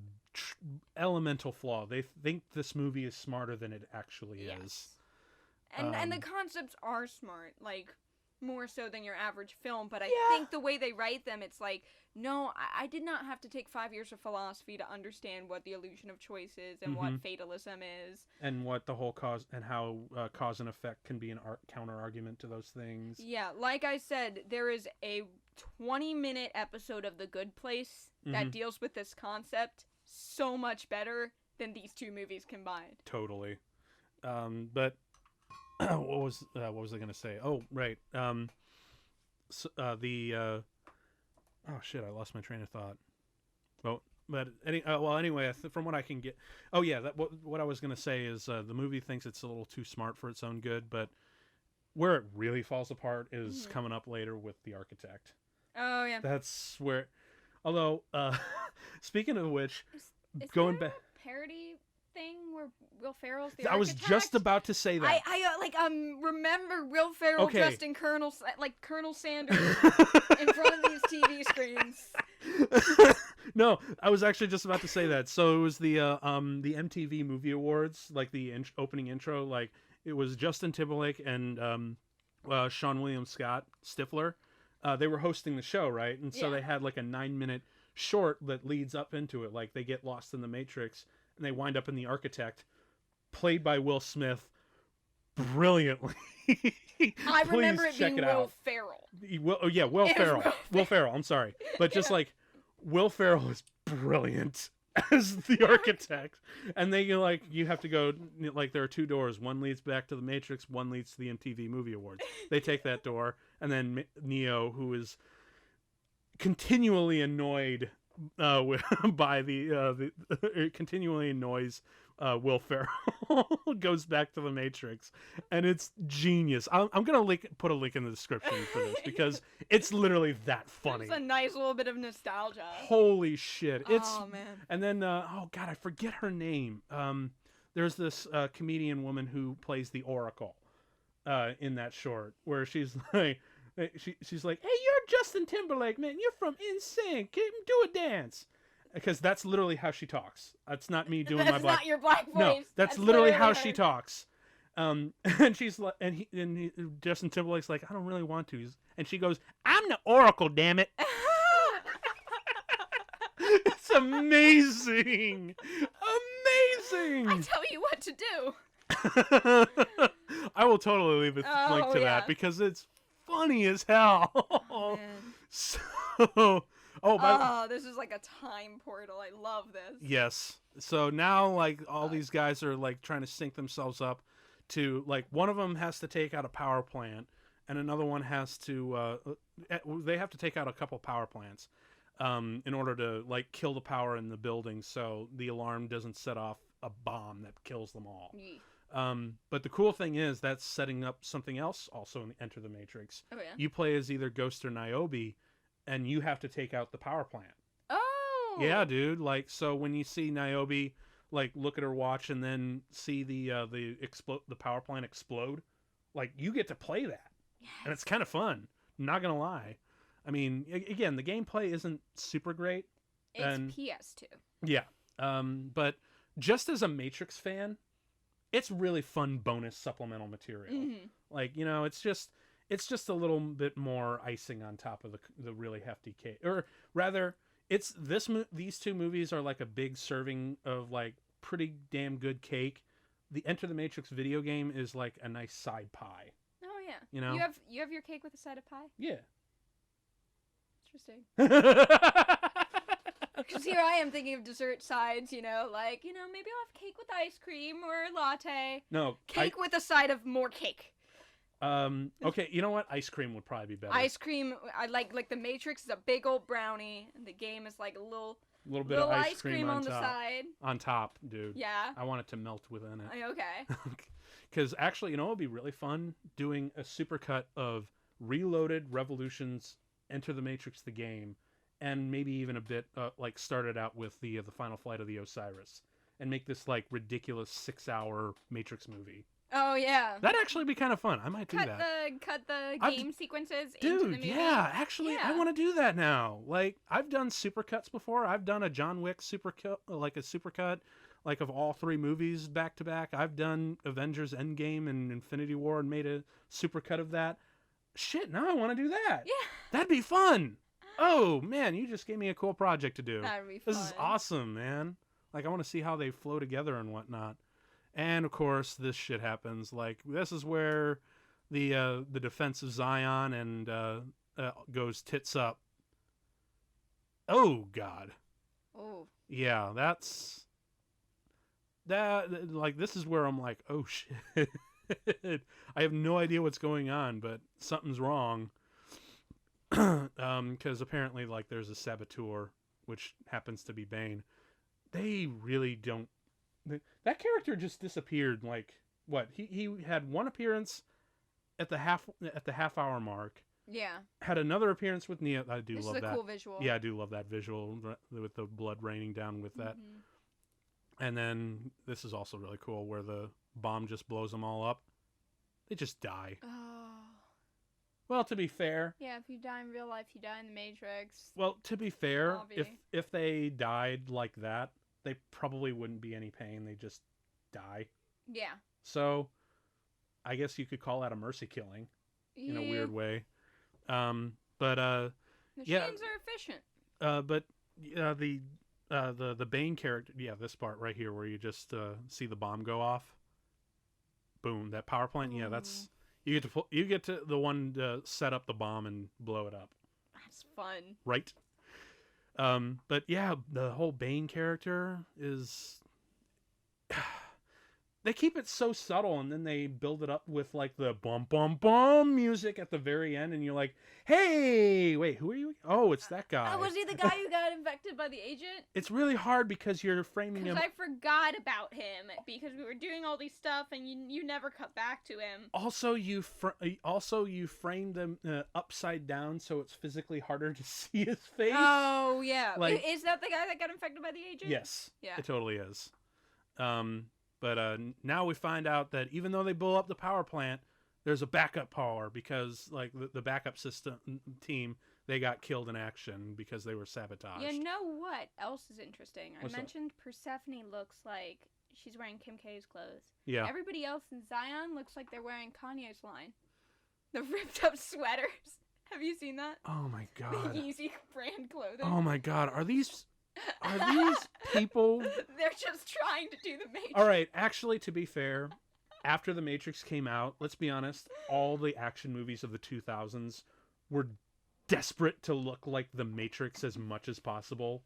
elemental flaw. They think this movie is smarter than it actually is. And the concepts are smart, like, more so than your average film, but I think the way they write them, it's like, no, I did not have to take 5 years of philosophy to understand what the illusion of choice is and what fatalism is. And what the whole cause and how cause and effect can be an counter argument to those things. Yeah, like I said, there is a 20-minute episode of The Good Place that deals with this concept so much better than these two movies combined. Totally. But what was I gonna say? Oh, right. Oh shit! I lost my train of thought. Well, but anyway, from what I can get, oh yeah, what I was gonna say is the movie thinks it's a little too smart for its own good, but where it really falls apart is coming up later with The Architect. Oh yeah, that's where. Although, speaking of which, is going there back. A parody thing where Will Ferrell's the I was architect? just about to say that. I remember Will Ferrell dressed in Colonel Sanders in front of these TV screens. No, I was actually just about to say that. So it was the MTV Movie Awards, like the opening intro, like it was Justin Timberlake and Sean William Scott Stifler. They were hosting the show, right? And so they had like a 9-minute short that leads up into it, like they get lost in the Matrix and they wind up in The Architect, played by Will Smith, brilliantly. I remember it being Will Ferrell. Will Ferrell. Will Ferrell. I'm sorry, but just like Will Ferrell is brilliant as the architect, and they you have to go like there are two doors. One leads back to the Matrix. One leads to the MTV Movie Awards. They take that door, and then Neo, who is continually annoyed by continually annoys Will Ferrell, goes back to the Matrix, and it's genius. I'm gonna put a link in the description for this because it's literally that funny. It's a nice little bit of nostalgia. Holy shit! Oh man! And then oh god, I forget her name. There's this comedian woman who plays the Oracle in that short, where she's like. She's like, hey, you're Justin Timberlake, man. You're from NSYNC. Do a dance. Because that's literally how she talks. That's not me doing my black. That's not your black voice. No, that's literally how she talks. And she's like, Justin Timberlake's like, I don't really want to. And she goes, I'm the Oracle, damn it. It's amazing. Amazing. I tell you what to do. I will totally leave a link to that because it's funny as hell. Oh, so, this is like a time portal. I love this. Yes. So now, like, all these guys are like trying to sync themselves up to like one of them has to take out a power plant, and another one has to. They have to take out a couple power plants, in order to like kill the power in the building, so the alarm doesn't set off a bomb that kills them all. Yeah. But the cool thing is that's setting up something else also in Enter the Matrix. Oh, yeah? You play as either Ghost or Niobe, and you have to take out the power plant. Oh! Yeah, dude. Like, so when you see Niobe, like, look at her watch and then see the power plant explode, like, you get to play that. Yes. And it's kind of fun. Not gonna lie. I mean, again, the gameplay isn't super great. It's PS2. Yeah. But just as a Matrix fan, it's really fun bonus supplemental material. Mm-hmm. Like, you know, it's just a little bit more icing on top of the really hefty cake. Or rather, these two movies are like a big serving of like pretty damn good cake. The Enter the Matrix video game is like a nice side pie. Oh yeah. You know? You have your cake with a side of pie? Yeah. Interesting. Because here I am thinking of dessert sides, maybe I'll have cake with ice cream or latte. No. Cake with a side of more cake. Okay, you know what? Ice cream would probably be better. Ice cream, I like the Matrix is a big old brownie, and the game is like a little bit of ice cream on the side. On top, dude. Yeah. I want it to melt within it. Okay. Because actually, it would be really fun doing a supercut of Reloaded, Revolutions, Enter the Matrix, the game, and maybe even a bit like started out with the Final Flight of the Osiris, and make this like ridiculous 6-hour Matrix movie. Oh yeah. That'd actually be kind of fun. I might do that. Cut the game sequences Dude, into the movie. yeah, actually, I want to do that now. Like, I've done supercuts before. I've done a John Wick supercut, like a supercut, like of all 3 movies back to back. I've done Avengers Endgame and Infinity War and made a supercut of that. Shit, now I want to do that. Yeah. That'd be fun. Oh, man, you just gave me a cool project to do. That'd be fun. This is awesome, man. Like, I want to see how they flow together and whatnot. And of course, this shit happens. Like, this is where the defense of Zion and goes tits up. Oh God. Oh. Yeah, that's that. Like, this is where I'm like, oh shit. I have no idea what's going on, but something's wrong. Because apparently, like, there's a saboteur, which happens to be Bane. They really don't. That character just disappeared. Like, what? He had one appearance at the half hour mark. Yeah. Had another appearance with Neo. I do this love is a that. cool visual. Yeah, I do love that visual with the blood raining down with that. Mm-hmm. And then this is also really cool where the bomb just blows them all up. They just die. Oh. Well, to be fair. Yeah, if you die in real life, you die in the Matrix. Well, to be fair, Obvi. if they died like that, they probably wouldn't be any pain. They just die. Yeah. So, I guess you could call that a mercy killing in a weird way. But Machines yeah, are efficient. but the Bane character, yeah, this part right here where you just see the bomb go off. Boom, that power plant. Yeah, that's you get to the one to set up the bomb and blow it up. That's fun. Right. But yeah, the whole Bane character is. They keep it so subtle, and then they build it up with like the bum bum bum music at the very end, and you're like, "Hey, wait, who are you? Oh, it's that guy." Was he the guy who got infected by the agent? It's really hard because you're framing him. Because I forgot about him because we were doing all these stuff, and you never cut back to him. Also, you framed them upside down, so it's physically harder to see his face. Oh yeah, Like, is that the guy that got infected by the agent? yes, Yeah. it totally is. But now we find out that even though they blow up the power plant, there's a backup power because like the backup system team, they got killed in action because they were sabotaged. You know what else is interesting? What's I that? mentioned Persephone looks like she's wearing Kim K's clothes. Yeah. Everybody else in Zion looks like they're wearing Kanye's line. The ripped up sweaters. Have you seen that? Oh my The god. Yeezy brand clothing. Oh my god. Are these people? They're just trying to do the Matrix. All right. Actually, to be fair, after the Matrix came out, let's be honest, all the action movies of the 2000s were desperate to look like the Matrix as much as possible.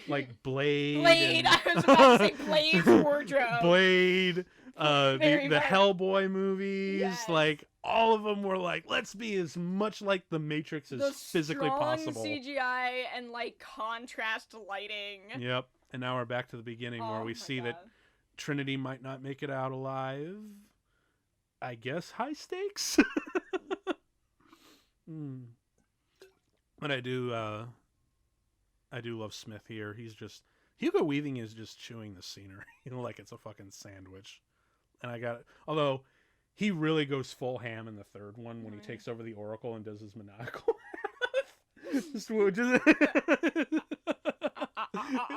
Like Blade. Blade! I was about to say Blade's wardrobe. Blade. The Very much. Hellboy movies. Yes. Like, all of them were like, let's be as much like the Matrix as The physically strong possible. CGI and like contrast lighting. Yep. And now we're back to the beginning where we my see that God. Trinity might not make it out alive. I guess high stakes. But I do love Smith here. He's just Hugo Weaving is just chewing the scenery like it's a fucking sandwich. And I got it. Although he really goes full ham in the third one when he takes over the Oracle and does his maniacal.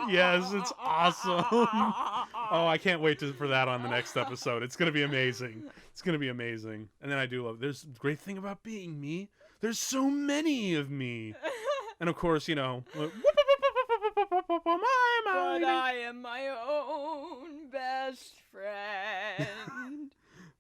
Yes, it's awesome. Oh, I can't wait for that on the next episode. It's gonna be amazing. It's gonna be amazing. And then I do love. There's a great thing about being me. There's so many of me. And of course, you know. But I am my own best friend.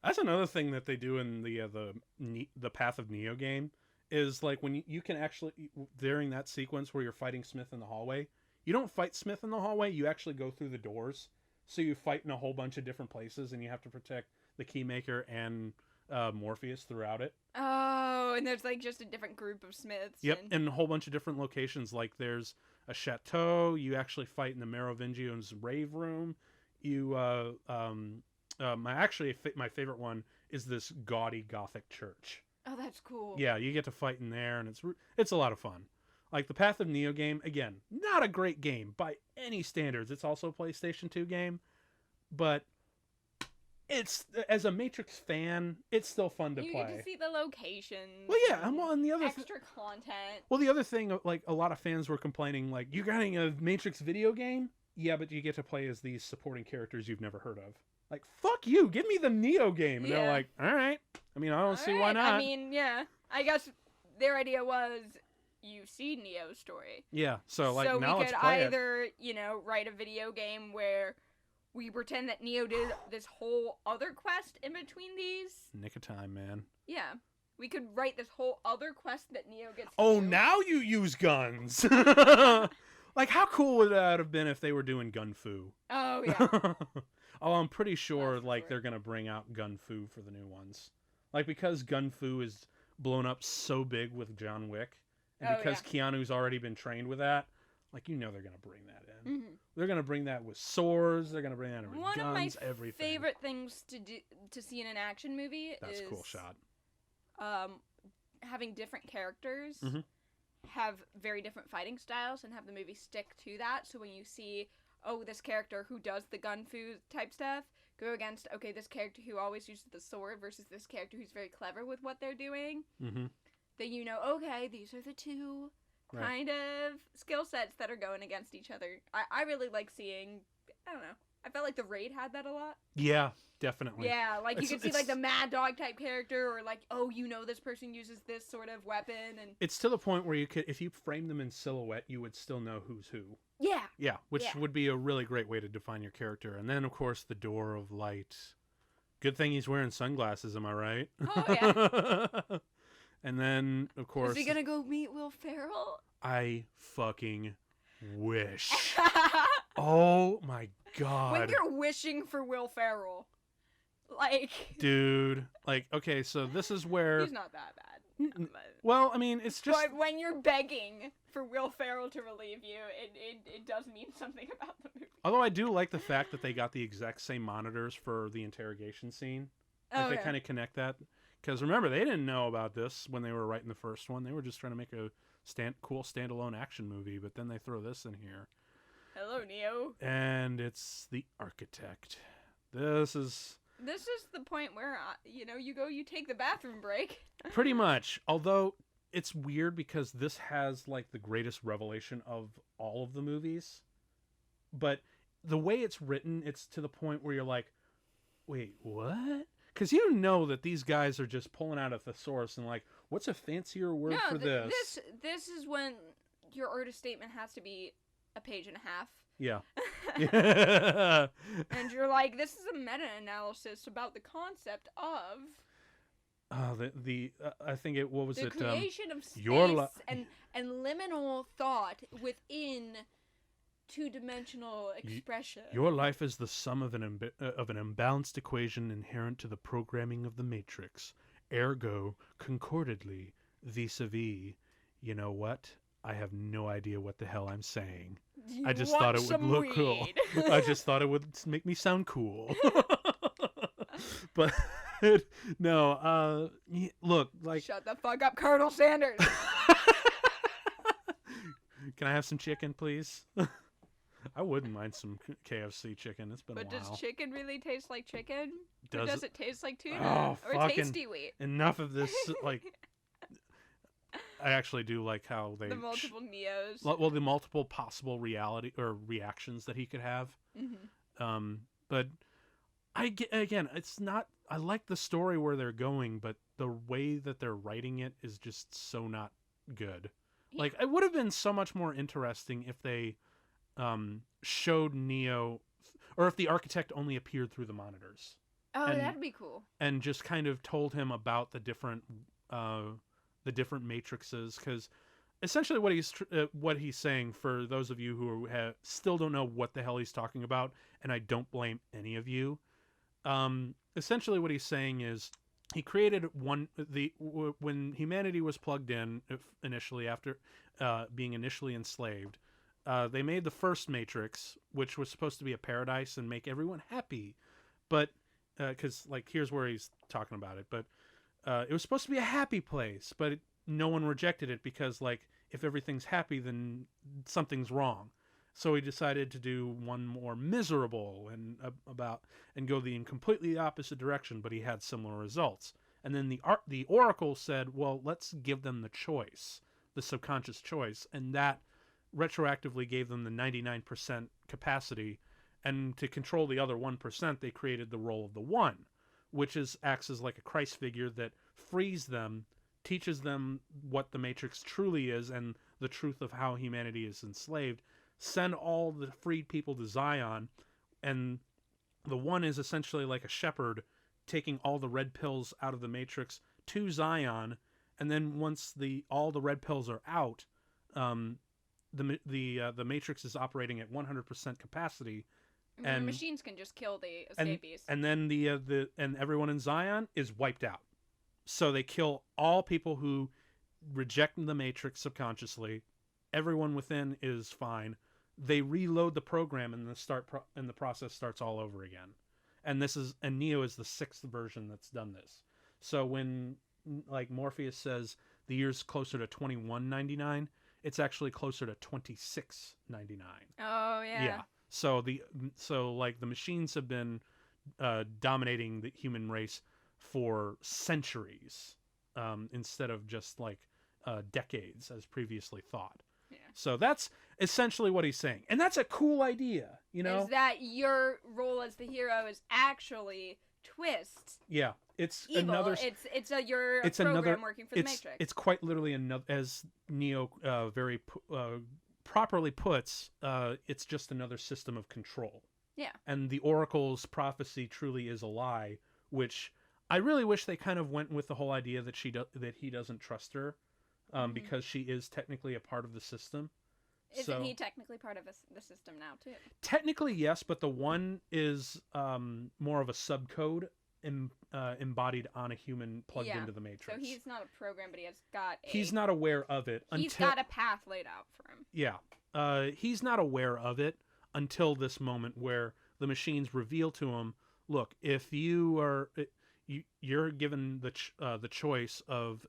That's another thing that they do in the Path of Neo game is like when you can actually during that sequence where you're fighting Smith in the hallway, you don't fight Smith in the hallway, you actually go through the doors. So you fight in a whole bunch of different places and you have to protect the Keymaker and Morpheus throughout it. Oh, and there's like just a different group of Smiths. Yep, and a whole bunch of different locations. Like there's a chateau. You actually fight in the Merovingian's rave room. You my favorite one is this gaudy Gothic church. Oh, that's cool. Yeah, you get to fight in there, and it's a lot of fun. Like the Path of Neo game, again, not a great game by any standards. It's also a PlayStation 2 game, but it's, as a Matrix fan, it's still fun to You play. get to see the locations. Well, yeah, and the other extra content. well, the other thing, like a lot of fans were complaining, like, you're getting a Matrix video game, yeah, but you get to play as these supporting characters you've never heard of. Like, fuck you, give me the Neo game. And they're like, all right. I mean, I don't see why not. I mean, yeah, I guess their idea was, you've seen Neo's story. Yeah, so like so now we let's could play either, write a video game where we pretend that Neo did this whole other quest in between these. Nick of time, man. Yeah. We could write this whole other quest that Neo gets to Oh, do. now you use guns. Like, how cool would that have been if they were doing gun fu? Oh, yeah. Oh, I'm pretty sure, That's like, true. they're gonna bring out gun fu for the new ones. Like, because gun fu is blown up so big with John Wick, and because Keanu's already been trained with that, like, they're gonna bring that in. Mm-hmm. They're gonna bring that with swords. They're gonna bring that in with One guns. of my everything. favorite things to see in an action movie That's is a cool shot. Having different characters Mhm. have very different fighting styles and have the movie stick to that. So when you see, this character who does the gun fu type stuff go against, this character who always uses the sword versus this character who's very clever with what they're doing, Mm-hmm. then these are the two Right. kind of skill sets that are going against each other. I really like seeing, I don't know, I felt like the Raid had that a lot. Yeah, definitely. Yeah, like you It's- could see like it's- the Mad Dog type character, or like, this person uses this sort of weapon, and It's to the point where you could, if you frame them in silhouette, you would still know who's who. yeah, Yeah, which Yeah. would be a really great way to define your character. And then, of course, the Door of Light. Good thing he's wearing sunglasses, am I right? Oh, yeah. And then, of course, is he gonna go meet Will Ferrell? I fucking wish. Oh my god. When you're wishing for Will Ferrell, like, Dude, like, okay, so this is where, he's not that bad. But, well, I mean, it's just, but when you're begging for Will Ferrell to relieve you, it does mean something about the movie. although I do like the fact that they got the exact same monitors for the interrogation scene. Like, they kind of connect that. Because remember, they didn't know about this when they were writing the first one. They were just trying to make a cool standalone action movie, but then they throw this in here. Hello, Neo. And it's the Architect. This is the point where, you take the bathroom break. pretty much, although it's weird because this has, like, the greatest revelation of all of the movies. But the way it's written, it's to the point where you're like, wait, what? Because you know that these guys are just pulling out a thesaurus and like, what's a fancier word for this? This is when your artist statement has to be a page and a half. Yeah. And you're like, this is a meta-analysis about the concept of I think it, what was the it? creation of space your and liminal thought within two-dimensional expression. Your life is the sum of an imbalanced equation inherent to the programming of the matrix. Ergo, concordedly, vis-a-vis. You know what? I have no idea what the hell I'm saying. I just thought it would look cool. I just thought it would make me sound cool. But no, look, like, Shut the fuck up, Colonel Sanders. can I have some chicken, please? I wouldn't mind some KFC chicken. It's been a But while. does chicken really taste like chicken? Or Does does it? it taste like tuna? Oh, or fucking- tasty wheat? Enough of this. Like, I actually do like how they The multiple Neos. well, the multiple possible reality or reactions that he could have. Mm-hmm. But again, it's not. I like the story where they're going, but the way that they're writing it is just so not good. Yeah. Like, it would have been so much more interesting if they showed Neo, or if the Architect only appeared through the monitors. Oh, and- that'd be cool. And just kind of told him about the different matrices, because essentially what he's saying, for those of you who still don't know what the hell he's talking about, and I don't blame any of you, essentially what he's saying is he created when humanity was plugged in initially after being initially enslaved. They made the first Matrix, which was supposed to be a paradise and make everyone happy, but because here's where he's talking about it, but it was supposed to be a happy place, but no one rejected it because if everything's happy, then something's wrong. So he decided to do one more miserable and go the completely opposite direction, but he had similar results. And then the Oracle said, well, let's give them the choice, the subconscious choice, and that retroactively gave them the 99% capacity. And to control the other 1%, they created the role of the One, which acts as like a Christ figure that frees them, teaches them what the Matrix truly is and the truth of how humanity is enslaved, send all the freed people to Zion, and the One is essentially like a shepherd taking all the red pills out of the Matrix to Zion, and then once all the red pills are out, the Matrix is operating at 100% capacity, and the machines can just kill the escapees. And then and everyone in Zion is wiped out. So they kill all people who reject the Matrix subconsciously. Everyone within is fine. They reload the program, and the process starts all over again. And Neo is the 6th version that's done this. So when like Morpheus says the year's closer to 2199, it's actually closer to 2699. Oh yeah. Yeah. So the machines have been dominating the human race for centuries, instead of just like decades as previously thought. Yeah. So that's essentially what he's saying, and that's a cool idea, you know. Is that your role as the hero is actually twist? Yeah, it's evil. Another. It's a program working for the Matrix. It's quite literally another, as Neo very properly puts. It's just another system of control. Yeah. And the Oracle's prophecy truly is a lie, which I really wish they kind of went with the whole idea that that he doesn't trust her. Because she is technically a part of the system. Isn't he technically part of the system now, too? Technically, yes, but the One is more of a subcode embodied on a human plugged into the Matrix. So he's not a program, but he's not aware of it. He's got a path laid out for him. Yeah. He's not aware of it until this moment where the machines reveal to him, look, if you're given the choice of...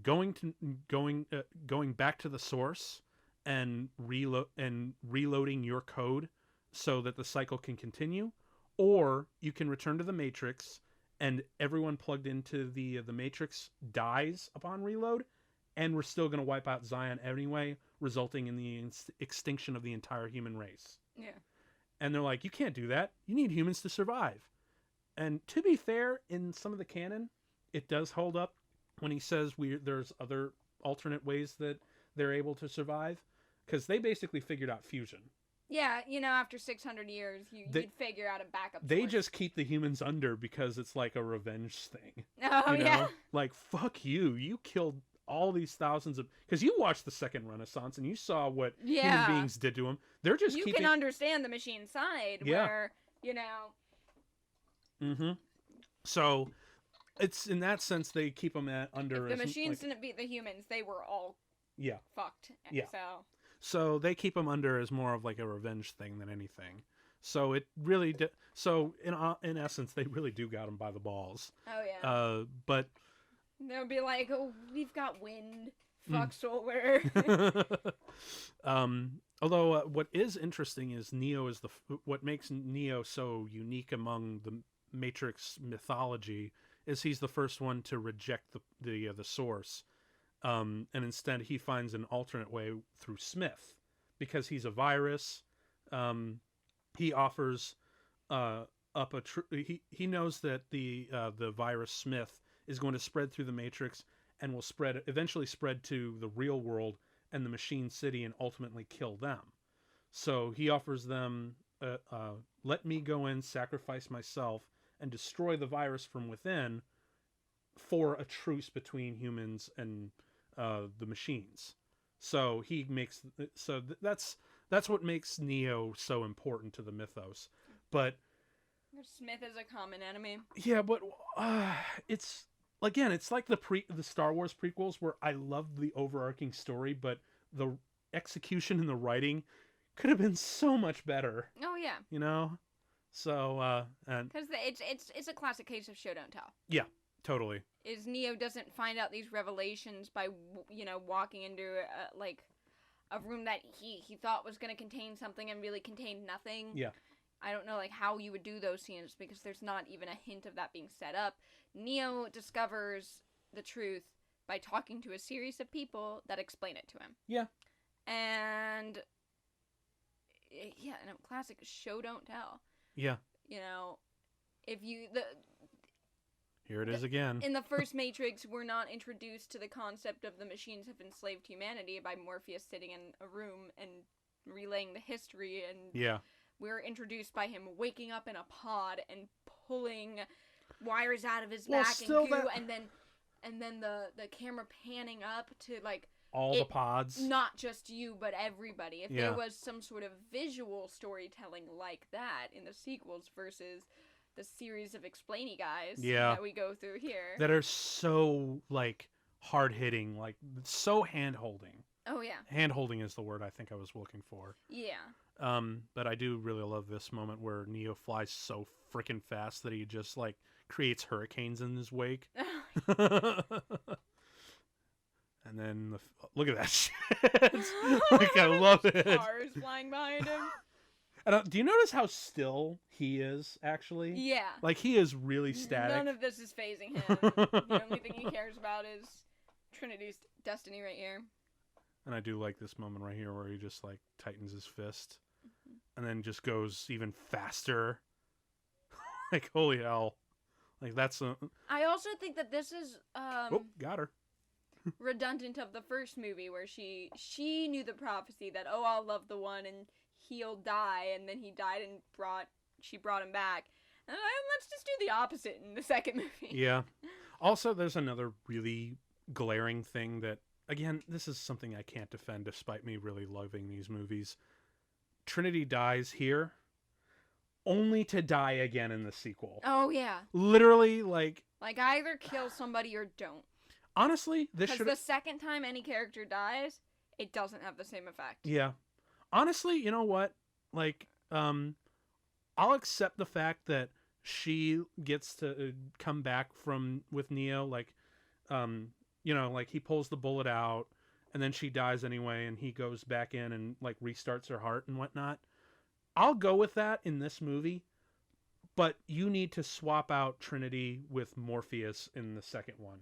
going back to the source and reloading your code so that the cycle can continue, or you can return to the Matrix and everyone plugged into the Matrix dies upon reload, and we're still going to wipe out Zion anyway, resulting in the extinction of the entire human race. Yeah. And they're like, you can't do that. You need humans to survive. And to be fair, in some of the canon, it does hold up. When he says there's other alternate ways that they're able to survive, because they basically figured out fusion. Yeah, after 600 years, you'd figure out a backup source. They just keep the humans under because it's like a revenge thing. Oh, yeah. Like, fuck you. You killed all these thousands of... Because you watched the Second Renaissance and you saw what human beings did to them. They're just You can understand the machine side where, Mm-hmm. So... It's in that sense they keep them under. If the machines didn't beat the humans, they were all fucked. Yeah. So they keep them under as more of like a revenge thing than anything. So it really in essence they really do got them by the balls. Oh yeah. But they'll be like, oh, we've got wind. Fuck solar. Although what is interesting is Neo is what makes Neo so unique among the Matrix mythology. Is he's the first one to reject the source, and instead he finds an alternate way through Smith, because he's a virus. He offers up he knows that the virus Smith is going to spread through the Matrix and will eventually spread to the real world and the Machine City and ultimately kill them. So he offers them, let me go in, sacrifice myself, and destroy the virus from within for a truce between humans and the machines. So that's what makes Neo so important to the mythos. But Smith is a common enemy. Yeah, but it's like the Star Wars prequels, where I love the overarching story, but the execution and the writing could have been so much better. Oh yeah. So, and... Because it's a classic case of show, don't tell. Yeah, totally. is Neo doesn't find out these revelations by, walking into a room that he thought was going to contain something and really contained nothing. Yeah. I don't know, how you would do those scenes because there's not even a hint of that being set up. Neo discovers the truth by talking to a series of people that explain it to him. Yeah. And, classic show, don't tell. Yeah. If you... Here it is again. In the first Matrix, we're not introduced to the concept of the machines have enslaved humanity by Morpheus sitting in a room and relaying the history, and we're introduced by him waking up in a pod and pulling wires out of his back and goo, and then the camera panning up to all the pods. Not just you, but everybody. If there was some sort of visual storytelling like that in the sequels versus the series of explainy guys that we go through here. That are so, hard-hitting, so hand-holding. Oh, yeah. Hand-holding is the word I think I was looking for. Yeah. But I do really love this moment where Neo flies so freaking fast that he just, creates hurricanes in his wake. And then, look at that shit. I love it. Cars flying behind him. Do you notice how still he is, actually? Yeah. He is really static. None of this is phasing him. The only thing he cares about is Trinity's destiny right here. And I do like this moment right here where he just, tightens his fist. And then just goes even faster. Holy hell. That's a... I also think that this is, got her. redundant of the first movie where she knew the prophecy that, I'll love the one and he'll die, and then he died and she brought him back. And let's just do the opposite in the second movie. Yeah. Also, there's another really glaring thing that, again, this is something I can't defend despite me really loving these movies. Trinity dies here, only to die again in the sequel. Oh, yeah. Literally, either kill somebody or don't. Honestly, this should... Because the second time any character dies, it doesn't have the same effect. Yeah. Honestly, you know what? I'll accept the fact that she gets to come back with Neo, he pulls the bullet out, and then she dies anyway, and he goes back in and, restarts her heart and whatnot. I'll go with that in this movie, but you need to swap out Trinity with Morpheus in the second one.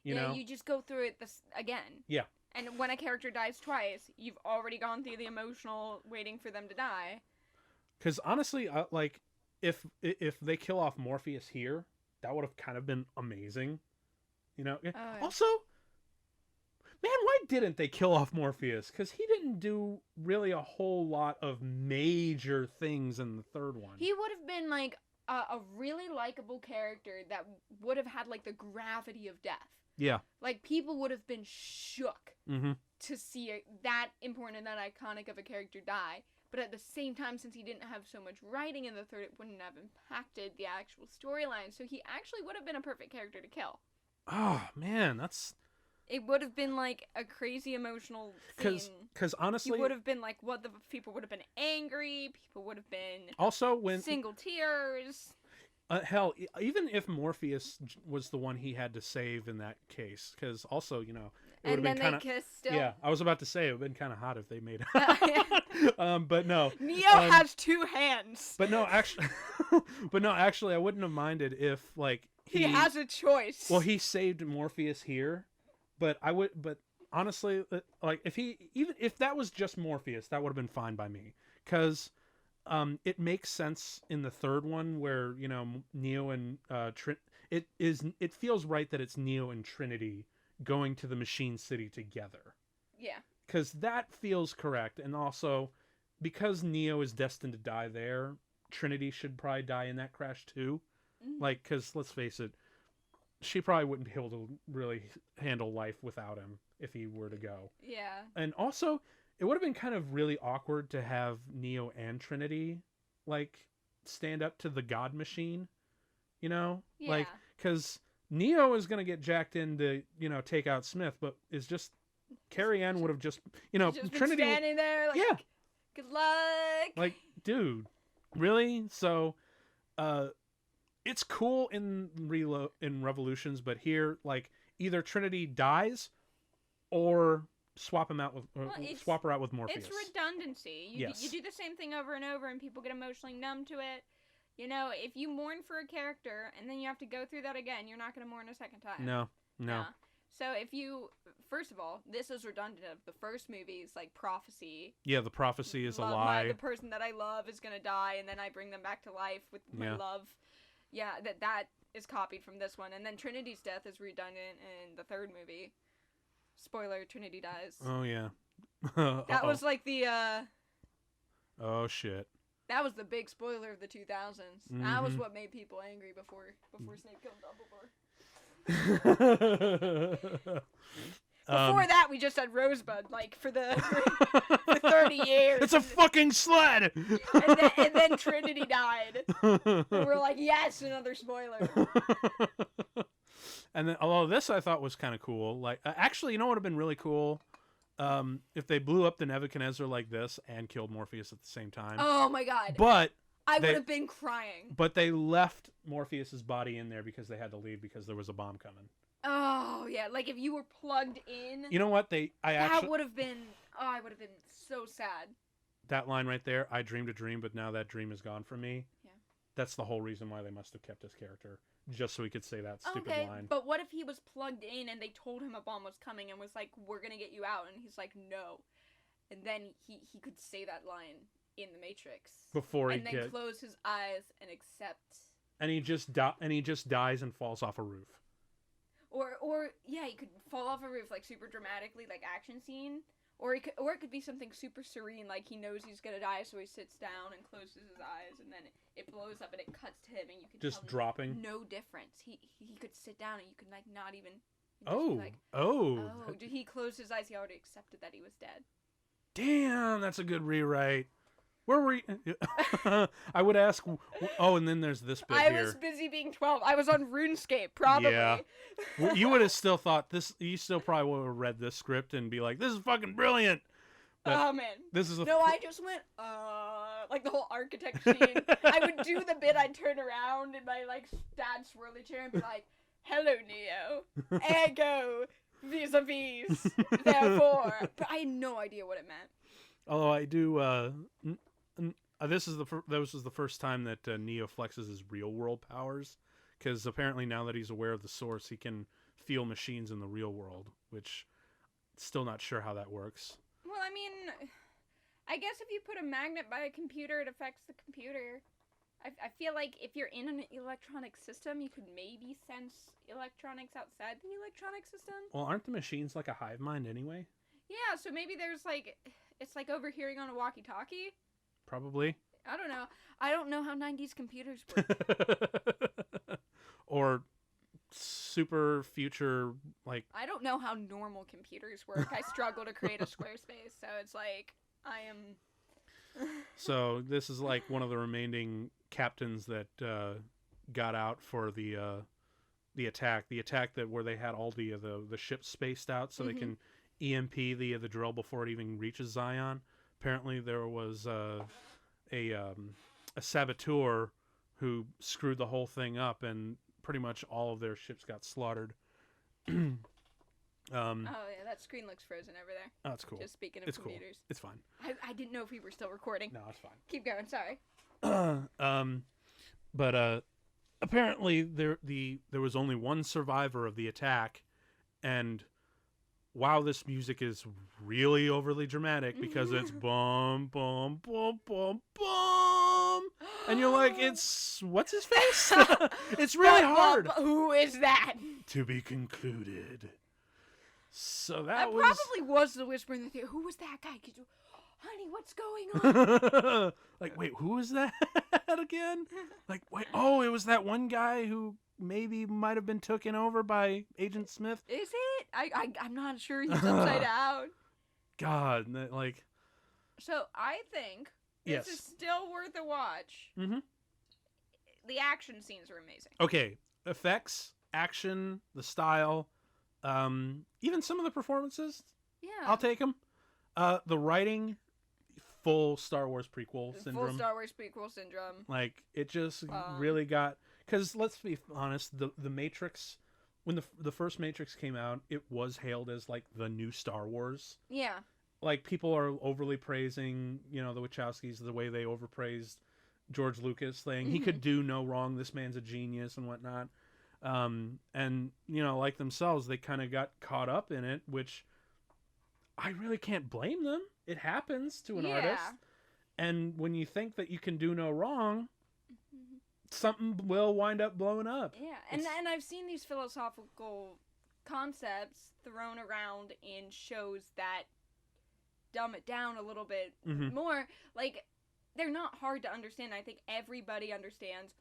You know? You just go through it again. Yeah. And when a character dies twice, you've already gone through the emotional waiting for them to die. Because honestly, if they kill off Morpheus here, that would have kind of been amazing. Oh, yeah. Also, man, why didn't they kill off Morpheus? Because he didn't do really a whole lot of major things in the third one. He would have been a really likable character that would have had the gravity of death. Yeah. People would have been shook to see that important and that iconic of a character die. But at the same time, since he didn't have so much writing in the third, it wouldn't have impacted the actual storyline. So he actually would have been a perfect character to kill. Oh, man, that's... It would have been a crazy emotional scene. Because honestly... He would have been what the people would have been angry. People would have been... Also, when... Single tears... Hell, even if Morpheus was the one he had to save in that case, because also, it would have been kind of... still. Yeah, I was about to say, it would have been kind of hot if they made it. But no. Neo has two hands. But no, actually, I wouldn't have minded if, he has a choice. Well, he saved Morpheus here, but honestly, if that was just Morpheus, that would have been fine by me, because... it makes sense in the third one where, Neo and it feels right that it's Neo and Trinity going to the Machine City together. Yeah. Because that feels correct. And also, because Neo is destined to die there, Trinity should probably die in that crash too. Mm-hmm. Because let's face it, she probably wouldn't be able to really handle life without him if he were to go. Yeah. And also... It would have been kind of really awkward to have Neo and Trinity, stand up to the God Machine, Yeah. Because Neo is going to get jacked in to, take out Smith, but it's just... Carrie Ann would have just, just Trinity... standing there, yeah. Good luck! Dude, really? So, it's cool in Revolutions, but here, like, either Trinity dies or swap him out with swap her out with Morpheus. It's redundancy. You do the same thing over and over, and people get emotionally numb to it. You know, if you mourn for a character and then you have to go through that again, you're not going to mourn a second time. No. Yeah. So if you, first of all, this is redundant of the first movie's like prophecy. Yeah, the prophecy is a lie. The person that I love is going to die, and then I bring them back to life with my love. Yeah, that is copied from this one. And then Trinity's death is redundant in the third movie. Spoiler, Trinity dies. Oh, yeah. That was like the... Oh, shit. That was the big spoiler of the 2000s. Mm-hmm. That was what made people angry before Snape killed Dumbledore. Before that, we just had Rosebud, like, for 30 years. It's a fucking sled! and then Trinity died. And we're like, yes, another spoiler. And then, although this I thought was kind of cool. Like, actually, you know what would have been really cool? If they blew up the Nebuchadnezzar like this and killed Morpheus at the same time. Oh my god. But I would have been crying. But they left Morpheus's body in there because they had to leave because there was a bomb coming. Oh yeah, like if you were plugged in. You know what? That would have been. Oh, I would have been so sad. That line right there. I dreamed a dream, but now that dream is gone from me. Yeah. That's the whole reason why they must have kept his character, just so he could say that stupid line. But what if he was plugged in and they told him a bomb was coming and was like, "We're gonna get you out," and he's like, "No," and then he could say that line in the Matrix before and then close his eyes and accept. And he just dies and falls off a roof. Or yeah, he could fall off a roof like super dramatically, like action scene. Or it could be something super serene, like he knows he's gonna die, so he sits down and closes his eyes, and then it blows up and it cuts to him, and you can just tell dropping. No difference. He could sit down and you could like not even. Did he close his eyes? He already accepted that he was dead. Damn, that's a good rewrite. Where were you? I would ask. Oh, and then there's this bit here. I was busy being 12. I was on RuneScape, probably. Yeah. You would have still thought this. You still probably would have read this script and be like, "This is fucking brilliant." But oh man. This is I just went, like the whole architect scene. I would do the bit. I'd turn around in my like dad swirly chair and be like, "Hello, Neo. Ego vis-a-vis. Therefore." But I had no idea what it meant. Although I do. This was the first time that Neo flexes his real world powers, because apparently now that he's aware of the source, he can feel machines in the real world, which still not sure how that works. Well, I mean, I guess if you put a magnet by a computer, it affects the computer. I feel like if you're in an electronic system, you could maybe sense electronics outside the electronic system. Well, aren't the machines like a hive mind anyway? Yeah, so maybe there's like, it's like overhearing on a walkie-talkie. Probably. I don't know. I don't know how 90s computers work. Or super future, like... I don't know how normal computers work. I struggle to create a Squarespace, so it's like, I am... So, this is like one of the remaining captains that got out for the attack. The attack where they had all the ships spaced out so they can EMP the drill before it even reaches Zion. Apparently, there was a saboteur who screwed the whole thing up, and pretty much all of their ships got slaughtered. Oh yeah, that screen looks frozen over there. Oh, that's cool. Just speaking of computers, cool. It's fine. I didn't know if we were still recording. No, it's fine. Keep going. Sorry. But apparently there was only one survivor of the attack, and. Wow, this music is really overly dramatic because it's bum, bum, bum, bum, bum. And you're like, it's, what's his face? It's really hard. Who is that? To be concluded. So that probably was the whisper in the theater. Who was that guy? Honey, what's going on? Like, wait, who is that again? Like, wait, oh, it was that one guy who maybe might have been taken over by Agent Smith. Is it? I'm not sure. He's upside down. God, like. So I think this is still worth a watch. Mm-hmm. The action scenes are amazing. Okay, effects, action, the style, even some of the performances. Yeah, I'll take them. The writing. Full Star Wars prequel syndrome. Full Star Wars prequel syndrome. Like, it just really got... Because let's be honest, the Matrix, when the first Matrix came out, it was hailed as like the new Star Wars. Yeah. Like people are overly praising, the Wachowskis, the way they overpraised George Lucas, saying he could do no wrong. This man's a genius and whatnot. And like themselves, they kind of got caught up in it, which I really can't blame them. It happens to an artist. And when you think that you can do no wrong, something will wind up blowing up. Yeah, and I've seen these philosophical concepts thrown around in shows that dumb it down a little bit more. Like, they're not hard to understand. I think everybody understands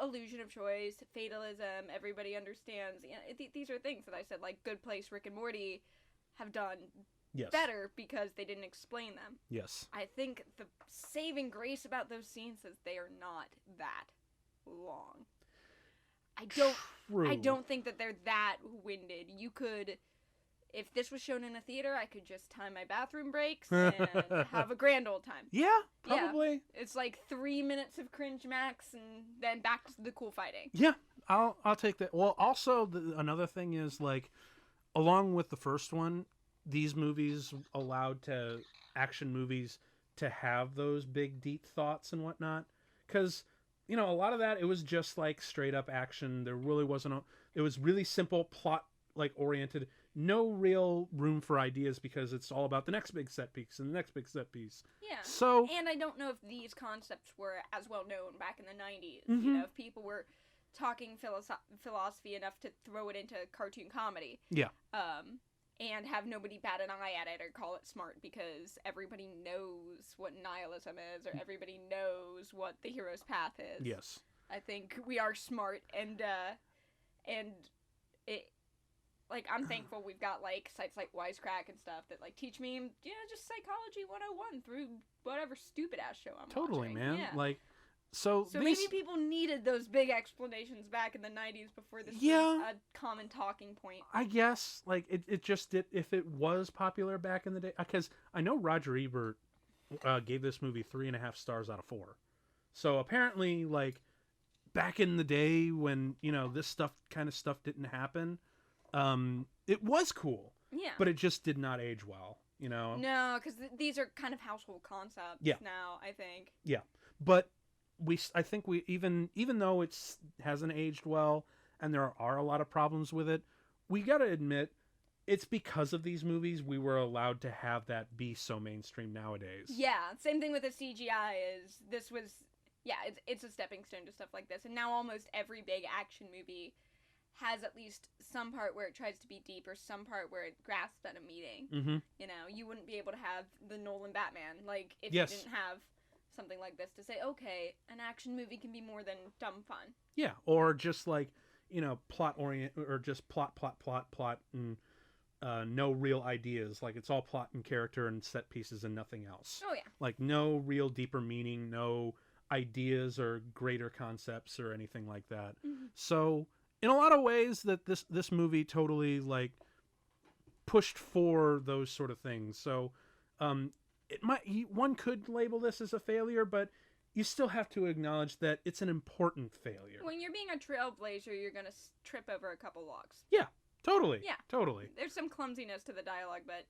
illusion of choice, fatalism. Everybody understands. These are things that I said, like Good Place, Rick and Morty, have done better because they didn't explain them. Yes. I think the saving grace about those scenes is they are not that long. I don't think that they're that winded. You could, if this was shown in a theater, I could just time my bathroom breaks and have a grand old time. Yeah, probably. Yeah. It's like 3 minutes of cringe max and then back to the cool fighting. Yeah, I'll take that. Well, also another thing is, like, along with the first one, these movies allowed action movies to have those big deep thoughts and whatnot, because a lot of that, it was just like straight up action. There really wasn't it was really simple plot, like, oriented, no real room for ideas, because it's all about the next big set piece and the next big set piece. Yeah. So, and I don't know if these concepts were as well known back in the 90s. If people were talking philosophy enough to throw it into cartoon comedy. Yeah. And have nobody bat an eye at it or call it smart, because everybody knows what nihilism is, or everybody knows what the hero's path is. Yes. I think we are smart, and it, like, I'm thankful we've got, like, sites like Wisecrack and stuff that, like, teach me, just psychology 101 through whatever stupid ass show I'm watching. Totally, man. Yeah. Like, so maybe people needed those big explanations back in the 90s before this was a common talking point. I guess, like, it just did, if it was popular back in the day, because I know Roger Ebert gave this movie 3.5 stars out of 4. So apparently, like, back in the day when, this kind of stuff didn't happen, it was cool. Yeah. But it just did not age well, No, because these are kind of household concepts now, I think. Yeah. But I think even though it hasn't aged well and there are a lot of problems with it, we got to admit it's because of these movies we were allowed to have that be so mainstream nowadays. Yeah, same thing with the CGI is this was, it's a stepping stone to stuff like this. And now almost every big action movie has at least some part where it tries to be deep or some part where it grasps at a meaning. Mm-hmm. You wouldn't be able to have the Nolan Batman, like, if you didn't have something like this to say, okay, an action movie can be more than dumb fun. Yeah, or just like, plot orient, or just plot, and no real ideas. Like, it's all plot and character and set pieces and nothing else. Oh yeah. Like, no real deeper meaning, no ideas or greater concepts or anything like that. Mm-hmm. So, in a lot of ways, that this movie totally, like, pushed for those sort of things. So, one could label this as a failure, but you still have to acknowledge that it's an important failure. When you're being a trailblazer, you're going to trip over a couple logs. Yeah, totally. Yeah. Totally. There's some clumsiness to the dialogue, but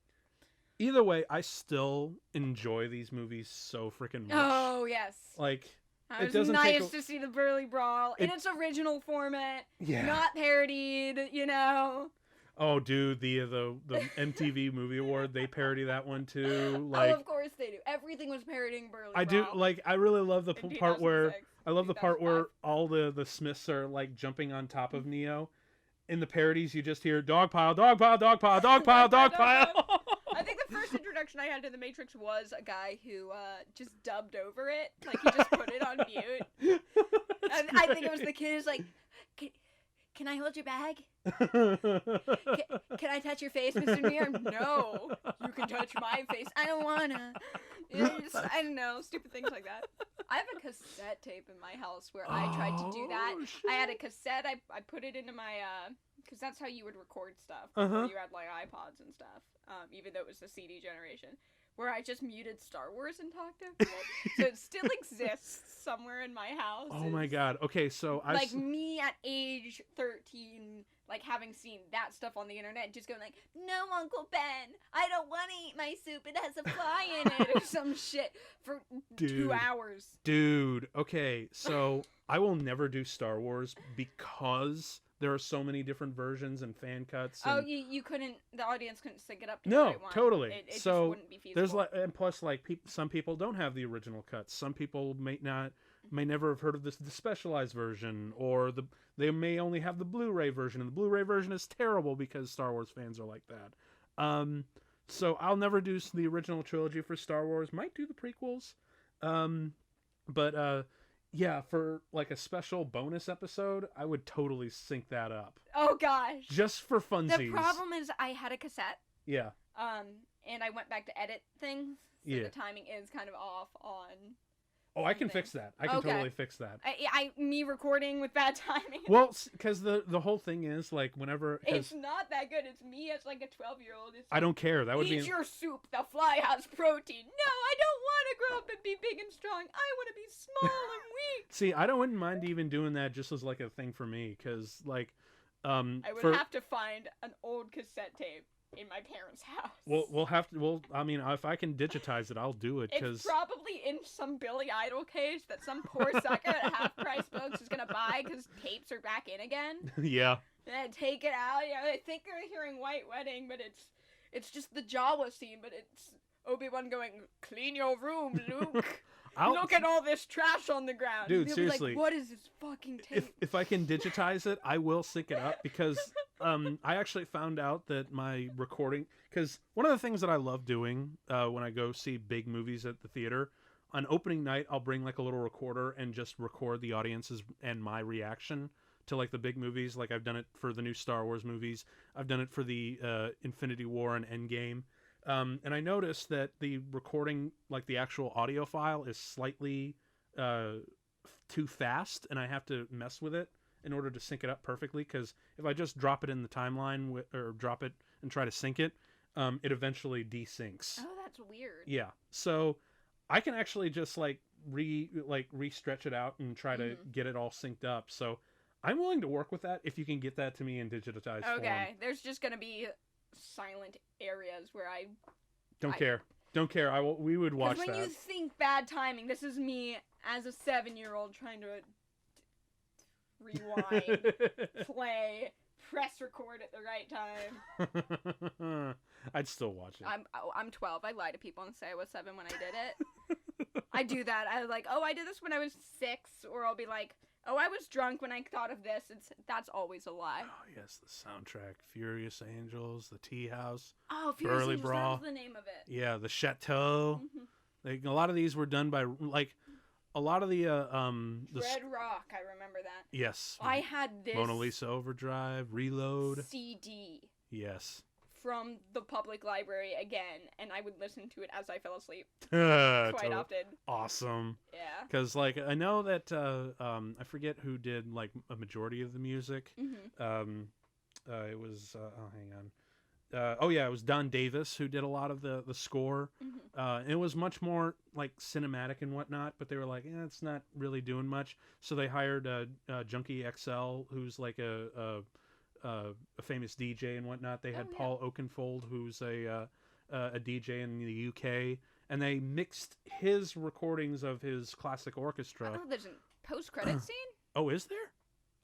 either way, I still enjoy these movies so freaking much. Oh, yes. Like, it was nice to see the Burly brawl in its original format, not parodied, Oh, dude, the MTV Movie Award, they parody that one too. Like, of course they do. Everything was parodying Burly brawl. I do, like, I really love the part where all the Smiths are, like, jumping on top of Neo. In the parodies, you just hear dog pile, dog pile, dog pile, dog pile, dog pile. I think the first introduction I had to The Matrix was a guy who just dubbed over it. Like, he just put it on mute. And I think it was the kid who's like, can I hold your bag? Can I touch your face, Mr. Neo? No. You can touch my face. I don't wanna. I don't know. Stupid things like that. I have a cassette tape in my house where I tried to do that. Shit. I had a cassette. I put it into my, because that's how you would record stuff before you had, like, iPods and stuff, even though it was the CD generation. where I just muted Star Wars and talked over it. So it still exists somewhere in my house. Oh my god. Okay, so like me at age 13, like having seen that stuff on the internet, just going like, "No, Uncle Ben, I don't want to eat my soup. It has a fly in it," or some shit for 2 hours. Dude, okay, so I will never do Star Wars because there are so many different versions and fan cuts. And... you couldn't. The audience couldn't sync it up to no, the right one. totally. It so just wouldn't be feasible. there's and plus some people don't have the original cuts. Some people may never have heard of the specialized version, or they may only have the Blu-ray version, and the Blu-ray version is terrible because Star Wars fans are like that. So I'll never do the original trilogy for Star Wars. Might do the prequels, but yeah, for like a special bonus episode, I would totally sync that up. Oh gosh. Just for funsies. The problem is I had a cassette. Yeah. And I went back to edit things. So the timing is kind of off on. Oh, I can fix that. I can totally fix that. Me recording with bad timing. Well, because the whole thing is like whenever it's not that good. It's me as like a 12-year-old. I don't care. That would be. Eat your soup. The fly has protein. No, I don't want to grow up and be big and strong. I want to be small and weak. See, I wouldn't mind even doing that just as like a thing for me, because like, I would have to find an old cassette tape in my parents' house. We'll have to. Well, I mean, if I can digitize it, I'll do it. Cause... it's probably in some Billy Idol case that some poor sucker at Half Price Books is gonna buy because tapes are back in again. Yeah. And take it out. You know, I think they're hearing White Wedding, but it's just the Jawa scene, but it's Obi-Wan going, "Clean your room, Luke." Look at all this trash on the ground. Dude, seriously. Like, what is this fucking tape? If I can digitize it, I will sync it up, because I actually found out that my recording... Because one of the things that I love doing when I go see big movies at the theater, on opening night, I'll bring like a little recorder and just record the audience's and my reaction to like the big movies. Like I've done it for the new Star Wars movies. I've done it for the Infinity War and Endgame. And I noticed that the recording, like the actual audio file, is slightly too fast, and I have to mess with it in order to sync it up perfectly, because if I just drop it in the timeline or drop it and try to sync it, it eventually desyncs. Oh, that's weird. Yeah. So I can actually just re-stretch it out and try to get it all synced up. So I'm willing to work with that if you can get that to me in digitized form. Okay. There's just going to be silent areas where I don't care. We would watch that. When you think bad timing, this is me as a 7-year-old trying to rewind, play, press record at the right time. I'd still watch it. I'm 12. I lie to people and say I was 7 when I did it. I do that. I was like, oh, I did this when I was 6, or I'll be like, oh, I was drunk when I thought of this. That's always a lie. Oh, yes, the soundtrack. Furious Angels, the Tea House. Oh, Furious Burly Angels, Brawl. that was the name of it. Yeah, the Chateau. Mm-hmm. A lot of these were done by, like, a lot of the... Red Rock, I remember that. Yes. I had this... Mona Lisa Overdrive, Reload. CD. Yes. From the public library again, and I would listen to it as I fell asleep quite often. Awesome. Yeah. Because, like, I know that, I forget who did, like, a majority of the music. Mm-hmm. It was, hang on. It was Don Davis who did a lot of the score. Mm-hmm. It was much more, like, cinematic and whatnot, but they were like, it's not really doing much. So they hired Junkie XL, who's, like, a famous DJ and whatnot. They had Paul Oakenfold, who's a DJ in the UK, and they mixed his recordings of his classic orchestra. Oh, there's a post-credit scene? Oh, is there?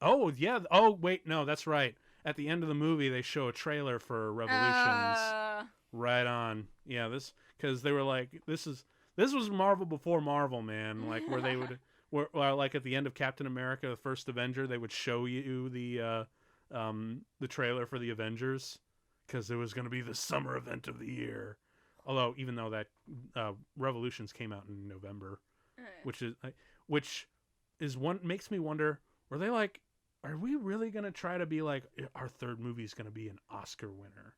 Oh, yeah. Oh, wait, no, that's right. At the end of the movie, they show a trailer for Revolutions. Right on. Yeah, because they were like, this was Marvel before Marvel, man. Like, where they would, like at the end of Captain America, the First Avenger, they would show you the trailer for the Avengers, because it was going to be the summer event of the year. Although, even though that Revolutions came out in November, which is one makes me wonder, were they like, are we really going to try to be like, our third movie is going to be an Oscar winner?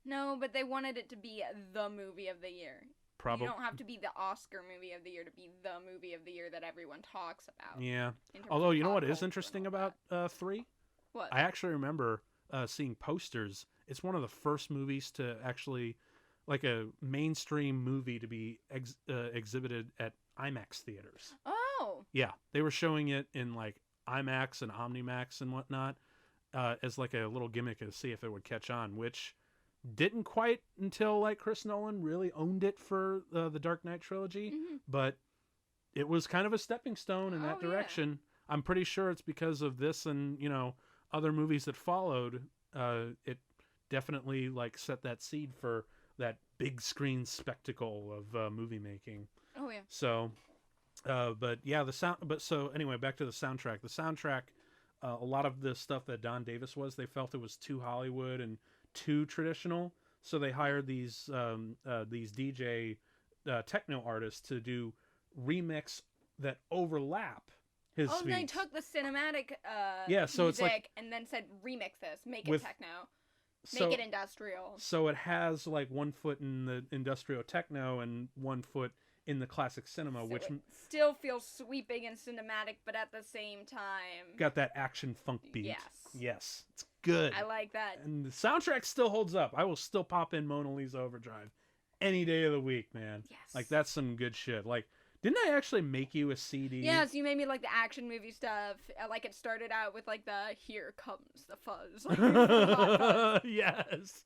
No, but they wanted it to be the movie of the year. Probably. You don't have to be the Oscar movie of the year to be the movie of the year that everyone talks about. Yeah. Although, you know what is interesting about 3? What? I actually remember seeing posters. It's one of the first movies to actually like a mainstream movie to be exhibited at IMAX theaters. Oh. Yeah, they were showing it in like IMAX and OmniMax and whatnot as like a little gimmick to see if it would catch on, which didn't quite until like Chris Nolan really owned it for the Dark Knight trilogy, but it was kind of a stepping stone in that direction. Yeah. I'm pretty sure it's because of this and, you know, other movies that followed. It definitely like set that seed for that big screen spectacle of movie making. Oh yeah. So, but yeah, the sound. But so anyway, back to the soundtrack. The soundtrack, a lot of the stuff that Don Davis was, they felt it was too Hollywood and too traditional. So they hired these DJ techno artists to do remix that overlap his beats. They took the cinematic so music it's like, and then said remix this, make it techno. Make it industrial. So it has like 1 foot in the industrial techno and 1 foot in the classic cinema, so which it still feels sweeping and cinematic, but at the same time got that action funk beat. Yes, it's good. I like that. And the soundtrack still holds up. I will still pop in Mona Lisa Overdrive any day of the week, man. Yes, like that's some good shit. Like, didn't I actually make you a CD? Yes, you made me like the action movie stuff. Like it started out with like the "Here Comes the Fuzz." Like, yes.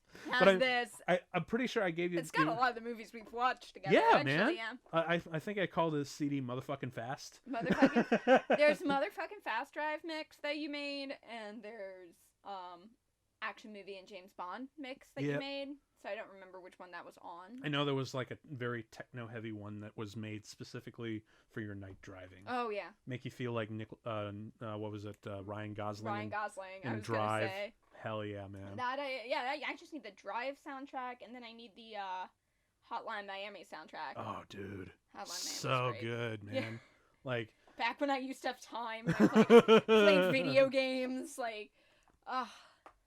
I'm pretty sure I gave you. It's got a lot of the movies we've watched together. Yeah, actually, man. Yeah. I think I called this CD "Motherfucking Fast." There's Motherfucking Fast Drive mix that you made, and there's action movie and James Bond mix that you made. So I don't remember which one that was on. I know there was like a very techno-heavy one that was made specifically for your night driving. Oh yeah. Make you feel like what was it? Ryan Gosling. Ryan Gosling. I was Drive. Gonna say. Hell yeah, man. I just need the Drive soundtrack, and then I need the Hotline Miami soundtrack. Oh, dude. So good, man. Yeah. Like back when I used to have time, I played video games. Like,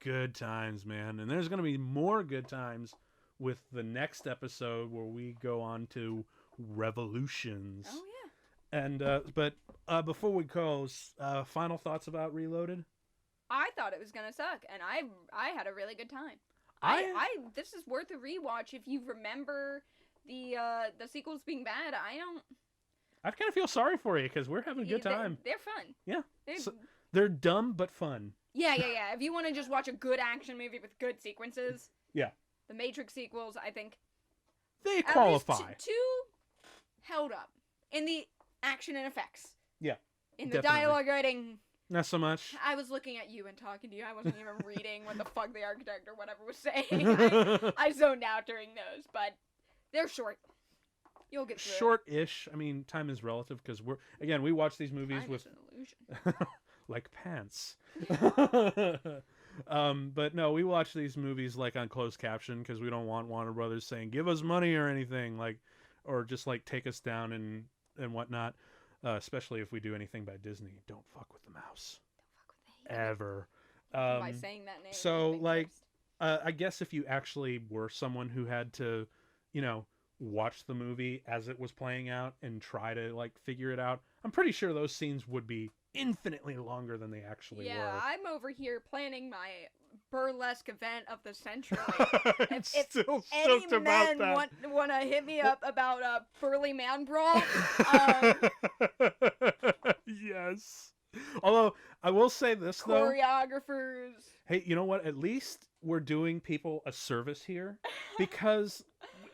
good times, man. And there's going to be more good times with the next episode where we go on to Revolutions. Oh, yeah. And, but before we close, final thoughts about Reloaded? I thought it was going to suck, and I had a really good time. This is worth a rewatch if you remember the sequels being bad. I kind of feel sorry for you because we're having a good time. They're fun. Yeah. They're dumb but fun. Yeah. If you want to just watch a good action movie with good sequences, yeah, the Matrix sequels, I think they qualify. At least two held up in the action and effects. Yeah, in the dialogue writing, not so much. I was looking at you and talking to you. I wasn't even reading what the fuck the architect or whatever was saying. I zoned out during those, but they're short. You'll get through. Short-ish. I mean, time is relative because we watch these movies time with is an illusion. like pants. But no, we watch these movies like on closed caption because we don't want Warner Brothers saying give us money or anything, like, or just like take us down and whatnot. Especially if we do anything by Disney. Don't fuck with the mouse. Don't fuck with the ever. By saying that name. So like, I guess if you actually were someone who had to, watch the movie as it was playing out and try to like figure it out, I'm pretty sure those scenes would be infinitely longer than they actually were. Yeah, I'm over here planning my burlesque event of the century. if any men want to hit me up about a Burly man brawl, yes. Although I will say this though, choreographers. Hey, you know what? At least we're doing people a service here, because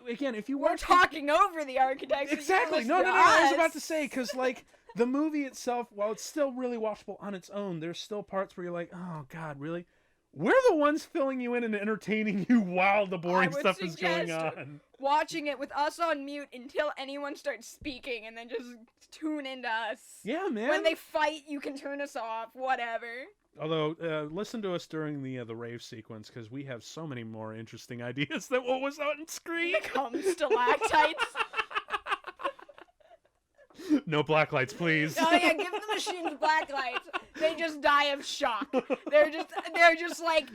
again, if you we're talking over the architects. Exactly. No. I was about to say because like. The movie itself, while it's still really watchable on its own, there's still parts where you're like, oh, God, really? We're the ones filling you in and entertaining you while the boring stuff is going on. Watching it with us on mute until anyone starts speaking and then just tune into us. Yeah, man. When they fight, you can turn us off, whatever. Although, listen to us during the rave sequence, because we have so many more interesting ideas than what was on screen. Become stalactites. No black lights, please. Oh yeah, give the machines black lights. They just die of shock. They're just like,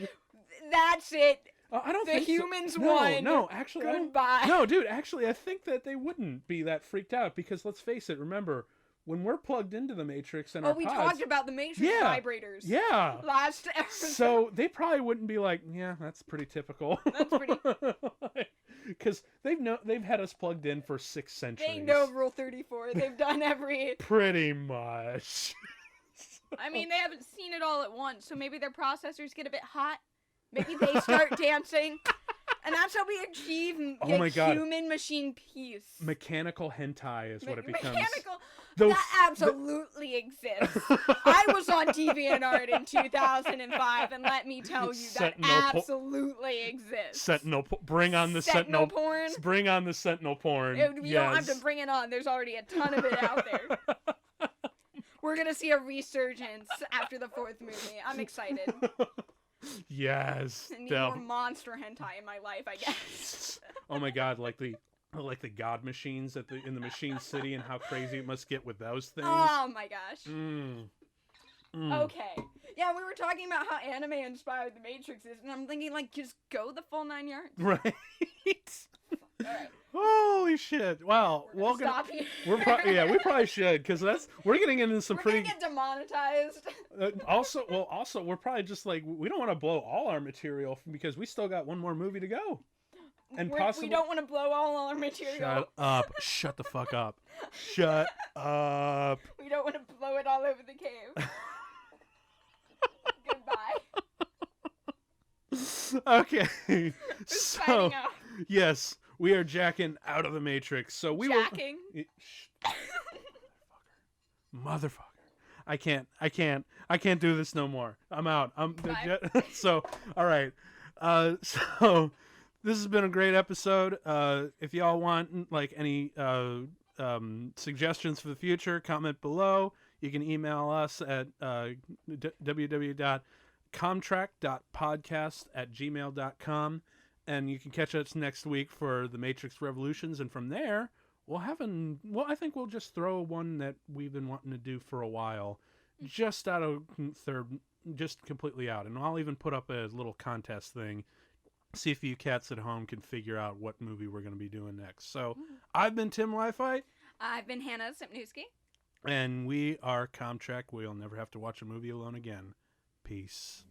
that's it. I don't the think humans so. won. No, actually, goodbye. No, dude, actually, I think that they wouldn't be that freaked out because let's face it. Remember, when we're plugged into the Matrix and our we pods, talked about the Matrix vibrators. Yeah. Last episode. So they probably wouldn't be like, yeah, that's pretty typical. That's pretty. Because they've had us plugged in for 6 centuries. They know Rule 34. They've done every. Pretty much. I mean, they haven't seen it all at once, so maybe their processors get a bit hot. Maybe they start dancing. And that's how we achieve human-machine peace. Mechanical hentai is what it becomes. Mechanical. That absolutely exists. I was on DeviantArt in 2005, and let me tell you, that absolutely exists. Bring on the Sentinel porn. Bring on the Sentinel porn. You don't have to bring it on. There's already a ton of it out there. We're going to see a resurgence after the 4th movie. I'm excited. Yes. I need more monster hentai in my life, I guess. Oh my god, like the god machines in the Machine City, and how crazy it must get with those things. Oh my gosh. Okay. Yeah, we were talking about how anime inspired the Matrix is, and I'm thinking, like, just go the full 9 yards. Right. Alright. Holy shit! Wow. We're gonna stop here. We probably should, because we're getting into some We're gonna get demonetized. Also, we're probably just like, we don't want to blow all our material because we still got one more movie to go, and we don't want to blow all our material. Shut up! Shut the fuck up! Shut up! We don't want to blow it all over the cave. Goodbye. Okay. So yes. We are jacking out of the Matrix. So we jacking? Motherfucker. I can't do this no more. I'm out. So, all right. So this has been a great episode. If y'all want like any suggestions for the future, comment below. You can email us at www.comtrack.podcast@gmail.com. And you can catch us next week for the Matrix Revolutions, and from there I think we'll just throw one that we've been wanting to do for a while, just completely out, and I'll even put up a little contest thing, see if you cats at home can figure out what movie we're going to be doing next. So I've been Tim Lifite. I've been Hannah Sipnewski. And we are Comtrack. We'll never have to watch a movie alone again. Peace.